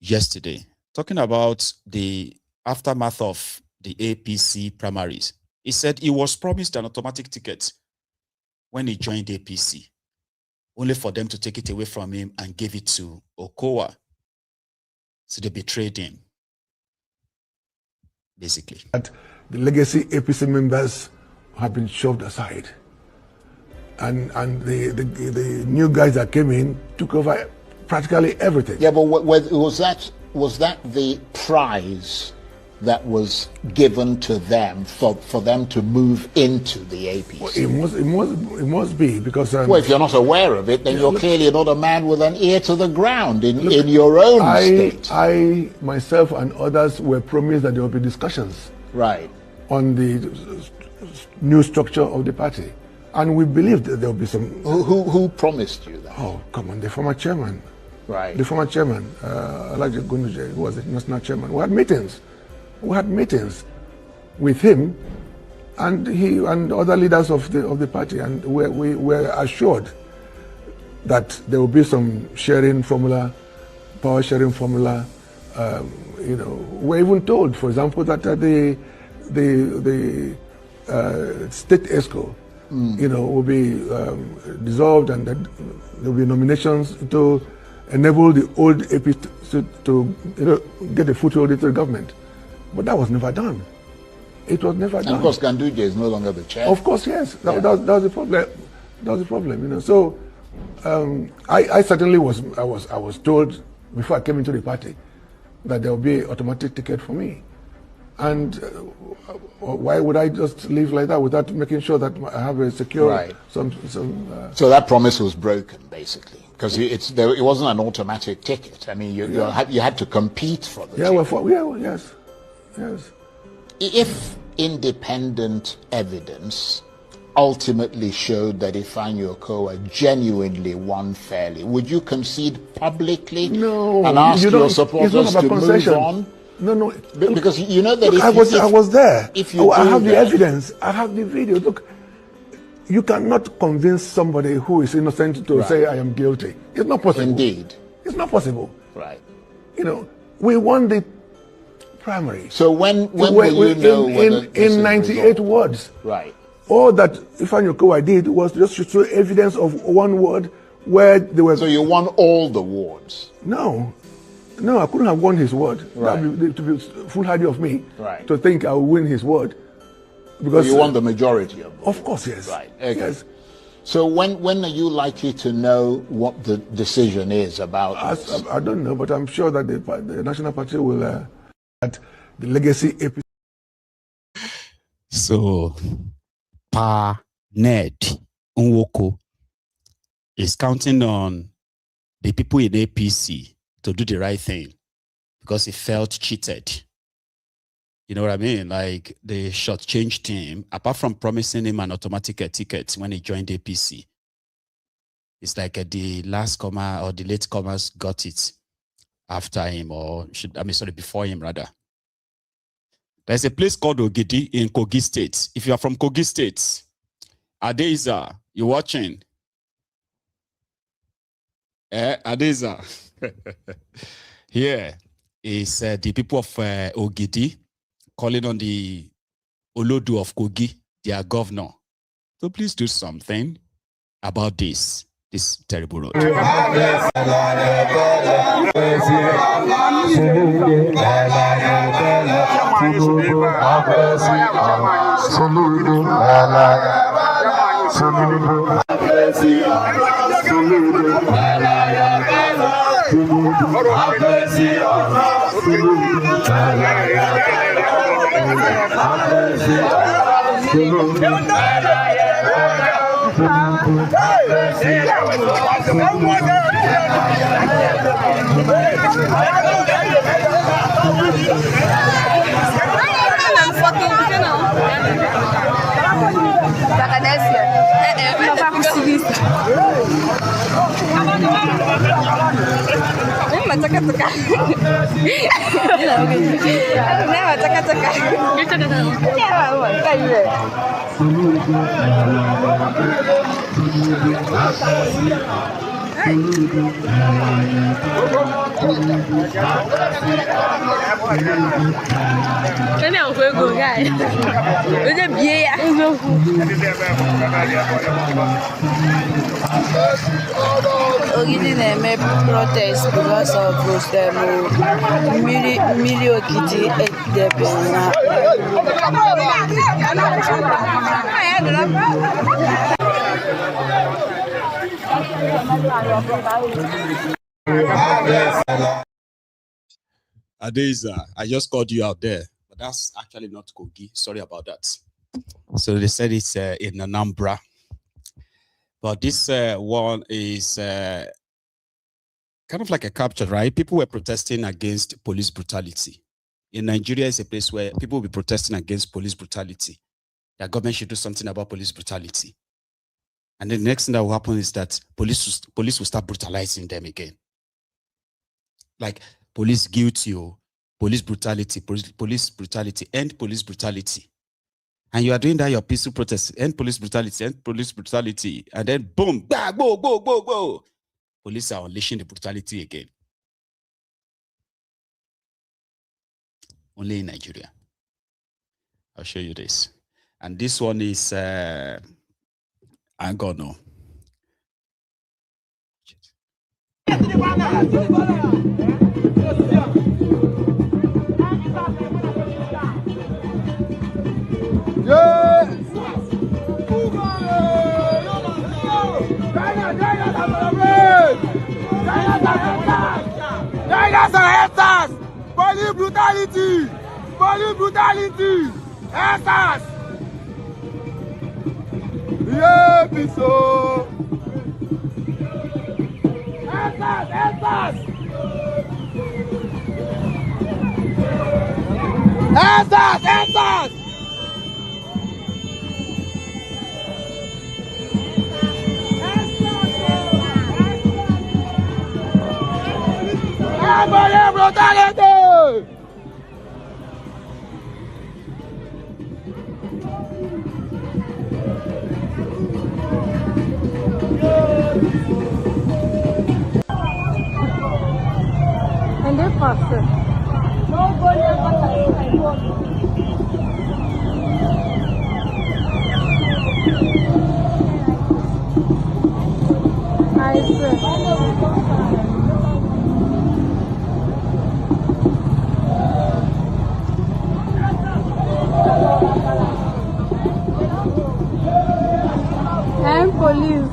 yesterday, talking about the aftermath of the APC primaries. He said he was promised an automatic ticket when he joined APC, only for them to take it away from him and give it to Okowa. So they betrayed him, basically. The legacy APC members have been shoved aside. And the new guys that came in took over practically everything. Yeah, but was that the prize that was given to them for them to move into the APC? Well, it must be because... well, if you're not aware of it, then you're clearly not a man with an ear to the ground in your own state. I, myself and others were promised that there would be discussions. Right. on the new structure of the party. And we believed that there would be some... Who promised you that? Oh, come on, the former chairman. Right. The former chairman, Alhaji Gunuje, who was the national chairman. We had meetings. We had meetings with him and he and other leaders of the party, and we were assured that there will be some sharing formula, power sharing formula. You know, we're even told, for example, that the state ESCO, you know, will be dissolved, and that there will be nominations to enable the old AP to you know, get a foothold into the government. But that was never done. It was never done. And of course, Ganduje is no longer the chair. Of course, yes. That was the problem. That was the problem, you know. So I certainly was told before I came into the party that there will be an automatic ticket for me. And why would I just live like that without making sure that I have a secure... Right. So that promise was broken, basically, because it wasn't an automatic ticket. I mean, you had to compete for the ticket. Yes. Yes. If independent evidence ultimately showed that Ifeanyi Okowa genuinely won fairly, would you concede publicly and ask your supporters to move on? No. Because you know that look, I was there. I have the evidence. I have the video. Look, you cannot convince somebody who is innocent to say I am guilty. It's not possible. Indeed. It's not possible. Right. You know, we won the primary. So when will you know in 98 words. Right. All that Ifeanyi Okowa did was just to show evidence of one ward where there was... So you won all the wards? No, I couldn't have won his ward. Right. That would be foolhardy of me to think I will win his ward. Because you won the majority of them. Of course, yes. Right. Okay. Yes. So when are you likely to know what the decision is about this? I don't know, but I'm sure that the National Party will... at the legacy episode. So, Pa Ned Nwoko is counting on the people in APC to do the right thing because he felt cheated. You know what I mean? Like the shortchanged him, apart from promising him an automatic ticket when he joined APC. It's like the last comer or the late comers got it after him, before him rather. There's a place called Ogidi in Kogi State. If you are from Kogi State, Adeza, you watching? Adeza. Here is the people of Ogidi calling on the Olodu of Kogi, their governor. So please do something about this terrible road. Ogidi na-eme protest because of mmiri Ogidi edebere na Adeza, I just called you out there, but that's actually not Kogi. Sorry about that. So they said it's in Anambra. But this one is kind of like a capture, right? People were protesting against police brutality. In Nigeria is a place where people will be protesting against police brutality. The government should do something about police brutality. And the next thing that will happen is that police will start brutalizing them again. Like police guilty, police brutality, end police brutality. And you are doing that, your peaceful protest, end police brutality, and then boom, bah, go. Police are unleashing the brutality again. Only in Nigeria. I'll show you this. And this one is, I'm gonna know. Police brutality! Police brutality! Answers! Yeah, so. Answers! Police brutality! And they're faster. I see. And police.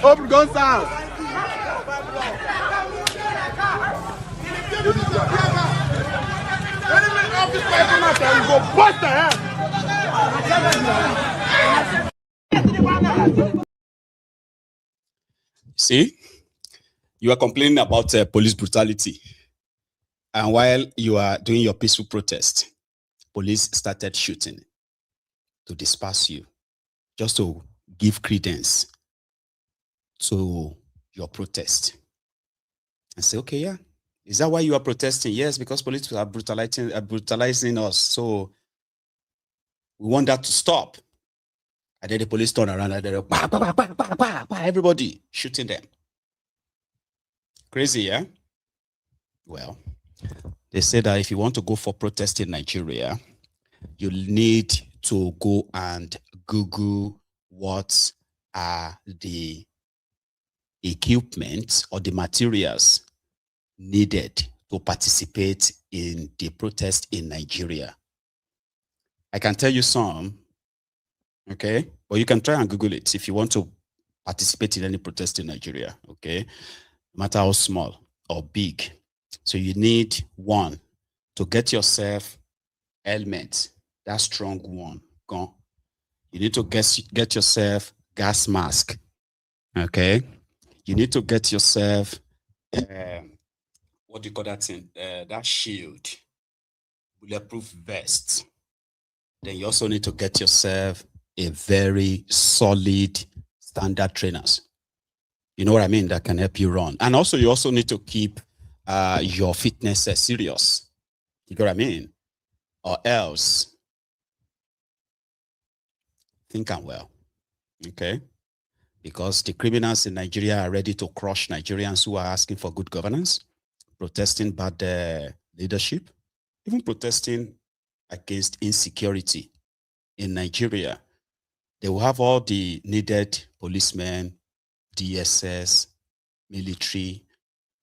Open gun sound. See, you are complaining about police brutality. And while you are doing your peaceful protest, police started shooting to disperse you, just to give credence to your protest. And say, okay, yeah, is that why you are protesting? Yes, because police are brutalizing us. So we want that to stop. And then the police turn around and they're bah, bah, bah, bah, bah, bah, bah, everybody shooting them. Crazy, yeah? Well, they say that if you want to go for protest in Nigeria, you need to go and Google what are the equipment or the materials needed to participate in the protest in Nigeria. I can tell you some, okay? But you can try and Google it if you want to participate in any protest in Nigeria, okay? No matter how small or big. So you need one, to get yourself helmet, that strong one, gun. You need to get yourself gas mask, okay? You need to get yourself, what do you call that thing? That shield, bulletproof vest. Then you also need to get yourself a very solid standard trainers. You know what I mean? That can help you run. And also, you also need to keep your fitness serious. You know what I mean? Or else, think I'm well, okay? Because the criminals in Nigeria are ready to crush Nigerians who are asking for good governance. protesting bad leadership, even protesting against insecurity in Nigeria. They will have all the needed policemen, DSS, military.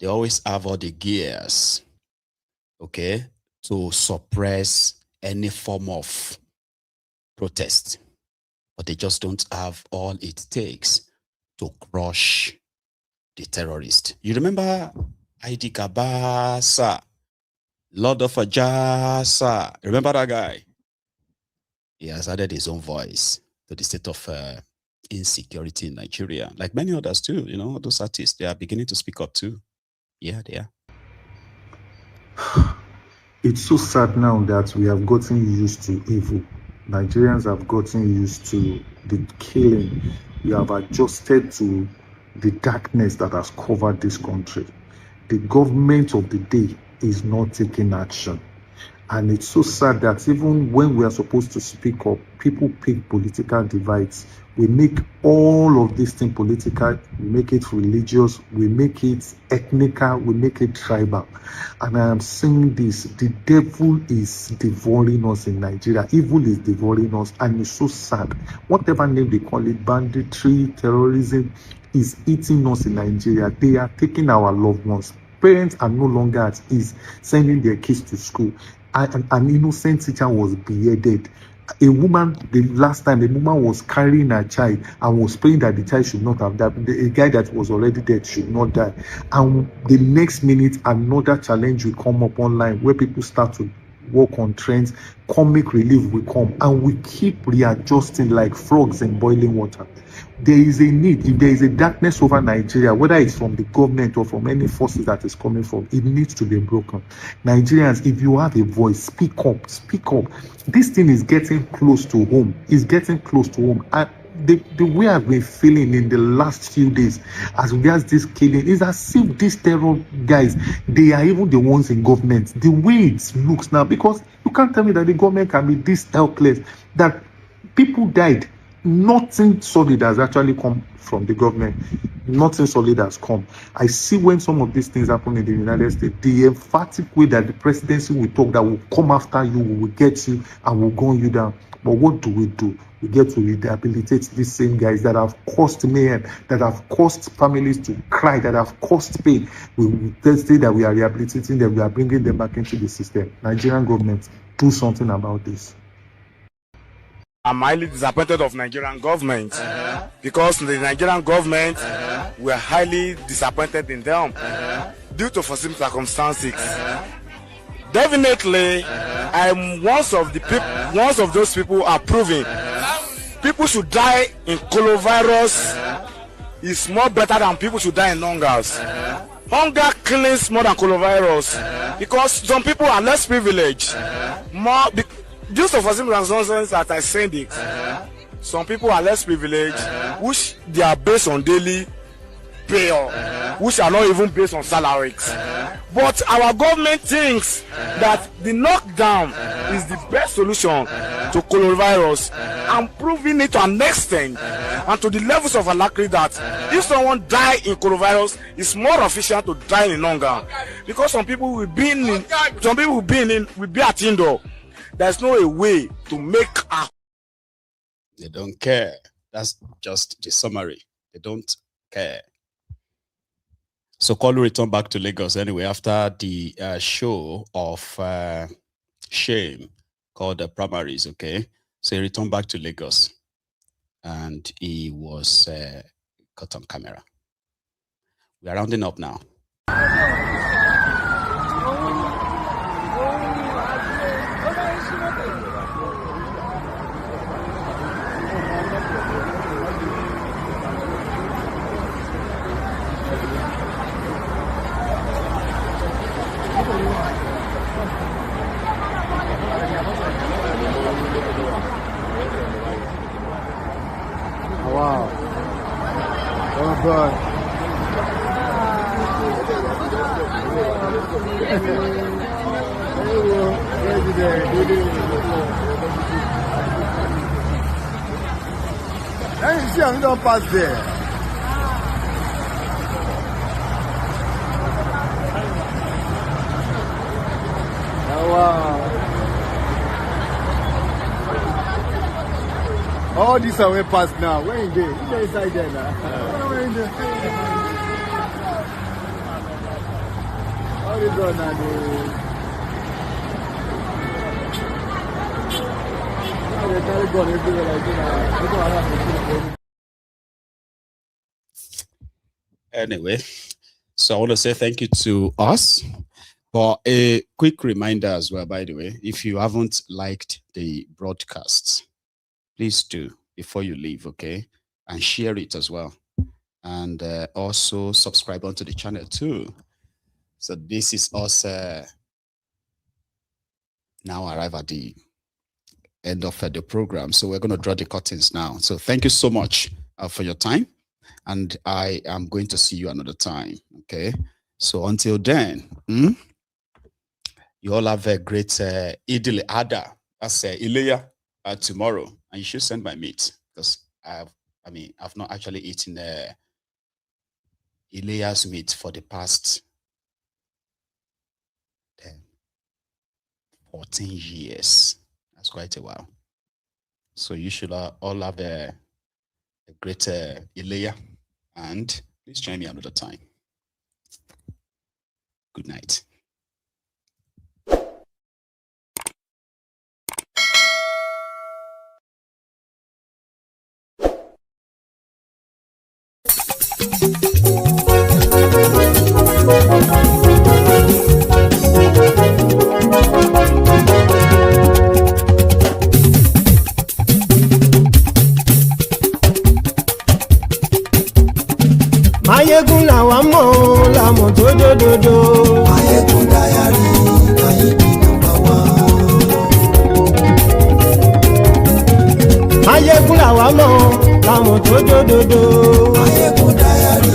They always have all the gears, okay, to suppress any form of protest. But they just don't have all it takes to crush the terrorist. You remember Idi Kabasa, Lord of Ajasa? Remember that guy? He has added his own voice to the state of insecurity in Nigeria. Like many others too, you know, those artists, they are beginning to speak up too. Yeah, they are. It's so sad now that we have gotten used to evil. Nigerians have gotten used to the killing. We have adjusted to the darkness that has covered this country. The government of the day is not taking action. And it's so sad that even when we are supposed to speak up, people pick political divides. We make all of this thing political, we make it religious, we make it ethnical, we make it tribal. And I am saying this, the devil is devouring us in Nigeria. Evil is devouring us, and it's so sad. Whatever name they call it, banditry, terrorism, is eating us in Nigeria. They are taking our loved ones. Parents are no longer at ease sending their kids to school. An innocent teacher was beheaded. A woman, the last time, a woman was carrying her child and was praying that the child should not have died. A guy that was already dead should not die. And the next minute, another challenge will come up online where people start to work on trends. Comic relief will come, and we keep readjusting like frogs in boiling water. There is a need. If there is a darkness over Nigeria, whether it's from the government or from any forces that is coming from, it needs to be broken. Nigerians, if you have a voice, speak up, speak up. This thing is getting close to home. It's getting close to home. And the way I've been feeling in the last few days as regards this killing is as if these terror guys, they are even the ones in government. The way it looks now, because you can't tell me that the government can be this helpless, that people died. Nothing solid has actually come from the government. Nothing solid has come. I see when some of these things happen in the United States, the emphatic way that the presidency will talk, that will come after you, we will get you and will gun you down. But what do? We get to rehabilitate these same guys that have caused mayhem, that have caused families to cry, that have caused pain. We say that we are rehabilitating them, we are bringing them back into the system. Nigerian government, do something about this. I'm highly disappointed of Nigerian government because the Nigerian government we are highly disappointed in them due to foreseen circumstances. Definitely, I'm one of those people who are proving people should die in coronavirus is more better than people should die in hungers. Hunger kills more than coronavirus because some people are less privileged. Due to foreseen circumstances that I said it, some people are less privileged, which they are based on daily pay, which are not even based on salaries. But our government thinks that the knockdown is the best solution to coronavirus, and proving it to an extent and to the levels of alacrity that if someone die in coronavirus, it's more efficient to die in hunger, because some people will be at indoor. There's no way to make a. They don't care. That's just the summary. They don't care. So Kolu returned back to Lagos anyway after the show of shame called the primaries, okay? So he returned back to Lagos and he was caught on camera. We are rounding up now. Wow. Oh God. Hey, you see, I'm not past there. All this are way past now. Where in there? Who's inside there now? Where in there? All this one now. They carry gun everywhere like that. Anyway, so I want to say thank you to us. But a quick reminder as well, by the way, if you haven't liked the broadcasts, please do before you leave, okay? And share it as well. And also subscribe onto the channel too. So this is us now arrive at the end of the program. So we're going to draw the curtains now. So thank you so much for your time. And I am going to see you another time, okay? So until then, you all have a great Idil Adha, that's Ileya tomorrow, and you should send my meat because I've not actually eaten Ileya's meat for the past 14 years. That's quite a while. So you should all have a great Ileya, and please join me another time. Good night. Mayegun làwa mọ̀ làmọ̀ tó dòdòdò. Mayegun dayari Mayegun number one. Mayegun làwa mọ̀ làmọ̀ tó dòdòdò. Mayegun dayari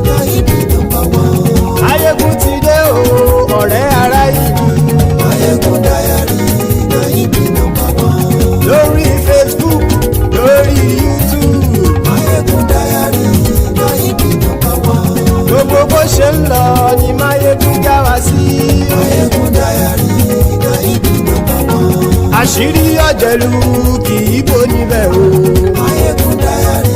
Mayegun number one. Mayegun ti dé o ọ̀rẹ́ ara ìlú. Mayegun dayari Mayegun number one. Lórí Facebook lórí YouTube. Mayegun dayari Mayegun number one. Gbogbo bó ṣe ń lọ ni Mayegun já wa sí. Mayegun dayari Mayegun number one. Àṣírí ọ̀jẹ̀lú kì í bò níbẹ̀ o. Mayegun dayari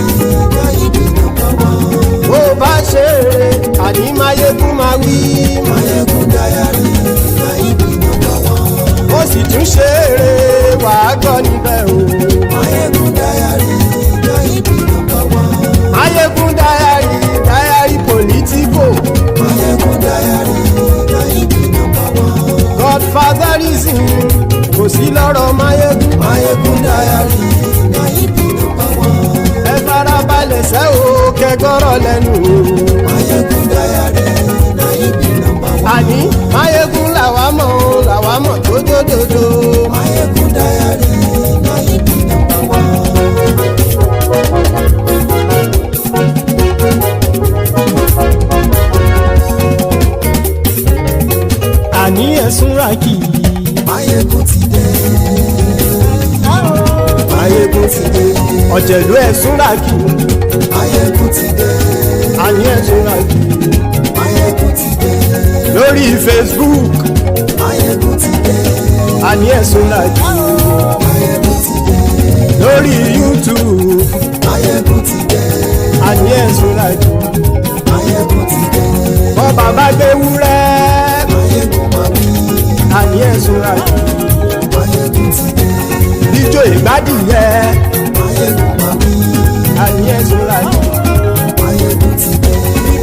Mayegun number one. Bó bá ṣe eré àní Mayegun máa wí. Mayegun dayari Mayegun number one. Ó sì tún ṣe eré wàá gbọ́ níbẹ̀ o. Mayegun dayari Mayegun number one. Mayegun dayari political. Mayegun dayari Mayegun number one. Godfatherism kò sí lọ́rọ̀ Mayegun. Mayegun dayari Mayegun number one. Ẹ farabalẹ̀ sẹ́ o kẹgọ́rọ̀ lẹ́nu o. Mayegun dayari Mayegun number one. Àní Mayegun làwa mọ̀ tó dòdòdò. Mayegun dayari Mayegun number one. Àní ẹ̀sùn ràkì. Mayegun ti dé. Mayegun ti dé. Ọ̀jẹ̀lú ẹ̀sùn ràkì. Mayegun ti dé. Àní ẹ̀sùn ràkì. Mayegun ti dé. Lórí Facebook. Mayegun ti dé. Àní ẹ̀sùn ràkì. Mayegun ti dé. Lórí YouTube. Mayegun ti dé. Àní ẹ̀sùn ràkì. Mayegun ti dé. Bọ́ bàbá gbé wúrẹ́. Mayegun máa wí. Àní ẹ̀sùn ràkì. Mayegun ti dé. Ijó ìgbádìyẹ. Mayegun máa wí. Àní ẹ̀sùn ràkì. Mayegun ti dé.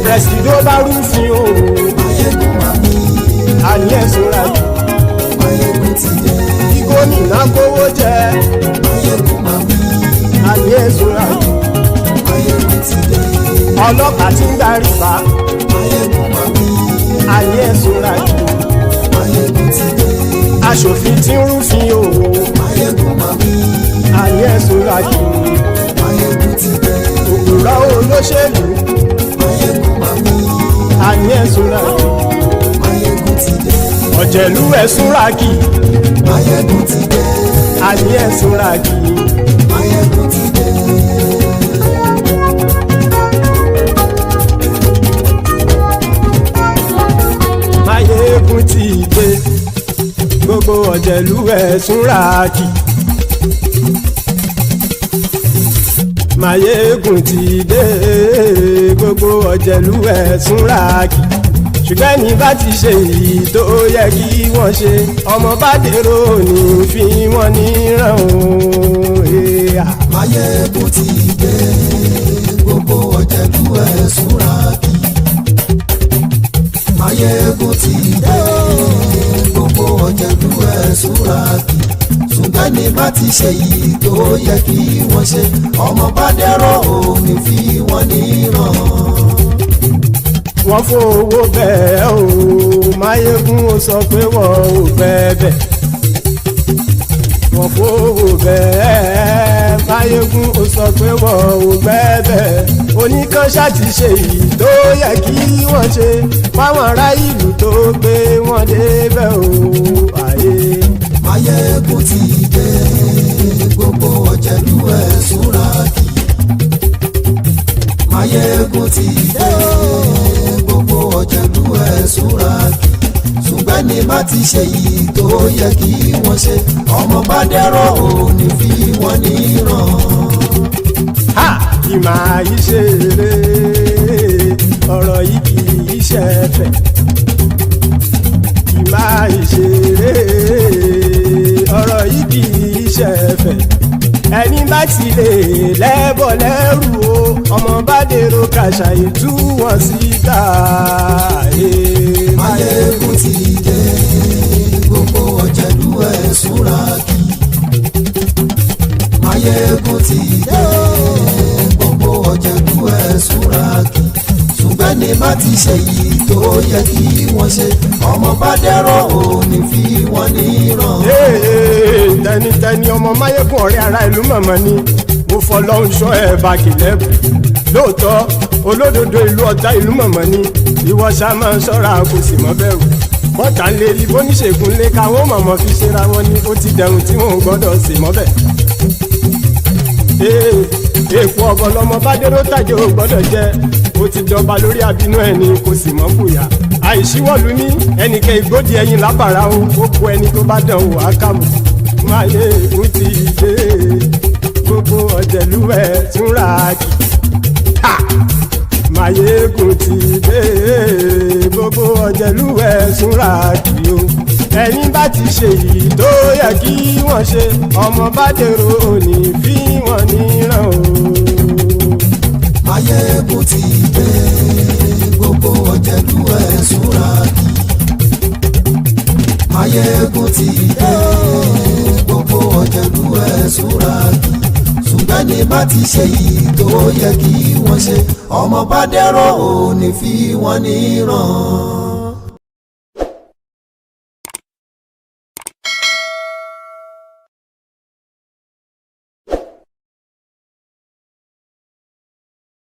Pẹ̀sìdó bá rúfin o. Mayegun máa wí. Àní ẹ̀sùn ràkì. Mayegun ti dé. Kí gómìnà kówó jẹ. Mayegun máa wí. Àní ẹ̀sùn ràkì. Mayegun ti dé. Ọlọ́pàá ti ń darí bá. Mayegun máa wí. Àní ẹ̀sùn ràkì. Mayegun ti dé. Aṣòfin tí ń rúfin o. Mayegun máa wí. Àní ẹ̀sùn ràkì. Mayegun ti dé. Òpùrọ́ olóṣèlú. Mayegun máa wí. Àní ẹ̀sùn ràkì. Mayegun ti dé. Ọ̀jẹ̀lú ẹ̀sùn ràkì. Mayegun ti dé. Àní ẹ̀sùn ràkì. Mayegun ti dé. Mayegun ti dé. Gbogbo ọ̀jẹ̀lú ẹ̀sùn ràkì. Máyégún ti dé gbogbo ọ̀jẹ̀lú ẹ̀ súnra kì ṣùgbọ́n ní bá ti ṣe èyí tó yẹ kí wọ́n ṣe ọmọ bá dèrò ní fi wọ́n níran o. Máyégún ti dé gbogbo ọ̀jẹ̀lú ẹ̀ súnra kì Máyégún ti dé gbogbo ọ̀jẹ̀lú ẹ̀ súnra kì ṣùgbọ́n ní bá ti ṣe yìí tó yẹ kí wọ́n ṣe ọmọ bá dẹ́rọ̀ ò ní fi wọ́n níran. Wọ́n fowó bẹ́ẹ̀ o Máyégún ó sọ pé wọ́n ò fẹ́ bẹ́ẹ̀. Wọ́n fowó bẹ́ẹ̀ Máyégún ó sọ pé wọ́n ò fẹ́ bẹ́ẹ̀. Oníkanṣá ti ṣe yìí tó yẹ kí wọ́n ṣe fáwọn ará ìlú tó gbé wọn débẹ̀ o. Máyégún ti dé gbogbo ọ̀jẹ̀lú ẹ̀ súnra kì Máyégún ti dé gbogbo ọ̀jẹ̀lú ẹ̀ súnra kì ṣùgbọ́n ní bá ti ṣe yìí tó yẹ kí wọ́n ṣe ọmọ bá dẹ́rọ̀ ò ní fi wọ́n níran. Kì máa yí ṣe eré ọ̀rọ̀ yìí kì í ṣe ẹ̀fẹ̀. Kì máa yí ṣe eré ọ̀rọ̀ yìí kì í ṣe ẹ̀fẹ̀. Ẹni bá ti lè lẹ́bọ̀ lẹ́rù o ọmọ bá dèrò kàṣà ìtú wọn síta. Máyégún ti dé gbogbo ọ̀jẹ̀lú ẹ̀ súnra kì Máyégún ti dé gbogbo ọ̀jẹ̀lú ẹ̀ súnra kì ṣùgbọ́n ní bá ti ṣe yìí tó yẹ kí wọ́n ṣe ọmọ bá dẹ́rọ̀ ò ní fi wọ́n níran. Tẹnitẹni ọmọ Máyégún ọ̀rẹ́ ara ìlú mọ̀mọ́ ni mo fọlọ́hún ṣọ́ ẹ̀ bá kìlẹ́bù lóòótọ́ olódodo ìlú ọ̀tá ìlú mọ̀mọ́ ni ìwọ ṣá máa ń ṣọ́ra kò sì mọ́ bẹ̀rù bọ́tà ń lè rí bóníṣègùn lé káwọn mọ̀mọ́ fi ṣera wọn ni ó ti dẹrùn tí wọn ò gbọ́dọ̀ sì mọ́ bẹ̀. Èèpo ọ̀gọ̀ lọmọ bá dérò tàjẹ́ ò gbọ́dọ̀ jẹ́ ó ti jọba lórí abínú ẹni kò sì mọ́ bùyà àìsíwọ́lu ní ẹnìkẹ́ ìgbódì ẹyin lábàrá o ó kó ẹni tó bá dán o àkàmù. Máyégún ti dé gbogbo ọ̀jẹ̀lú ẹ̀ túnra kì Máyégún ti dé gbogbo ọ̀jẹ̀lú ẹ̀ túnra kì o. Ẹni bá ti ṣe yìí tó yẹ kí wọ́n ṣe ọmọ bá dèrò òní fi wọ́n níran o. Máyégún ti dé gbogbo ọ̀jẹ̀lú ẹ̀ súnra kì Máyégún ti dé gbogbo ọ̀jẹ̀lú ẹ̀ súnra kì ṣùgbọ́n ní bá ti ṣe yìí tó yẹ kí wọ́n ṣe ọmọ bá dẹ́rọ̀ ò ní fi wọ́n níran.